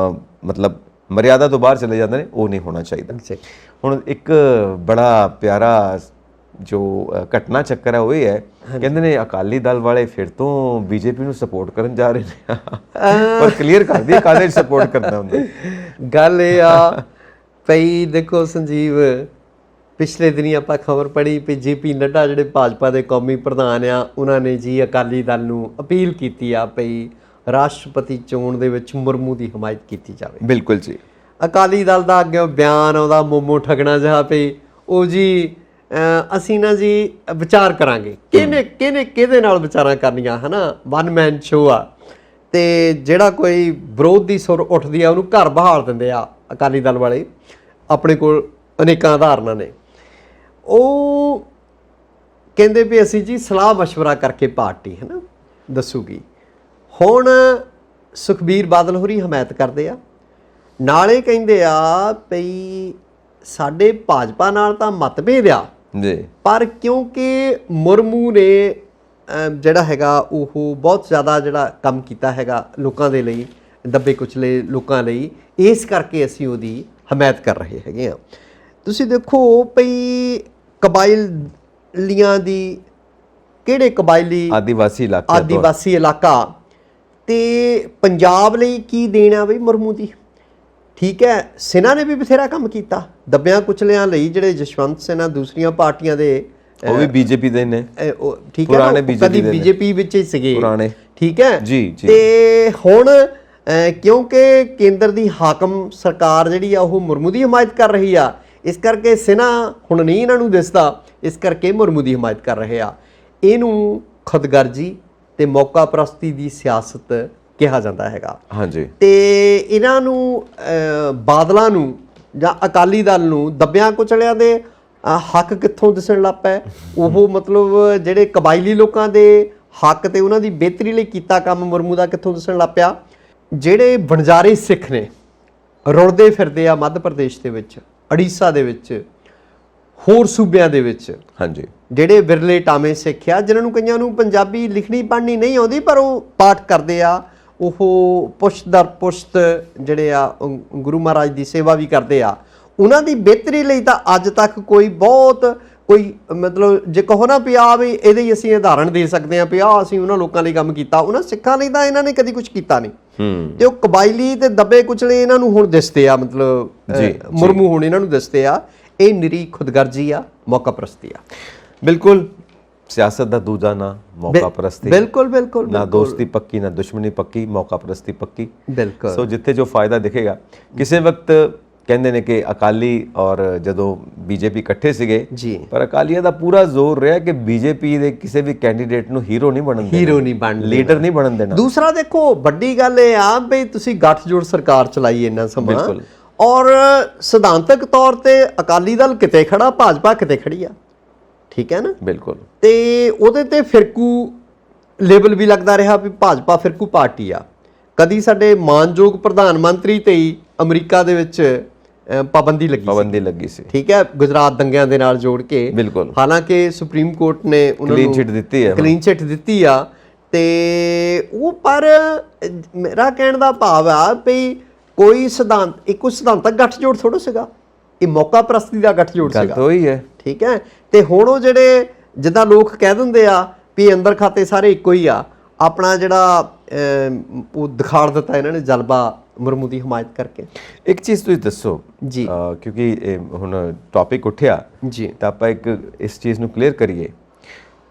ਮਤਲਬ ਮਰਿਆਦਾ ਤੋਂ ਬਾਹਰ ਚਲੇ ਜਾਂਦੇ ਨੇ, ਉਹ ਨਹੀਂ ਹੋਣਾ ਚਾਹੀਦਾ। ਹੁਣ ਇੱਕ ਬੜਾ ਪਿਆਰਾ ਜੋ ਘਟਨਾ ਚੱਕਰ ਹੈ ਉਹ ਇਹ ਹੈ, ਕਹਿੰਦੇ ਨੇ ਅਕਾਲੀ ਦਲ ਵਾਲੇ ਫਿਰ ਤੋਂ ਬੀਜੇਪੀ ਨੂੰ ਸਪੋਰਟ ਕਰਨ ਜਾ ਰਹੇ ਨੇ। ਪਰ ਕਲੀਅਰ ਕਰ ਦਈਏ ਕਾਹਦੇ ਸਪੋਰਟ ਕਰਨਾ ਹੁੰਦਾ। ਗੱਲ ਇਹ ਆ ਭਈ ਦੇਖੋ ਸੰਜੀਵ, ਪਿਛਲੇ ਦਿਨੀ ਆਪਾਂ ਖਬਰ ਪੜ੍ਹੀ ਵੀ JP ਨੱਡਾ ਜਿਹੜੇ ਭਾਜਪਾ ਦੇ ਕੌਮੀ ਪ੍ਰਧਾਨ ਆ, ਉਹਨਾਂ ਨੇ ਜੀ ਅਕਾਲੀ ਦਲ ਨੂੰ ਅਪੀਲ ਕੀਤੀ ਆ ਭਈ ਰਾਸ਼ਟਰਪਤੀ ਚੋਣ ਦੇ ਵਿੱਚ ਮੁਰਮੂ ਦੀ ਹਮਾਇਤ ਕੀਤੀ ਜਾਵੇ। ਬਿਲਕੁਲ ਜੀ। ਅਕਾਲੀ ਦਲ ਦਾ ਅੱਗੇ ਬਿਆਨ ਆਉਂਦਾ ਮੋਮੋ ਠਗਣਾ ਜਿਹਾ ਪਈ, ਉਹ ਜੀ ਅਸੀਂ ਨਾ ਜੀ ਵਿਚਾਰ ਕਰਾਂਗੇ। ਕਿਹਦੇ ਨਾਲ ਵਿਚਾਰਾਂ ਕਰਨੀਆਂ, ਹੈ ਨਾ, ਵਨ ਮੈਨ ਸ਼ੋਅ ਆ। ਤੇ ਜਿਹੜਾ ਕੋਈ ਵਿਰੋਧ ਦੀ ਸੁਰ ਉੱਠਦੀ ਆ ਉਹਨੂੰ ਘਰ ਬਹਾਲ ਦਿੰਦੇ ਆ ਅਕਾਲੀ ਦਲ ਵਾਲੇ। ਆਪਣੇ ਕੋਲ ਅਨੇਕਾਂ ਉਦਾਹਰਨਾਂ ਨੇ। ਉਹ ਕਹਿੰਦੇ ਵੀ ਅਸੀਂ ਜੀ ਸਲਾਹ ਮਸ਼ਵਰਾ ਕਰਕੇ ਪਾਰਟੀ, ਹੈ ਨਾ, ਦੱਸੂਗੀ। ਹੁਣ ਸੁਖਬੀਰ ਬਾਦਲ ਹੋਰੀ ਹਮਾਇਤ ਕਰਦੇ ਆ, ਨਾਲੇ ਕਹਿੰਦੇ ਆ ਭਈ ਸਾਡੇ ਭਾਜਪਾ ਨਾਲ ਤਾਂ ਮਤਭੇਦ ਆ ਜੀ, ਪਰ ਕਿਉਂਕਿ ਮੁਰਮੂ ਨੇ ਜਿਹੜਾ ਹੈਗਾ ਉਹ ਬਹੁਤ ਜ਼ਿਆਦਾ ਜਿਹੜਾ ਕੰਮ ਕੀਤਾ ਹੈਗਾ ਲੋਕਾਂ ਦੇ ਲਈ, ਦੱਬੇ ਕੁਚਲੇ ਲੋਕਾਂ ਲਈ, ਇਸ ਕਰਕੇ ਅਸੀਂ ਉਹਦੀ ਹਮਾਇਤ ਕਰ ਰਹੇ ਹੈਗੇ ਆ। ਤੁਸੀਂ ਦੇਖੋ ਭਈ ਕਬਾਇਲੀਆਂ ਦੀ, ਕਿਹੜੇ ਕਬਾਇਲੀ ਆਦੀਵਾਸੀ ਇਲਾਕਾ ਤੇ ਪੰਜਾਬ ਲਈ ਕੀ ਦੇਣਾ ਬਈ ਮੁਰਮੂ ਦੀ। ਠੀਕ ਹੈ, ਸਿਨਹਾ ਨੇ ਵੀ ਬਥੇਰਾ ਕੰਮ ਕੀਤਾ ਦੱਬਿਆਂ ਕੁਚਲਿਆਂ ਲਈ। ਜਿਹੜੇ ਜਸ਼ਵੰਤ ਸਿਨਹਾ ਦੂਸਰੀਆਂ ਪਾਰਟੀਆਂ ਦੇ, ਉਹ ਵੀ ਬੀਜੇਪੀ ਦੇ ਨੇ। ਠੀਕ ਹੈ, ਕਦੀ ਬੀਜੇਪੀ ਵਿੱਚ ਹੀ ਸੀਗੇ ਪੁਰਾਣੇ। ਠੀਕ ਹੈ ਜੀ। ਤੇ ਹੁਣ ਕਿਉਂਕਿ ਕੇਂਦਰ ਦੀ ਹਾਕਮ ਸਰਕਾਰ ਜਿਹੜੀ ਆ ਉਹ ਮੁਰਮੂ ਦੀ ਹਮਾਇਤ ਕਰ ਰਹੀ ਆ, ਇਸ ਕਰਕੇ ਸਿਨਹਾ ਹੁਣ ਨਹੀਂ ਇਹਨਾਂ ਨੂੰ ਦਿਸਦਾ, ਇਸ ਕਰਕੇ ਮੁਰਮੂ ਦੀ ਹਮਾਇਤ ਕਰ ਰਹੇ ਆ। ਇਹਨੂੰ ਖੁਦਗਰਜੀ ਤੇ ਮੌਕਾ ਪ੍ਰਸਤੀ ਦੀ ਸਿਆਸਤ ਕਿਹਾ ਜਾਂਦਾ ਹੈਗਾ। ਹਾਂਜੀ। ਤੇ ਇਹਨਾਂ ਨੂੰ ਬਾਦਲਾਂ ਨੂੰ ਜਾਂ ਅਕਾਲੀ ਦਲ ਨੂੰ ਦੱਬਿਆਂ ਕੁਚਲਿਆਂ ਦੇ ਹੱਕ ਕਿੱਥੋਂ ਦਿਸਣ ਲੱਗ ਪਏ। ਉਹ ਮਤਲਬ ਜਿਹੜੇ ਕਬਾਇਲੀ ਲੋਕਾਂ ਦੇ ਹੱਕ ਤੇ ਉਹਨਾਂ ਦੀ ਬਿਹਤਰੀ ਲਈ ਕੀਤਾ ਕੰਮ ਮੁਰਮੂ ਦਾ ਕਿੱਥੋਂ ਦਿਸਣ ਲੱਗ ਪਿਆ। ਜਿਹੜੇ ਵਣਜਾਰੇ ਸਿੱਖ ਨੇ ਰੁਲਦੇ ਫਿਰਦੇ ਆ ਮੱਧ ਪ੍ਰਦੇਸ਼ ਦੇ ਵਿੱਚ, ਉੜੀਸਾ ਦੇ ਵਿੱਚ, ਹੋਰ ਸੂਬਿਆਂ ਦੇ ਵਿੱਚ। ਹਾਂਜੀ। ਜਿਹੜੇ ਵਿਰਲੇ ਟਾਵੇਂ ਸਿੱਖ ਆ, ਜਿਨ੍ਹਾਂ ਨੂੰ ਕਈਆਂ ਨੂੰ ਪੰਜਾਬੀ ਲਿਖਣੀ ਪੜ੍ਹਨੀ ਨਹੀਂ ਆਉਂਦੀ, ਪਰ ਉਹ ਪਾਠ ਕਰਦੇ ਆ, ਉਹ ਪੁਸ਼ਤ ਦਰ ਪੁਸ਼ਤ ਜਿਹੜੇ ਆ ਗੁਰੂ ਮਹਾਰਾਜ ਦੀ ਸੇਵਾ ਵੀ ਕਰਦੇ ਆ। ਉਹਨਾਂ ਦੀ ਬਿਹਤਰੀ ਲਈ ਤਾਂ ਅੱਜ ਤੱਕ ਕੋਈ ਮਤਲਬ ਜੇ ਕਹੋ ਨਾ ਵੀ ਆ ਵੀ ਇਹਦੇ ਹੀ ਅਸੀਂ ਉਦਾਹਰਣ ਦੇ ਸਕਦੇ ਹਾਂ ਵੀ ਆਹ ਅਸੀਂ ਉਹਨਾਂ ਲੋਕਾਂ ਲਈ ਕੰਮ ਕੀਤਾ, ਉਹਨਾਂ ਸਿੱਖਾਂ ਲਈ ਤਾਂ ਇਹਨਾਂ ਨੇ ਕਦੀ ਕੁਝ ਕੀਤਾ ਨਹੀਂ। ਤੇ ਉਹ ਕਬਾਇਲੀ ਤੇ ਦੱਬੇ ਕੁਚਲੇ ਇਹਨਾਂ ਨੂੰ ਹੁਣ ਦਿਸਦੇ ਆ, ਮਤਲਬ ਮੁਰਮੂ ਹੁਣ ਇਹਨਾਂ ਨੂੰ ਦਿਸਦੇ ਆ। ਇਹ ਨਿਰੀ ਖੁਦਗਰਜੀ ਆ, ਮੌਕਾ ਪ੍ਰਸਤੀ ਆ। ਬਿਲਕੁਲ, ਸਿਆਸਤ ਦਾ ਦੂਜਾ ਨਾਂ ਮੌਕਾ ਪ੍ਰਸਤੀ। ਬਿਲਕੁਲ ਬਿਲਕੁਲ, ਨਾ ਦੋਸਤੀ ਪੱਕੀ ਨਾ ਦੁਸ਼ਮਣੀ ਪੱਕੀ, ਮੌਕਾ ਪ੍ਰਸਤੀ ਪੱਕੀ। ਬਿਲਕੁਲ। ਸੋ ਜਿੱਥੇ ਜੋ ਫਾਇਦਾ ਦਿਖੇਗਾ। ਕਿਸੇ ਵਕਤ ਕਹਿੰਦੇ ਨੇ ਕਿ ਅਕਾਲੀ ਔਰ ਜਦੋਂ ਬੀਜੇਪੀ ਇਕੱਠੇ ਸੀਗੇ, ਪਰ ਅਕਾਲੀਆਂ ਦਾ ਪੂਰਾ ਜ਼ੋਰ ਰਿਹਾ ਕਿ ਬੀਜੇਪੀ ਦੇ ਕਿਸੇ ਵੀ ਕੈਂਡੀਡੇਟ ਨੂੰ ਹੀਰੋ ਨਹੀਂ ਬਣਨ ਦੇਣਾ, ਲੀਡਰ ਨਹੀਂ ਬਣਨ ਦੇਣਾ। ਦੂਸਰਾ ਦੇਖੋ ਵੱਡੀ ਗੱਲ ਇਹ ਆ ਵੀ ਤੁਸੀਂ ਗੱਠਜੋੜ ਸਰਕਾਰ ਚਲਾਈ ਇੰਨਾ ਸਮਾਂ, ਔਰ ਸਿਧਾਂਤਕ ਤੌਰ ਤੇ ਅਕਾਲੀ ਦਲ ਕਿਤੇ ਖੜਾ, ਭਾਜਪਾ ਕਿਤੇ ਖੜੀ ਆ। ਠੀਕ ਹੈ ਨਾ। ਬਿਲਕੁਲ। ਤੇ ਉਹਦੇ ਤੇ ਫਿਰਕੂ ਲੇਬਲ ਵੀ ਲੱਗਦਾ ਰਿਹਾ ਵੀ ਭਾਜਪਾ ਫਿਰਕੂ ਪਾਰਟੀ ਆ। ਕਦੀ ਸਾਡੇ ਮਾਨਯੋਗ ਪ੍ਰਧਾਨ ਮੰਤਰੀ ਤੇ ਹੀ ਅਮਰੀਕਾ ਦੇ ਵਿੱਚ ਪਾਬੰਦੀ ਲੱਗੀ ਸੀ। ਠੀਕ ਹੈ, ਗੁਜਰਾਤ ਦੰਗਿਆਂ ਦੇ ਨਾਲ ਜੋੜ ਕੇ। ਬਿਲਕੁਲ। ਹਾਲਾਂਕਿ ਸੁਪਰੀਮ ਕੋਰਟ ਨੇ ਉਹਨਾਂ ਨੂੰ ਕਲੀਨ ਚਿੱਟ ਦਿੱਤੀ ਆ। ਤੇ ਉਹ ਪਰ ਮੇਰਾ ਕਹਿਣ ਦਾ ਭਾਵ ਆ ਵੀ ਕੋਈ ਸਿਧਾਂਤ, ਇੱਕੋ ਸਿਧਾਂਤਕ ਗੱਠਜੋੜ ਥੋੜ੍ਹਾ ਸੀਗਾ, ਇਹ ਮੌਕਾ ਪ੍ਰਸਤੀ ਦਾ ਗੱਠਜੋੜ ਸੀਗਾ। ਉਹੀ ਹੈ। ਠੀਕ ਹੈ। ਤੇ ਹੁਣ ਉਹ ਜਿਹੜੇ ਜਿੱਦਾਂ ਲੋਕ ਕਹਿ ਦਿੰਦੇ ਆ ਵੀ ਅੰਦਰ ਖਾਤੇ ਸਾਰੇ ਇੱਕੋ ਹੀ ਆ, ਆਪਣਾ ਜਿਹੜਾ ਉਹ ਦਿਖਾੜ ਦਿੱਤਾ ਇਹਨਾਂ ਨੇ ਜਲਵਾ ਮੁਰਮੂ ਦੀ ਹਮਾਇਤ ਕਰਕੇ। ਇੱਕ ਚੀਜ਼ ਤੁਸੀਂ ਦੱਸੋ ਜੀ, ਕਿਉਂਕਿ ਹੁਣ ਟੌਪਿਕ ਉੱਠਿਆ ਜੀ, ਤਾਂ ਆਪਾਂ ਇੱਕ ਇਸ ਚੀਜ਼ ਨੂੰ ਕਲੀਅਰ ਕਰੀਏ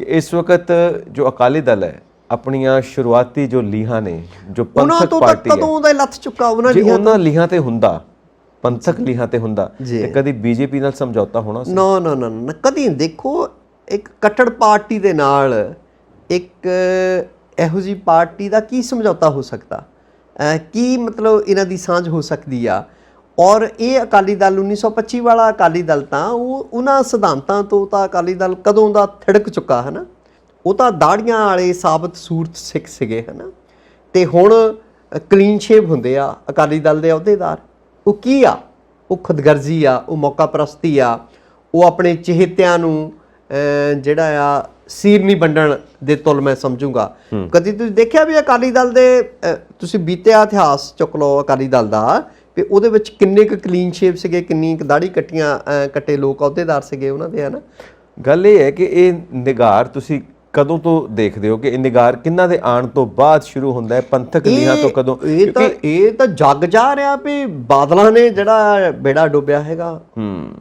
ਕਿ ਇਸ ਵਕਤ ਜੋ ਅਕਾਲੀ ਦਲ ਹੈ, ਆਪਣੀਆਂ ਸ਼ੁਰੂਆਤੀ ਜੋ ਲੀਹਾਂ ਨੇ, ਜੋ ਪੰਥਕ ਪਾਰਟੀ ਹੈ, ਕਦੋਂ ਦਾ ਲੱਥ ਚੁੱਕਾ ਉਹਨਾਂ ਲੀਹਾਂ ਤੇ ਹੁੰਦਾ, ਪੰਥਕ ਲੀਹਾਂ ਤੇ ਹੁੰਦਾ, ਤੇ ਕਦੀ ਬੀਜੇਪੀ ਨਾਲ ਸਮਝੌਤਾ ਹੋਣਾ ਸੀ? ਨਾ ਨਾ ਨਾ, ਕਦੀ। ਦੇਖੋ, ਇੱਕ ਕੱਟੜ ਪਾਰਟੀ ਦੇ ਨਾਲ ਇੱਕ ਇਹੋ ਜਿਹੀ ਪਾਰਟੀ ਦਾ ਕੀ ਸਮਝੌਤਾ ਹੋ ਸਕਦਾ? ਕੀ ਮਤਲਬ ਇਹਨਾਂ ਦੀ ਸਾਂਝ ਹੋ ਸਕਦੀ ਆ? ਔਰ ਇਹ ਅਕਾਲੀ ਦਲ 1925 ਵਾਲਾ ਅਕਾਲੀ ਦਲ ਤਾਂ ਉਹਨਾਂ ਸਿਧਾਂਤਾਂ ਤੋਂ ਤਾਂ ਅਕਾਲੀ ਦਲ ਕਦੋਂ ਦਾ ਥਿੜਕ ਚੁੱਕਾ ਹੈ ਨਾ। ਉਹ ਤਾਂ ਦਾੜੀਆਂ ਵਾਲੇ ਸਾਬਤ ਸੂਰਤ ਸਿੱਖ ਸੀਗੇ ਹੈ ਨਾ। ਤੇ ਹੁਣ ਕਲੀਨ ਸ਼ੇਵ ਹੁੰਦੇ ਆ ਅਕਾਲੀ ਦਲ ਦੇ ਅਹੁਦੇਦਾਰ। ਉਹ ਕੀ ਆ? ਉਹ ਖੁਦਗਰਜ਼ੀ ਆ, ਉਹ ਮੌਕਾ ਪ੍ਰਸਤੀ ਆ, ਉਹ ਆਪਣੇ ਚਹੇਤਿਆਂ ਨੂੰ ਜਿਹੜਾ ਆ ਸੀਰ ਨਹੀਂ ਵੰਡਣ ਦੇ ਤੁਲ ਮੈਂ ਸਮਝੂੰਗਾ। ਕਦੀ ਤੁਸੀਂ ਦੇਖਿਆ ਵੀ ਅਕਾਲੀ ਦਲ ਦੇ ਤੁਸੀਂ ਬੀਤਿਆ ਇਤਿਹਾਸ ਚੁੱਕ ਲਓ ਅਕਾਲੀ ਦਲ ਦਾ, ਵੀ ਉਹਦੇ ਵਿੱਚ ਕਿੰਨੇ ਕੁ ਕਲੀਨ ਸ਼ੇਵ ਸੀਗੇ, ਕਿੰਨੀ ਕੁ ਦਾੜੀ ਕੱਟੇ ਲੋਕ ਅਹੁਦੇਦਾਰ ਸੀਗੇ ਉਹਨਾਂ ਦੇ, ਹੈ ਨਾ। ਗੱਲ ਇਹ ਹੈ ਕਿ ਇਹ ਨਿਗਾਰ ਤੁਸੀਂ ਕਦੋਂ ਤੋਂ ਦੇਖਦੇ ਹੋ ਕਿ ਇਹ ਨਿਗਾਰ ਕਿੰਨਾ ਦੇ ਆਉਣ ਤੋਂ ਬਾਅਦ ਸ਼ੁਰੂ ਹੁੰਦਾ ਹੈ, ਪੰਥਕ ਲੀਹਾਂ ਤੋਂ ਕਦੋਂ? ਇਹ ਤਾਂ ਜੱਗ ਜਾ ਰਿਹਾ ਵੀ ਬਾਦਲਾਂ ਨੇ ਜਿਹੜਾ ਬੇੜਾ ਡੁੱਬਿਆ ਹੈਗਾ।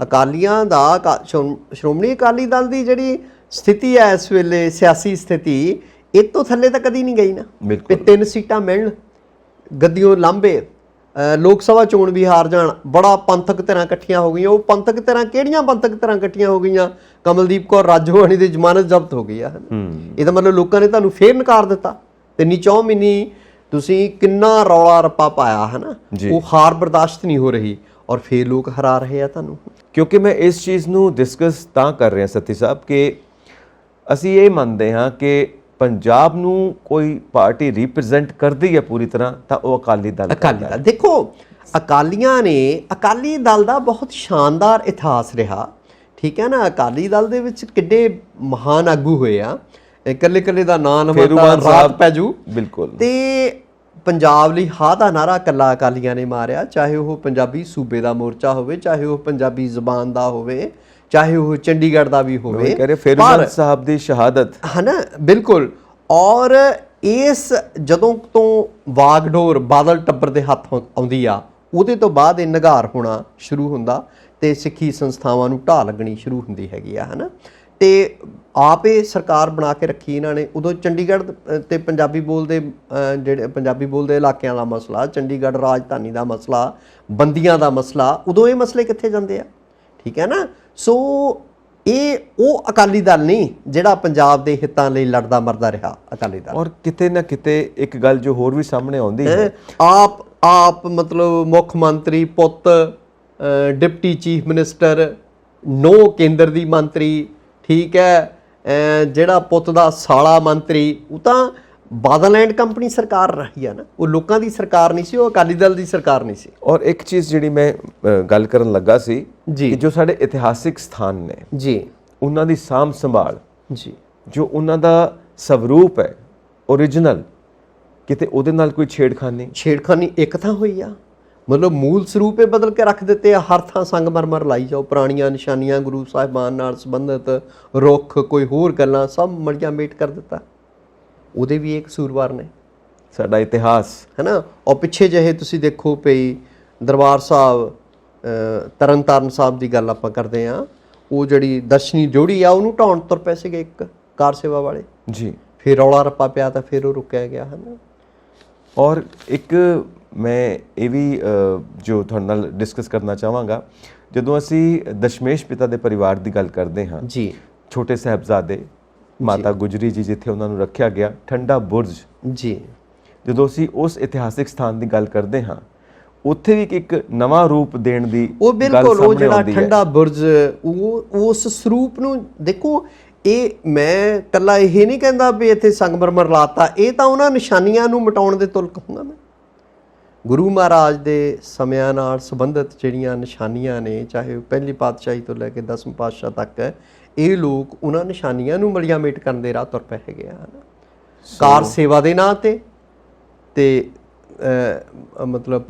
ਅਕਾਲੀਆਂ ਦਾ ਸ਼੍ਰੋਮਣੀ ਅਕਾਲੀ ਦਲ ਦੀ ਜਿਹੜੀ ਸਥਿਤੀ ਹੈ ਇਸ ਵੇਲੇ, ਸਿਆਸੀ ਸਥਿਤੀ, ਇਹ ਤੋਂ ਥੱਲੇ ਤਾਂ ਕਦੀ ਨਹੀਂ ਗਈ ਨਾ। ਵੀ 3 ਸੀਟਾਂ ਮਿਲਣ, ਗੱਦੀਓਂ ਲਾਂਭੇ, ਲੋਕ ਸਭਾ ਚੋਣ ਵੀ ਹਾਰ ਜਾਣ, ਬੜਾ ਪੰਥਕ ਧਿਰਾਂ ਇਕੱਠੀਆਂ ਹੋ ਗਈਆਂ। ਉਹ ਪੰਥਕ ਧਿਰਾਂ ਕਿਹੜੀਆਂ ਪੰਥਕ ਧਿਰਾਂ ਇਕੱਠੀਆਂ ਹੋ ਗਈਆਂ? ਕਮਲਦੀਪ ਕੌਰ ਰਾਜੋਆਣੀ ਦੀ ਜ਼ਮਾਨਤ ਜ਼ਬਤ ਹੋ ਗਈ ਆ। ਇਹਦਾ ਮਤਲਬ ਲੋਕਾਂ ਨੇ ਤੁਹਾਨੂੰ ਫੇਰ ਨਕਾਰ ਦਿੱਤਾ। ਤੇ 9 ਮਹੀਨੇ ਤੁਸੀਂ ਕਿੰਨਾ ਰੌਲਾ ਰੱਪਾ ਪਾਇਆ ਹੈ ਨਾ, ਉਹ ਹਾਰ ਬਰਦਾਸ਼ਤ ਨਹੀਂ ਹੋ ਰਹੀ ਔਰ ਫੇਰ ਲੋਕ ਹਰਾ ਰਹੇ ਆ ਤੁਹਾਨੂੰ। ਕਿਉਂਕਿ ਮੈਂ ਇਸ ਚੀਜ਼ ਨੂੰ ਡਿਸਕਸ ਤਾਂ ਕਰ ਰਿਹਾ ਸਤੀ ਸਾਹਿਬ ਕਿ ਅਸੀਂ ਇਹ ਮੰਨਦੇ ਹਾਂ ਕਿ ਪੰਜਾਬ ਨੂੰ ਕੋਈ ਪਾਰਟੀ ਰਿਪਰੈਜ਼ੈਂਟ ਕਰਦੀ ਹੈ ਪੂਰੀ ਤਰ੍ਹਾਂ ਤਾਂ ਉਹ ਅਕਾਲੀ ਦਲ। ਦੇਖੋ ਅਕਾਲੀਆਂ ਨੇ, ਅਕਾਲੀ ਦਲ ਦਾ ਬਹੁਤ ਸ਼ਾਨਦਾਰ ਇਤਿਹਾਸ ਰਿਹਾ, ਠੀਕ ਹੈ ਨਾ। ਅਕਾਲੀ ਦਲ ਦੇ ਵਿੱਚ ਕਿੱਡੇ ਮਹਾਨ ਆਗੂ ਹੋਏ ਆ, ਇਕੱਲੇ ਦਾ ਨਾਂ ਲਵਾਂ ਰਾਤ ਪੈ ਜੂ। ਬਿਲਕੁਲ। ਤੇ ਪੰਜਾਬ ਲਈ ਹਾਂ ਦਾ ਨਾਰਾ ਇਕੱਲਾ ਅਕਾਲੀਆਂ ਨੇ ਮਾਰਿਆ, ਚਾਹੇ ਉਹ ਪੰਜਾਬੀ ਸੂਬੇ ਦਾ ਮੋਰਚਾ ਹੋਵੇ, ਚਾਹੇ ਉਹ ਪੰਜਾਬੀ ਜ਼ਬਾਨ ਦਾ ਹੋਵੇ, ਚਾਹੇ ਉਹ ਚੰਡੀਗੜ੍ਹ ਦਾ ਵੀ ਹੋਵੇ। ਫੇਰੂਮਾਨ ਸਾਹਿਬ ਦੀ ਸ਼ਹਾਦਤ ਹੈ ਨਾ। ਬਿਲਕੁਲ। ਔਰ ਇਸ ਜਦੋਂ ਤੋਂ ਵਾਗਡੋਰ ਬਾਦਲ ਟੱਬਰ ਦੇ ਹੱਥ ਆਉਂਦੀ ਆ, ਉਹਦੇ ਤੋਂ ਬਾਅਦ ਇਹ ਨਿਗਾਰ ਹੋਣਾ ਸ਼ੁਰੂ ਹੁੰਦਾ ਤੇ ਸਿੱਖੀ ਸੰਸਥਾਵਾਂ ਨੂੰ ਢਾਹ ਲੱਗਣੀ ਸ਼ੁਰੂ ਹੁੰਦੀ ਹੈਗੀ ਆ, ਹੈ ਨਾ। ਤੇ ਆਪ ਇਹ ਸਰਕਾਰ ਬਣਾ ਕੇ ਰੱਖੀ ਇਹਨਾਂ ਨੇ। ਉਦੋਂ ਚੰਡੀਗੜ੍ਹ ਤੇ ਪੰਜਾਬੀ ਬੋਲਦੇ ਜਿਹੜੇ ਪੰਜਾਬੀ ਬੋਲਦੇ ਇਲਾਕਿਆਂ ਦਾ ਮਸਲਾ, ਚੰਡੀਗੜ੍ਹ ਰਾਜਧਾਨੀ ਦਾ ਮਸਲਾ, ਬੰਦੀਆਂ ਦਾ ਮਸਲਾ, ਉਦੋਂ ਇਹ ਮਸਲੇ ਕਿੱਥੇ ਜਾਂਦੇ ਆ, ਠੀਕ ਹੈ ਨਾ। ਸੋ ਇਹ ਉਹ ਅਕਾਲੀ ਦਲ ਨਹੀਂ ਜਿਹੜਾ ਪੰਜਾਬ ਦੇ ਹਿੱਤਾਂ ਲਈ ਲੜਦਾ ਮਰਦਾ ਰਿਹਾ ਅਕਾਲੀ ਦਲ। ਔਰ ਕਿਤੇ ਨਾ ਕਿਤੇ ਇੱਕ ਗੱਲ ਜੋ ਹੋਰ ਵੀ ਸਾਹਮਣੇ ਆਉਂਦੀ ਹੈ, ਆਪ ਮਤਲਬ ਮੁੱਖ ਮੰਤਰੀ ਪੁੱਤ, ਡਿਪਟੀ ਚੀਫ ਮਿਨਿਸਟਰ, 9 ਕੇਂਦਰ ਦੀ ਮੰਤਰੀ, ਠੀਕ ਹੈ, ਜਿਹੜਾ ਪੁੱਤ ਦਾ ਸਾਲਾ ਮੰਤਰੀ, ਉਹ ਤਾਂ ਬਾਦਲ ਐਂਡ ਕੰਪਨੀ ਸਰਕਾਰ ਰਹੀ ਆ ਨਾ। ਉਹ ਲੋਕਾਂ ਦੀ ਸਰਕਾਰ ਨਹੀਂ ਸੀ, ਉਹ ਅਕਾਲੀ ਦਲ ਦੀ ਸਰਕਾਰ ਨਹੀਂ ਸੀ। ਔਰ ਇੱਕ ਚੀਜ਼ ਜਿਹੜੀ ਮੈਂ ਗੱਲ ਕਰਨ ਲੱਗਾ ਸੀ ਕਿ ਜੋ ਸਾਡੇ ਇਤਿਹਾਸਿਕ ਸਥਾਨ ਨੇ ਜੀ, ਉਹਨਾਂ ਦੀ ਸਾਂਭ ਸੰਭਾਲ ਜੀ, ਜੋ ਉਹਨਾਂ ਦਾ ਸਵਰੂਪ ਹੈ ਓਰੀਜਨਲ, ਕਿਤੇ ਉਹਦੇ ਨਾਲ ਕੋਈ ਛੇੜਖਾਨੀ ਇੱਕ ਥਾਂ ਹੋਈ ਆ। ਮਤਲਬ ਮੂਲ ਸਰੂਪ ਇਹ ਬਦਲ ਕੇ ਰੱਖ ਦਿੱਤੇ ਆ। ਹਰ ਥਾਂ ਸੰਗਮਰਮਰ ਲਾਈ ਜਾਓ, ਪੁਰਾਣੀਆਂ ਨਿਸ਼ਾਨੀਆਂ, ਗੁਰੂ ਸਾਹਿਬਾਨ ਨਾਲ ਸੰਬੰਧਿਤ ਰੁੱਖ, ਕੋਈ ਹੋਰ ਗੱਲਾਂ, ਸਭ ਮੜੀਆਂ ਮੇਟ ਕਰ ਦਿੱਤਾ। ਉਹਦੇ ਵੀ ਇੱਕ ਕਸੂਰਵਾਰ ਨੇ ਸਾਡਾ ਇਤਿਹਾਸ, ਹੈ ਨਾ। ਔਰ ਪਿੱਛੇ ਜਿਹੇ ਤੁਸੀਂ ਦੇਖੋ ਪਈ ਦਰਬਾਰ ਸਾਹਿਬ, ਤਰਨਤਾਰਨ ਸਾਹਿਬ ਦੀ ਗੱਲ ਆਪਾਂ ਕਰਦੇ ਹਾਂ, ਉਹ ਜਿਹੜੀ ਦਰਸ਼ਨੀ ਜੋੜੀ ਆ ਉਹਨੂੰ ਢਾਉਣ ਤੁਰ ਪਏ ਸੀਗੇ ਇੱਕ ਕਾਰ ਸੇਵਾ ਵਾਲੇ ਜੀ। ਫਿਰ ਰੌਲਾ ਰੱਪਾ ਪਿਆ ਤਾਂ ਫਿਰ ਉਹ ਰੁਕਿਆ ਗਿਆ, ਹੈ ਨਾ। ਔਰ ਇੱਕ ਮੈਂ ਇਹ ਵੀ ਜੋ ਤੁਹਾਡੇ ਨਾਲ ਡਿਸਕਸ ਕਰਨਾ ਚਾਹਾਂਗਾ, ਜਦੋਂ ਅਸੀਂ ਦਸ਼ਮੇਸ਼ ਪਿਤਾ ਦੇ ਪਰਿਵਾਰ ਦੀ ਗੱਲ ਕਰਦੇ ਹਾਂ ਜੀ, ਛੋਟੇ ਸਾਹਿਬਜ਼ਾਦੇ, ਮਾਤਾ ਗੁਜਰੀ ਜੀ ਜਿੱਥੇ ਉਹਨਾਂ ਨੂੰ ਰੱਖਿਆ ਗਿਆ, ਠੰਡਾ ਬੁਰਜ ਜੀ, ਜਦੋਂ ਅਸੀਂ ਉਸ ਇਤਿਹਾਸਿਕ ਸਥਾਨ ਦੀ ਗੱਲ ਕਰਦੇ ਹਾਂ, ਉੱਥੇ ਵੀ ਇੱਕ ਨਵਾਂ ਰੂਪ ਦੇਣ ਦੀ ਉਹ ਬਿਲਕੁਲ ਉਹ ਜਿਹੜਾ ਠੰਡਾ ਬੁਰਜ, ਉਸ ਸਰੂਪ ਨੂੰ ਦੇਖੋ। ਇਹ ਮੈਂ ਇਕੱਲਾ ਇਹ ਨਹੀਂ ਕਹਿੰਦਾ ਵੀ ਇੱਥੇ ਸੰਗਮਰਮਰ ਲਾਤਾ, ਇਹ ਤਾਂ ਉਹਨਾਂ ਨਿਸ਼ਾਨੀਆਂ ਨੂੰ ਮਿਟਾਉਣ ਦੇ ਤੁਲ ਕਹੂੰਗਾ ਮੈਂ। ਗੁਰੂ ਮਹਾਰਾਜ ਦੇ ਸਮਿਆਂ ਨਾਲ ਸੰਬੰਧਿਤ ਜਿਹੜੀਆਂ ਨਿਸ਼ਾਨੀਆਂ ਨੇ, ਚਾਹੇ ਉਹ ਪਹਿਲੀ ਪਾਤਸ਼ਾਹੀ ਤੋਂ ਲੈ ਕੇ 10ਵੇਂ ਪਾਤਸ਼ਾਹ ਤੱਕ, ਇਹ ਲੋਕ ਉਹਨਾਂ ਨਿਸ਼ਾਨੀਆਂ ਨੂੰ ਮਲੀਆਂ ਮੇਟ ਕਰਨ ਦੇ ਰਾਹ ਤੁਰ ਪਏ ਹੈਗੇ ਆ। ਕਾਰ ਸੇਵਾ ਦੇ ਨਾਂ ਤੇ ਮਤਲਬ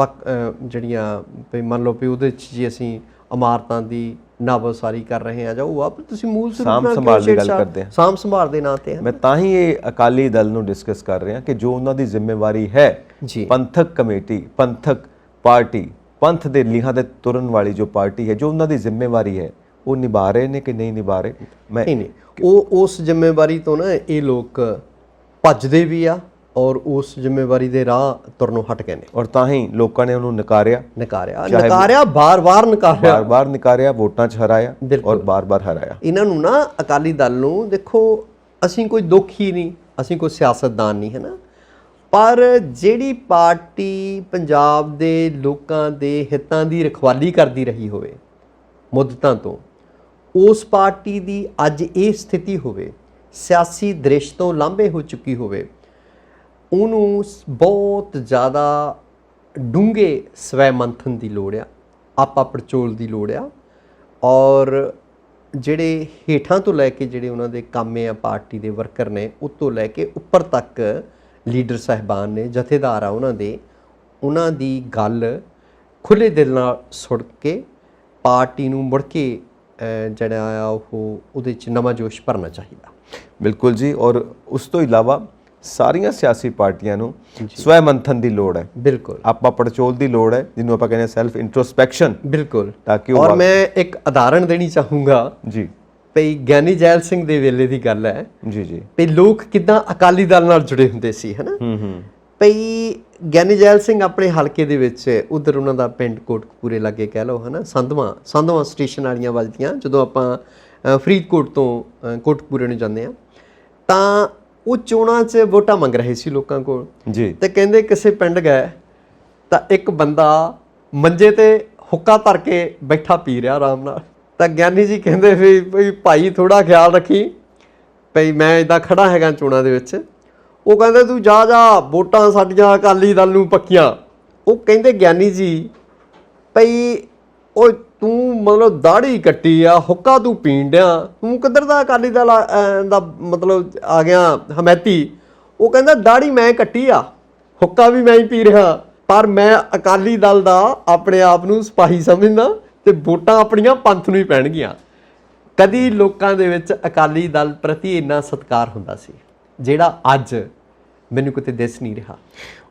ਜਿਹੜੀਆਂ ਮੰਨ ਲਓ ਵੀ ਉਹਦੇ 'ਚ ਜੀ ਅਸੀਂ ਇਮਾਰਤਾਂ ਦੀ ਨਾਵਸਾਰੀ ਕਰ ਰਹੇ ਹਾਂ ਜਾਂ ਉਹ ਆਪ ਤੁਸੀਂ ਮੂਲ ਸਾਂਭ ਸੰਭਾਲ ਦੀ ਗੱਲ ਕਰਦੇ ਹਾਂ, ਸਾਂਭ ਸੰਭਾਲ ਦੇ ਨਾਂ ਤੇ। ਮੈਂ ਤਾਂ ਹੀ ਇਹ ਅਕਾਲੀ ਦਲ ਨੂੰ ਡਿਸਕਸ ਕਰ ਰਿਹਾ ਕਿ ਜੋ ਉਹਨਾਂ ਦੀ ਜ਼ਿੰਮੇਵਾਰੀ ਹੈ ਜੀ, ਪੰਥਕ ਕਮੇਟੀ, ਪੰਥਕ ਪਾਰਟੀ, ਪੰਥ ਦੇ ਲੀਹਾਂ ਦੇ ਤੁਰਨ ਵਾਲੀ ਜੋ ਪਾਰਟੀ ਹੈ, ਜੋ ਉਹਨਾਂ ਦੀ ਜ਼ਿੰਮੇਵਾਰੀ ਹੈ, ਉਹ ਨਿਭਾ ਰਹੇ ਨੇ ਕਿ ਨਹੀਂ ਨਿਭਾ ਰਹੇ। ਮੈਂ ਨਹੀਂ ਉਹ ਉਸ ਜ਼ਿੰਮੇਵਾਰੀ ਤੋਂ ਨਾ ਇਹ ਲੋਕ ਭੱਜਦੇ ਵੀ ਆ ਔਰ ਉਸ ਜ਼ਿੰਮੇਵਾਰੀ ਦੇ ਰਾਹ ਤੁਰਨੋਂ ਹਟ ਗਏ ਨੇ। ਔਰ ਤਾਂ ਹੀ ਲੋਕਾਂ ਨੇ ਉਹਨੂੰ ਨਕਾਰਿਆ, ਬਾਰ-ਬਾਰ ਨਕਾਰਿਆ, ਵੋਟਾਂ 'ਚ ਹਰਾਇਆ ਔਰ ਬਾਰ-ਬਾਰ ਹਰਾਇਆ। ਇਹਨਾਂ ਨੂੰ ਨਾ ਅਕਾਲੀ ਦਲ ਨੂੰ ਦੇਖੋ, ਅਸੀਂ ਕੋਈ ਦੁੱਖ ਹੀ ਨਹੀਂ, ਅਸੀਂ ਕੋਈ ਸਿਆਸਤਦਾਨ ਨਹੀਂ, ਹੈ ਨਾ। ਪਰ ਜਿਹੜੀ ਪਾਰਟੀ ਪੰਜਾਬ ਦੇ ਲੋਕਾਂ ਦੇ ਹਿੱਤਾਂ ਦੀ ਰਖਵਾਲੀ ਕਰਦੀ ਰਹੀ ਹੋਵੇ ਮੁੱਦਤਾਂ ਤੋਂ, ਉਸ ਪਾਰਟੀ ਦੀ ਅੱਜ ਇਹ ਸਥਿਤੀ ਹੋਵੇ, ਸਿਆਸੀ ਦ੍ਰਿਸ਼ ਤੋਂ ਲਾਂਭੇ ਹੋ ਚੁੱਕੀ ਹੋਵੇ, ਉਹਨੂੰ ਬਹੁਤ ਜ਼ਿਆਦਾ ਡੂੰਘੇ ਸਵੈ ਮੰਥਨ ਦੀ ਲੋੜ ਆ, ਆਪਾ ਪੜਚੋਲ ਦੀ ਲੋੜ ਆ। ਔਰ ਜਿਹੜੇ ਹੇਠਾਂ ਤੋਂ ਲੈ ਕੇ ਜਿਹੜੇ ਉਹਨਾਂ ਦੇ ਕਾਮੇ ਆ ਪਾਰਟੀ ਦੇ ਵਰਕਰ ਨੇ, ਉਹ ਤੋਂ ਲੈ ਕੇ ਉੱਪਰ ਤੱਕ ਲੀਡਰ ਸਾਹਿਬਾਨ ਨੇ, ਜਥੇਦਾਰ ਆ ਉਹਨਾਂ ਦੀ ਗੱਲ ਖੁੱਲ੍ਹੇ ਦਿਲ ਨਾਲ ਸੁਣ ਕੇ ਪਾਰਟੀ ਨੂੰ ਮੁੜ ਕੇ ਜਿਹੜਾ ਆ ਉਹਦੇ 'ਚ ਨਵਾਂ ਜੋਸ਼ ਭਰਨਾ ਚਾਹੀਦਾ। ਬਿਲਕੁਲ ਜੀ। ਔਰ ਉਸ ਤੋਂ ਇਲਾਵਾ ਸਾਰੀਆਂ ਸਿਆਸੀ ਪਾਰਟੀਆਂ ਨੂੰ ਸਵੈ ਮੰਥਨ ਦੀ ਲੋੜ ਹੈ। ਬਿਲਕੁਲ, ਆਪਾਂ ਪੜਚੋਲ ਦੀ ਲੋੜ ਹੈ, ਜਿਹਨੂੰ ਆਪਾਂ ਕਹਿੰਦੇ ਸੈਲਫ ਇੰਟਰੋਸਪੈਕਸ਼ਨ। ਬਿਲਕੁਲ। ਤਾਂ ਕਿ ਔਰ ਮੈਂ ਇੱਕ ਉਦਾਹਰਣ ਦੇਣੀ ਚਾਹੂੰਗਾ ਜੀ, ਭਈ ਗਿਆਨੀ ਜੈਲ ਸਿੰਘ ਦੇ ਵੇਲੇ ਦੀ ਗੱਲ ਹੈ ਜੀ ਜੀ, ਭਈ ਲੋਕ ਕਿੱਦਾਂ ਅਕਾਲੀ ਦਲ ਨਾਲ ਜੁੜੇ ਹੁੰਦੇ ਸੀ, ਹੈ ਨਾ। ਭਈ ਗਿਆਨੀ ਜੈਲ ਸਿੰਘ ਆਪਣੇ ਹਲਕੇ ਦੇ ਵਿੱਚ, ਉਧਰ ਉਹਨਾਂ ਦਾ ਪਿੰਡ ਕੋਟਕਪੂਰੇ ਲਾਗੇ ਕਹਿ ਲਓ, ਹੈ ਨਾ, ਸੰਧਵਾਂ ਸਟੇਸ਼ਨ ਵਾਲੀਆਂ ਵੱਜਦੀਆਂ ਜਦੋਂ ਆਪਾਂ ਫਰੀਦਕੋਟ ਤੋਂ ਕੋਟਕਪੂਰੇ ਨੂੰ ਜਾਂਦੇ ਹਾਂ, ਤਾਂ ਉਹ ਚੋਣਾਂ 'ਚ ਵੋਟਾਂ ਮੰਗ ਰਹੇ ਸੀ ਲੋਕਾਂ ਕੋਲ ਜੀ। ਤੇ ਕਹਿੰਦੇ ਕਿਸੇ ਪਿੰਡ ਗਏ ਤਾਂ ਇੱਕ ਬੰਦਾ ਮੰਜੇ ਤੇ ਹੁੱਕਾ ਧਰ ਕੇ ਬੈਠਾ ਪੀ ਰਿਹਾ ਆਰਾਮ ਨਾਲ। ਤਾਂ ਗਿਆਨੀ ਜੀ ਕਹਿੰਦੇ ਵੀ ਭਾਈ ਥੋੜਾ ਖਿਆਲ ਰੱਖੀ, ਭਈ ਮੈਂ ਇੱਦਾਂ ਖੜਾ ਹੈਗਾ ਚੋਣਾਂ ਦੇ ਵਿੱਚ। ਉਹ ਕਹਿੰਦੇ ਤੂੰ ਜਾ ਵੋਟਾਂ ਸਾਡੀਆਂ ਅਕਾਲੀ ਦਲ ਨੂੰ ਪੱਕੀਆਂ। ਉਹ ਕਹਿੰਦੇ ਗਿਆਨੀ ਜੀ ਭਈ ਉਹ ਤੂੰ ਮਤਲਬ ਦਾੜੀ ਕੱਟੀ ਆ, ਹੁੱਕਾ ਤੂੰ ਪੀਣ ਡਿਆ, ਤੂੰ ਕਿੱਧਰ ਦਾ ਅਕਾਲੀ ਦਲ ਦਾ ਮਤਲਬ ਆ ਗਿਆ ਹਮੈਤੀ। ਉਹ ਕਹਿੰਦਾ ਦਾੜੀ ਮੈਂ ਕੱਟੀ ਆ, ਹੁੱਕਾ ਵੀ ਮੈਂ ਹੀ ਪੀ ਰਿਹਾ, ਪਰ ਮੈਂ ਅਕਾਲੀ ਦਲ ਦਾ ਆਪਣੇ ਆਪ ਨੂੰ ਸਿਪਾਹੀ ਸਮਝਦਾ ਤੇ ਵੋਟਾਂ ਆਪਣੀਆਂ ਪੰਥ ਨੂੰ ਹੀ ਪੈਣਗੀਆਂ। ਕਦੀ ਲੋਕਾਂ ਦੇ ਵਿੱਚ ਅਕਾਲੀ ਦਲ ਪ੍ਰਤੀ ਇੰਨਾ ਸਤਿਕਾਰ ਹੁੰਦਾ ਸੀ ਜਿਹੜਾ ਅੱਜ ਮੈਨੂੰ ਕਿਤੇ ਦਿਸ ਨਹੀਂ ਰਿਹਾ।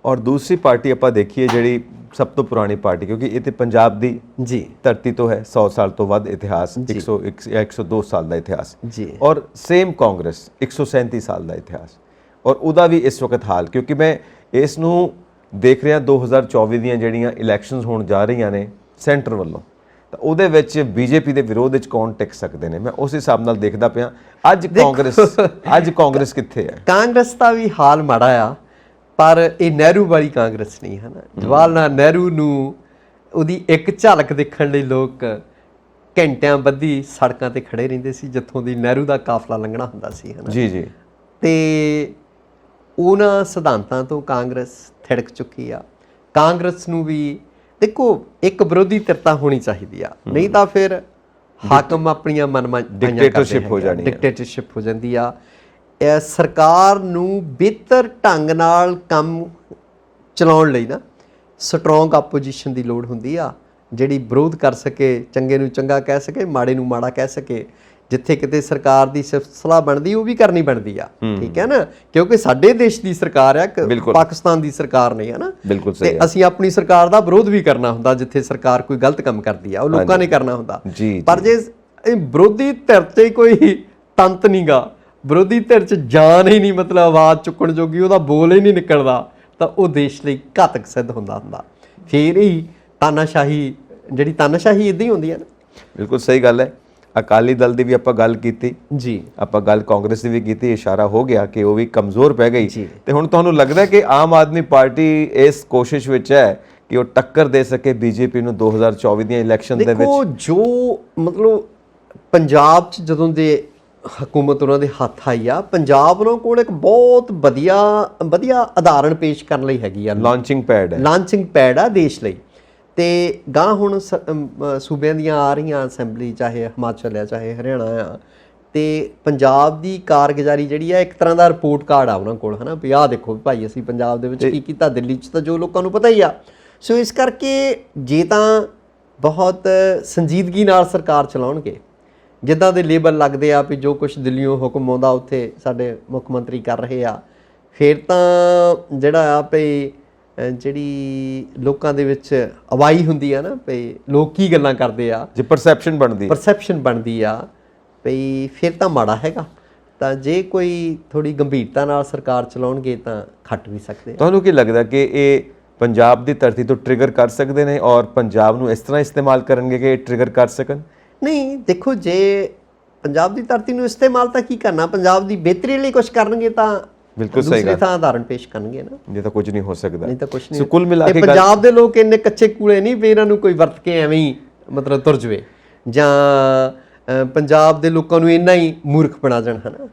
ਔਰ ਦੂਸਰੀ ਪਾਰਟੀ ਆਪਾਂ ਦੇਖੀਏ ਜਿਹੜੀ ਸਭ ਤੋਂ ਪੁਰਾਣੀ ਪਾਰਟੀ, ਕਿਉਂਕਿ ਇਹ ਤੇ ਪੰਜਾਬ ਦੀ ਜੀ ਧਰਤੀ ਤੋਂ ਹੈ, 100 ਸਾਲ ਤੋਂ ਵੱਧ ਇਤਿਹਾਸ, 102 ਸਾਲ ਦਾ ਇਤਿਹਾਸ ਜੀ। ਔਰ ਸੇਮ ਕਾਂਗਰਸ 137 ਸਾਲ ਦਾ ਇਤਿਹਾਸ, ਔਰ ਉਹਦਾ ਵੀ ਇਸ ਵਕਤ ਹਾਲ, ਕਿਉਂਕਿ ਮੈਂ ਇਸ ਨੂੰ ਦੇਖ ਰਿਹਾ 2024 ਦੀਆਂ ਜਿਹੜੀਆਂ ਇਲੈਕਸ਼ਨਸ ਹੋਣ ਜਾ ਰਹੀਆਂ ਨੇ ਸੈਂਟਰ ਵੱਲੋਂ, ਤਾਂ ਉਹਦੇ ਵਿੱਚ ਬੀਜੇਪੀ ਦੇ ਵਿਰੋਧ ਵਿੱਚ ਕੌਣ ਟਿਕ ਸਕਦੇ ਨੇ, ਮੈਂ ਉਸ ਹਿਸਾਬ ਨਾਲ ਦੇਖਦਾ ਪਿਆ। ਅੱਜ ਕਾਂਗਰਸ ਕਿੱਥੇ ਹੈ? ਕਾਂਗਰਸ ਦਾ ਵੀ ਹਾਲ ਮਾੜਾ ਆ, ਪਰ ਇਹ ਨਹਿਰੂ ਵਾਲੀ ਕਾਂਗਰਸ ਨਹੀਂ ਹੈ ਨਾ। ਜਵਾਹਰ ਲਾਲ ਨਹਿਰੂ ਨੂੰ ਉਹਦੀ ਇੱਕ ਝਲਕ ਦੇਖਣ ਲਈ ਲੋਕ ਘੰਟਿਆਂ ਬੱਧੀ ਸੜਕਾਂ ਤੇ ਖੜੇ ਰਹਿੰਦੇ ਸੀ, ਜਿੱਥੋਂ ਦੀ ਨਹਿਰੂ ਦਾ ਕਾਫਲਾ ਲੰਘਣਾ ਹੁੰਦਾ ਸੀ, ਹੈ ਨਾ ਜੀ ਜੀ। ਤੇ ਉਹਨਾਂ ਸਿਧਾਂਤਾਂ ਤੋਂ ਕਾਂਗਰਸ ਥਿੜਕ ਚੁੱਕੀ ਆ। ਕਾਂਗਰਸ ਨੂੰ ਵੀ ਦੇਖੋ ਇੱਕ ਵਿਰੋਧੀ ਧਿਰਤਾ ਹੋਣੀ ਚਾਹੀਦੀ ਆ, ਨਹੀਂ ਤਾਂ ਫਿਰ ਹਾਕਮ ਆਪਣੀਆਂ ਡਿਕਟੇਟਰਸ਼ਿਪ ਹੋ ਜਾਂਦੀ ਆ। ਇਹ ਸਰਕਾਰ ਨੂੰ ਬਿਹਤਰ ਢੰਗ ਨਾਲ ਕੰਮ ਚਲਾਉਣ ਲਈ ਨਾ ਸਟਰੋਂਗ ਆਪੋਜੀਸ਼ਨ ਦੀ ਲੋੜ ਹੁੰਦੀ ਆ, ਜਿਹੜੀ ਵਿਰੋਧ ਕਰ ਸਕੇ, ਚੰਗੇ ਨੂੰ ਚੰਗਾ ਕਹਿ ਸਕੇ, ਮਾੜੇ ਨੂੰ ਮਾੜਾ ਕਹਿ ਸਕੇ। ਜਿੱਥੇ ਕਿਤੇ ਸਰਕਾਰ ਦੀ ਸਿਫਤ ਸਲਾਹ ਬਣਦੀ ਉਹ ਵੀ ਕਰਨੀ ਬਣਦੀ ਆ, ਠੀਕ ਹੈ ਨਾ, ਕਿਉਂਕਿ ਸਾਡੇ ਦੇਸ਼ ਦੀ ਸਰਕਾਰ ਆ, ਪਾਕਿਸਤਾਨ ਦੀ ਸਰਕਾਰ ਨਹੀਂ ਹੈ ਨਾ। ਤੇ ਅਸੀਂ ਆਪਣੀ ਸਰਕਾਰ ਦਾ ਵਿਰੋਧ ਵੀ ਕਰਨਾ ਹੁੰਦਾ, ਜਿੱਥੇ ਸਰਕਾਰ ਕੋਈ ਗਲਤ ਕੰਮ ਕਰਦੀ ਆ ਉਹ ਲੋਕਾਂ ਨੇ ਕਰਨਾ ਹੁੰਦਾ। ਪਰ ਜੇ ਵਿਰੋਧੀ ਧਿਰ 'ਚ ਹੀ ਕੋਈ ਤੰਤ ਨਹੀਂਗਾ, ਵਿਰੋਧੀ ਧਿਰ 'ਚ ਜਾਨ ਹੀ ਨਹੀਂ, ਮਤਲਬ ਆਵਾਜ਼ ਚੁੱਕਣ ਜੋਗੀ, ਉਹਦਾ ਬੋਲ ਹੀ ਨਹੀਂ ਨਿਕਲਦਾ, ਤਾਂ ਉਹ ਦੇਸ਼ ਲਈ ਘਾਤਕ ਸਿੱਧ ਹੁੰਦਾ। ਫਿਰ ਹੀ ਤਾਨਾਸ਼ਾਹੀ ਇੱਦਾਂ ਹੀ ਹੁੰਦੀ ਹੈ ਨਾ। ਬਿਲਕੁਲ ਸਹੀ ਗੱਲ ਹੈ। ਅਕਾਲੀ ਦਲ ਦੀ ਵੀ ਆਪਾਂ ਗੱਲ ਕੀਤੀ ਜੀ, ਆਪਾਂ ਗੱਲ ਕਾਂਗਰਸ ਦੀ ਵੀ ਕੀਤੀ, ਇਸ਼ਾਰਾ ਹੋ ਗਿਆ ਕਿ ਉਹ ਵੀ ਕਮਜ਼ੋਰ ਪੈ ਗਈ। ਤੇ ਹੁਣ ਤੁਹਾਨੂੰ ਲੱਗਦਾ ਕਿ ਆਮ ਆਦਮੀ ਪਾਰਟੀ ਇਸ ਕੋਸ਼ਿਸ਼ ਵਿੱਚ ਹੈ ਕਿ ਉਹ ਟੱਕਰ ਦੇ ਸਕੇ ਬੀਜੇਪੀ ਨੂੰ 2024 ਦੀਆਂ ਇਲੈਕਸ਼ਨ ਦੇ ਵਿੱਚ? ਦੇਖੋ, ਜੋ ਮਤਲਬ ਪੰਜਾਬ 'ਚ ਜਦੋਂ ਦੇ ਹਕੂਮਤ ਉਹਨਾਂ ਦੇ ਹੱਥ ਆਈ ਆ, ਪੰਜਾਬ ਉਹਨਾਂ ਕੋਲ ਇੱਕ ਬਹੁਤ ਵਧੀਆ ਉਦਾਹਰਣ ਪੇਸ਼ ਕਰਨ ਲਈ ਹੈਗੀ ਆ। ਲਾਂਚਿੰਗ ਪੈਡ ਆ ਦੇਸ਼ ਲਈ। ਤੇ ਗਾਂ ਹੁਣ ਸੂਬਿਆਂ ਦੀਆਂ ਆ ਰਹੀਆਂ ਅਸੈਂਬਲੀ, ਚਾਹੇ ਹਿਮਾਚਲ ਆ ਚਾਹੇ ਹਰਿਆਣਾ ਆ, ਤੇ ਪੰਜਾਬ ਦੀ ਕਾਰਗੁਜ਼ਾਰੀ ਜਿਹੜੀ ਆ ਇੱਕ ਤਰ੍ਹਾਂ ਦਾ ਰਿਪੋਰਟ ਕਾਰਡ ਆ ਉਹਨਾਂ ਕੋਲ, ਹੈ ਨਾ, ਵੀ ਆਹ ਦੇਖੋ ਭਾਈ ਅਸੀਂ ਪੰਜਾਬ ਦੇ ਵਿੱਚ ਕੀ ਕੀਤਾ, ਦਿੱਲੀ 'ਚ ਤਾਂ ਜੋ ਲੋਕਾਂ ਨੂੰ ਪਤਾ ਹੀ ਆ। ਸੋ ਇਸ ਕਰਕੇ ਜੇ ਤਾਂ ਬਹੁਤ ਸੰਜੀਦਗੀ ਨਾਲ ਸਰਕਾਰ ਚਲਾਉਣਗੇ, ਜਿੱਦਾਂ ਦੇ ਲੇਬਲ ਲੱਗਦੇ ਆ ਵੀ ਜੋ ਕੁਛ ਦਿੱਲੀੋਂ ਹੁਕਮ ਆਉਂਦਾ ਉੱਥੇ ਸਾਡੇ ਮੁੱਖ ਮੰਤਰੀ ਕਰ ਰਹੇ ਆ, ਫਿਰ ਤਾਂ ਜਿਹੜਾ ਆ ਭਈ ਜਿਹੜੀ ਲੋਕਾਂ ਦੇ ਵਿੱਚ ਅਵਾਈ ਹੁੰਦੀ ਆ ਨਾ, ਭਈ ਲੋਕ ਕੀ ਗੱਲਾਂ ਕਰਦੇ ਆ, ਜੇ ਪਰਸੈਪਸ਼ਨ ਬਣਦੀ ਆ ਭਈ, ਫਿਰ ਤਾਂ ਮਾੜਾ ਹੈਗਾ। ਤਾਂ ਜੇ ਕੋਈ ਥੋੜੀ ਗੰਭੀਰਤਾ ਨਾਲ ਸਰਕਾਰ ਚਲਾਉਣਗੇ ਤਾਂ ਖੱਟ ਵੀ ਸਕਦੇ ਆ। ਤੁਹਾਨੂੰ ਕੀ ਲੱਗਦਾ ਕਿ ਇਹ ਪੰਜਾਬ ਦੀ ਧਰਤੀ ਤੋਂ ਟ੍ਰਿਗਰ ਕਰ ਸਕਦੇ ਨੇ ਔਰ ਪੰਜਾਬ ਨੂੰ ਇਸ ਤਰ੍ਹਾਂ ਇਸਤੇਮਾਲ ਕਰਨਗੇ ਕਿ ਇਹ ਟ੍ਰਿਗਰ ਕਰ ਸਕਣ? ਨਹੀਂ, ਦੇਖੋ, ਜੇ ਪੰਜਾਬ ਦੀ ਧਰਤੀ ਨੂੰ ਇਸਤੇਮਾਲ ਤਾਂ ਕੀ ਕਰਨਾ, ਪੰਜਾਬ ਦੀ ਬਿਹਤਰੀ ਲਈ ਕੁਝ ਕਰਨਗੇ ਤਾਂ ਬਿਲਕੁਲ ਸਹੀ ਦੂਸਰੀ ਥਾਂ ਉਦਾਹਰਣ ਪੇਸ਼ ਕਰਨਗੇ ਨਾ, ਜੇ ਤਾਂ ਕੁਝ ਨਹੀਂ ਹੋ ਸਕਦਾ। ਨਹੀਂ ਤਾਂ ਕੁਝ ਨਹੀਂ। ਸੋ ਕੁੱਲ ਮਿਲਾ ਕੇ ਪੰਜਾਬ ਦੇ ਲੋਕ ਇੰਨੇ ਕੱਚੇ ਕੂਲੇ ਨਹੀਂ ਵੀ ਇਹਨਾਂ ਨੂੰ ਕੋਈ ਵਰਤ ਕੇ ਐਵੇਂ ਹੀ ਮਤਲਬ ਤੁਰ ਜਵੇ, ਜਾਂ ਪੰਜਾਬ ਦੇ ਲੋਕਾਂ ਨੂੰ ਇੰਨਾ ਹੀ ਮੂਰਖ ਬਣਾ ਜਾਣ, ਹਨਾ।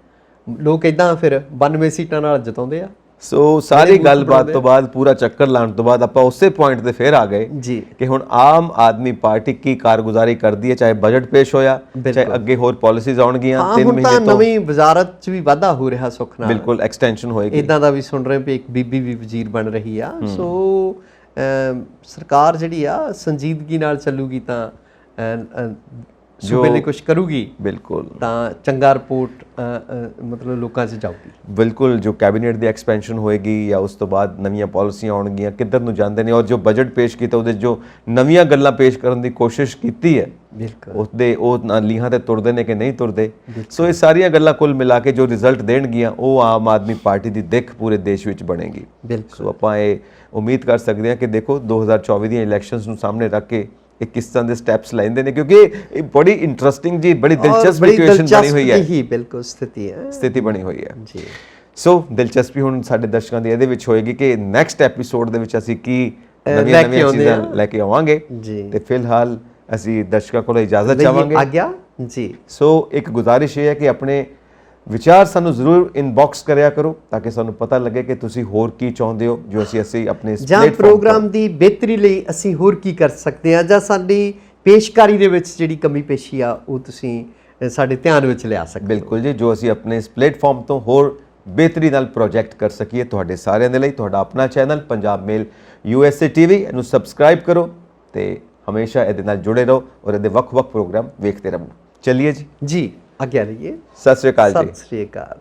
ਲੋਕ ਇਦਾਂ ਫਿਰ 92 ਸੀਟਾਂ ਨਾਲ ਜਿਤਾਉਂਦੇ ਆ। ਸੋ ਸਾਰੀ ਗੱਲਬਾਤ ਤੋਂ ਬਾਅਦ, ਪੂਰਾ ਚੱਕਰ ਲਾਉਣ ਤੋਂ ਬਾਅਦ ਆਪਾਂ ਉਸੇ ਪੁਆਇੰਟ ਤੇ ਫੇਰ ਆ ਗਏ ਜੀ ਕਿ ਹੁਣ ਆਮ ਆਦਮੀ ਪਾਰਟੀ ਕੀ ਕਾਰਗੁਜ਼ਾਰੀ ਕਰਦੀ ਹੈ, ਚਾਹੇ ਬਜਟ ਪੇਸ਼ ਹੋਇਆ, ਚਾਹੇ ਅੱਗੇ ਹੋਰ ਪਾਲਿਸੀਜ਼ ਆਉਣਗੀਆਂ 3 ਮਹੀਨੇ ਤੋਂ। ਨਵੀਂ ਵਜ਼ਾਰਤ 'ਚ ਵੀ ਵਾਧਾ ਹੋ ਰਿਹਾ ਸੁੱਖ ਨਾਲ, ਬਿਲਕੁਲ ਐਕਸਟੈਂਸ਼ਨ ਹੋਏਗੀ। ਇਦਾਂ ਦਾ ਵੀ ਸੁਣ ਰਹੇ ਵੀ ਇੱਕ ਬੀਬੀ ਵੀ ਵਜ਼ੀਰ ਬਣ ਰਹੀ ਆ। ਸੋ ਸਰਕਾਰ ਜਿਹੜੀ ਆ ਸੰਜੀਦਗੀ ਨਾਲ ਚੱਲੂਗੀ ਤਾਂ ਸੂਬੇ ਲਈ ਕੁਝ ਕਰੂਗੀ, ਬਿਲਕੁਲ, ਤਾਂ ਚੰਗਾ ਰਿਪੋਰਟ ਮਤਲਬ ਲੋਕਾਂ 'ਚ ਜਾਊਗੀ। ਬਿਲਕੁਲ, ਜੋ ਕੈਬਨਿਟ ਦੀ ਐਕਸਪੈਂਸ਼ਨ ਹੋਏਗੀ ਜਾਂ ਉਸ ਤੋਂ ਬਾਅਦ ਨਵੀਆਂ ਪਾਲਿਸੀਆਂ ਆਉਣਗੀਆਂ, ਕਿੱਧਰ ਨੂੰ ਜਾਂਦੇ ਨੇ, ਔਰ ਜੋ ਬਜਟ ਪੇਸ਼ ਕੀਤਾ ਉਹਦੇ ਜੋ ਨਵੀਆਂ ਗੱਲਾਂ ਪੇਸ਼ ਕਰਨ ਦੀ ਕੋਸ਼ਿਸ਼ ਕੀਤੀ ਹੈ, ਬਿਲਕੁਲ ਉਹ ਲੀਹਾਂ ਤੇ ਤੁਰਦੇ ਨੇ ਕਿ ਨਹੀਂ ਤੁਰਦੇ। ਸੋ ਇਹ ਸਾਰੀਆਂ ਗੱਲਾਂ ਕੁੱਲ ਮਿਲਾ ਕੇ ਜੋ ਰਿਜ਼ਲਟ ਦੇਣਗੀਆਂ ਉਹ ਆਮ ਆਦਮੀ ਪਾਰਟੀ ਦੀ ਦਿੱਖ ਪੂਰੇ ਦੇਸ਼ ਵਿੱਚ ਬਣੇਗੀ। ਸੋ ਆਪਾਂ ਇਹ ਉਮੀਦ ਕਰ ਸਕਦੇ ਹਾਂ ਕਿ ਦੇਖੋ 2024 ਦੀਆਂ ਇਲੈਕਸ਼ਨਸ ਨੂੰ ਸਾਹਮਣੇ ਰੱਖ ਕੇ ਇਹ ਕਿਸ ਤਰ੍ਹਾਂ ਦੇ ਸਟੈਪਸ ਲੈਂਦੇ ਨੇ, ਕਿਉਂਕਿ ਇਹ ਬੜੀ ਇੰਟਰਸਟਿੰਗ ਜੀ, ਬੜੀ ਦਿਲਚਸਪ ਸਿਚੁਏਸ਼ਨ ਬਣੀ ਹੋਈ ਹੈ। ਹੀ ਬਿਲਕੁਲ ਸਥਿਤੀ ਬਣੀ ਹੋਈ ਹੈ ਜੀ। ਸੋ ਦਿਲਚਸਪੀ ਹੁਣ ਸਾਡੇ ਦਰਸ਼ਕਾਂ ਦੀ ਇਹਦੇ ਵਿੱਚ ਹੋਏਗੀ ਕਿ ਨੈਕਸਟ ਐਪੀਸੋਡ ਦੇ ਵਿੱਚ ਅਸੀਂ ਕੀ ਨਵੀਆਂ ਚੀਜ਼ਾਂ ਲੈ ਕੇ ਆਵਾਂਗੇ, ਤੇ ਫਿਲਹਾਲ ਅਸੀਂ ਦਰਸ਼ਕਾਂ ਕੋਲੋਂ ਇਜਾਜ਼ਤ ਚਾਹਾਂਗੇ। ਆਗਿਆ ਜੀ। ਸੋ ਇੱਕ ਗੁਜ਼ਾਰਿਸ਼ ਇਹ ਹੈ ਕਿ ਆਪਣੇ ਵਿਚਾਰ ਸਾਨੂੰ ਜ਼ਰੂਰ ਇਨਬਾਕਸ ਕਰਿਆ ਕਰੋ ਤਾਂ ਕਿ ਸਾਨੂੰ ਪਤਾ ਲੱਗੇ ਕਿ ਤੁਸੀਂ ਹੋਰ ਕੀ ਚਾਹੁੰਦੇ ਹੋ, ਜੋ ਅਸੀਂ ਆਪਣੇ ਜਾਂ ਪ੍ਰੋਗਰਾਮ ਦੀ ਬਿਹਤਰੀ ਲਈ ਅਸੀਂ ਹੋਰ ਕੀ ਕਰ ਸਕਦੇ ਹਾਂ, ਜਾਂ ਸਾਡੀ ਪੇਸ਼ਕਾਰੀ ਦੇ ਵਿੱਚ ਜਿਹੜੀ ਕਮੀ ਪੇਸ਼ੀ ਆ ਉਹ ਤੁਸੀਂ ਸਾਡੇ ਧਿਆਨ ਵਿੱਚ ਲਿਆ ਸਕਦੇ ਹੋ। ਬਿਲਕੁਲ ਜੀ, ਜੋ ਅਸੀਂ ਆਪਣੇ ਇਸ ਪਲੇਟਫਾਰਮ ਤੋਂ ਹੋਰ ਬਿਹਤਰੀ ਨਾਲ ਪ੍ਰੋਜੈਕਟ ਕਰ ਸਕੀਏ ਤੁਹਾਡੇ ਸਾਰਿਆਂ ਦੇ ਲਈ। ਤੁਹਾਡਾ ਆਪਣਾ ਚੈਨਲ ਪੰਜਾਬ ਮੇਲ USA TV, ਇਹਨੂੰ ਸਬਸਕ੍ਰਾਈਬ ਕਰੋ ਤੇ ਹਮੇਸ਼ਾ ਇਹਦੇ ਨਾਲ ਜੁੜੇ ਰਹੋ ਔਰ ਇਹਦੇ ਵੱਖ-ਵੱਖ ਪ੍ਰੋਗਰਾਮ ਵੇਖਦੇ ਰਹੋ। ਚਲਿਏ ਜੀ, ਆਗਿਆ ਲਈਏ। ਸਤਿ ਸ੍ਰੀ ਅਕਾਲ ਜੀ। ਸਤਿ ਸ੍ਰੀ ਅਕਾਲ।